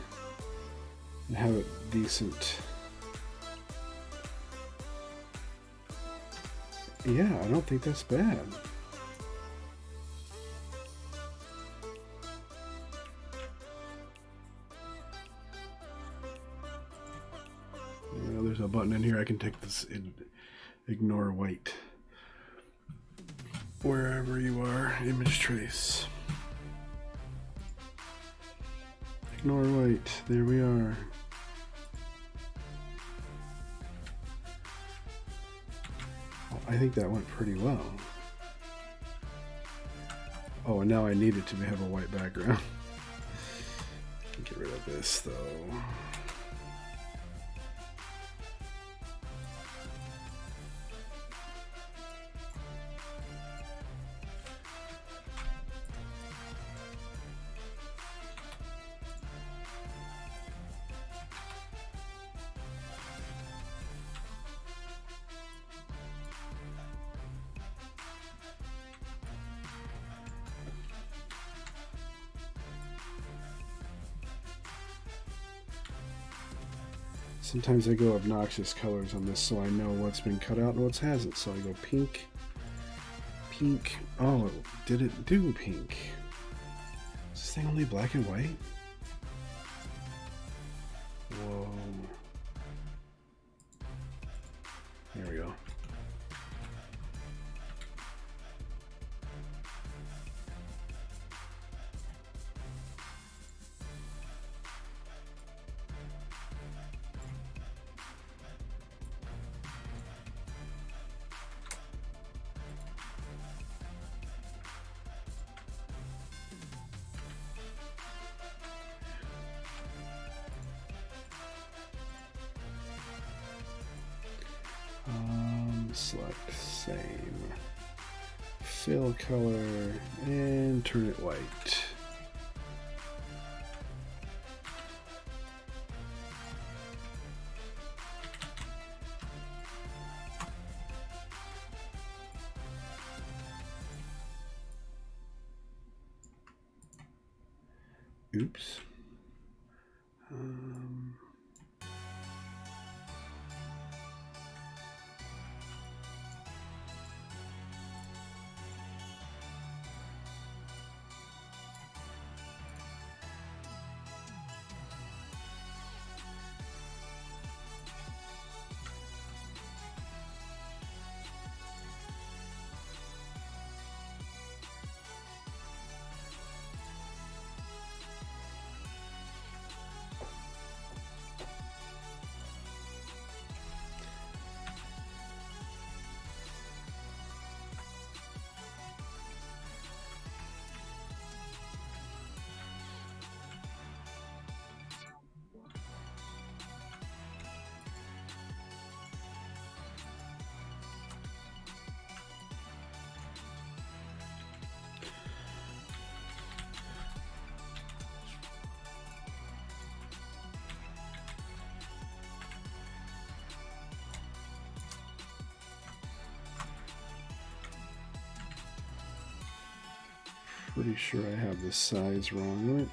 and have it decent. Yeah, I don't think that's bad. You know, there's a button in here I can take this and ignore white. Wherever you are, image trace. Ignore white. There we are. I think that went pretty well. Oh, and now I need it to have a white background. Get rid of this though. Sometimes I go obnoxious colors on this so I know what's been cut out and what's hasn't. So I go pink, pink. Oh, did it do pink? Is this thing only black and white? Whoa. There we go. Select same, fill color, and turn it white. Oops. Pretty sure I have the size wrong on it.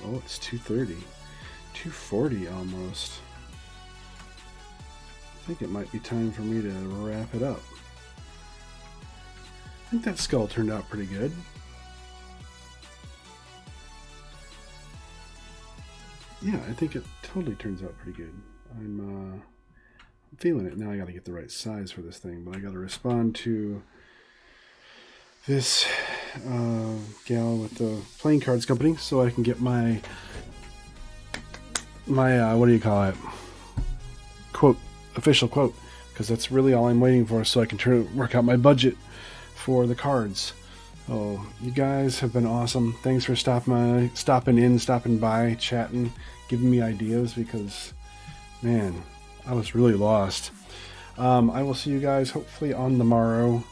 Oh, it's 2:30. 2:40 almost. I think it might be time for me to wrap it up. I think that skull turned out pretty good. Yeah, I think it totally turns out pretty good. I'm feeling it. Now I gotta get the right size for this thing, but I gotta respond to this gal with the playing cards company so I can get my what do you call it, quote, official quote, because that's really all I'm waiting for so I can work out my budget for the cards. Oh, you guys have been awesome. Thanks for stopping by, chatting, giving me ideas, because man, I was really lost. I will see you guys hopefully on the morrow.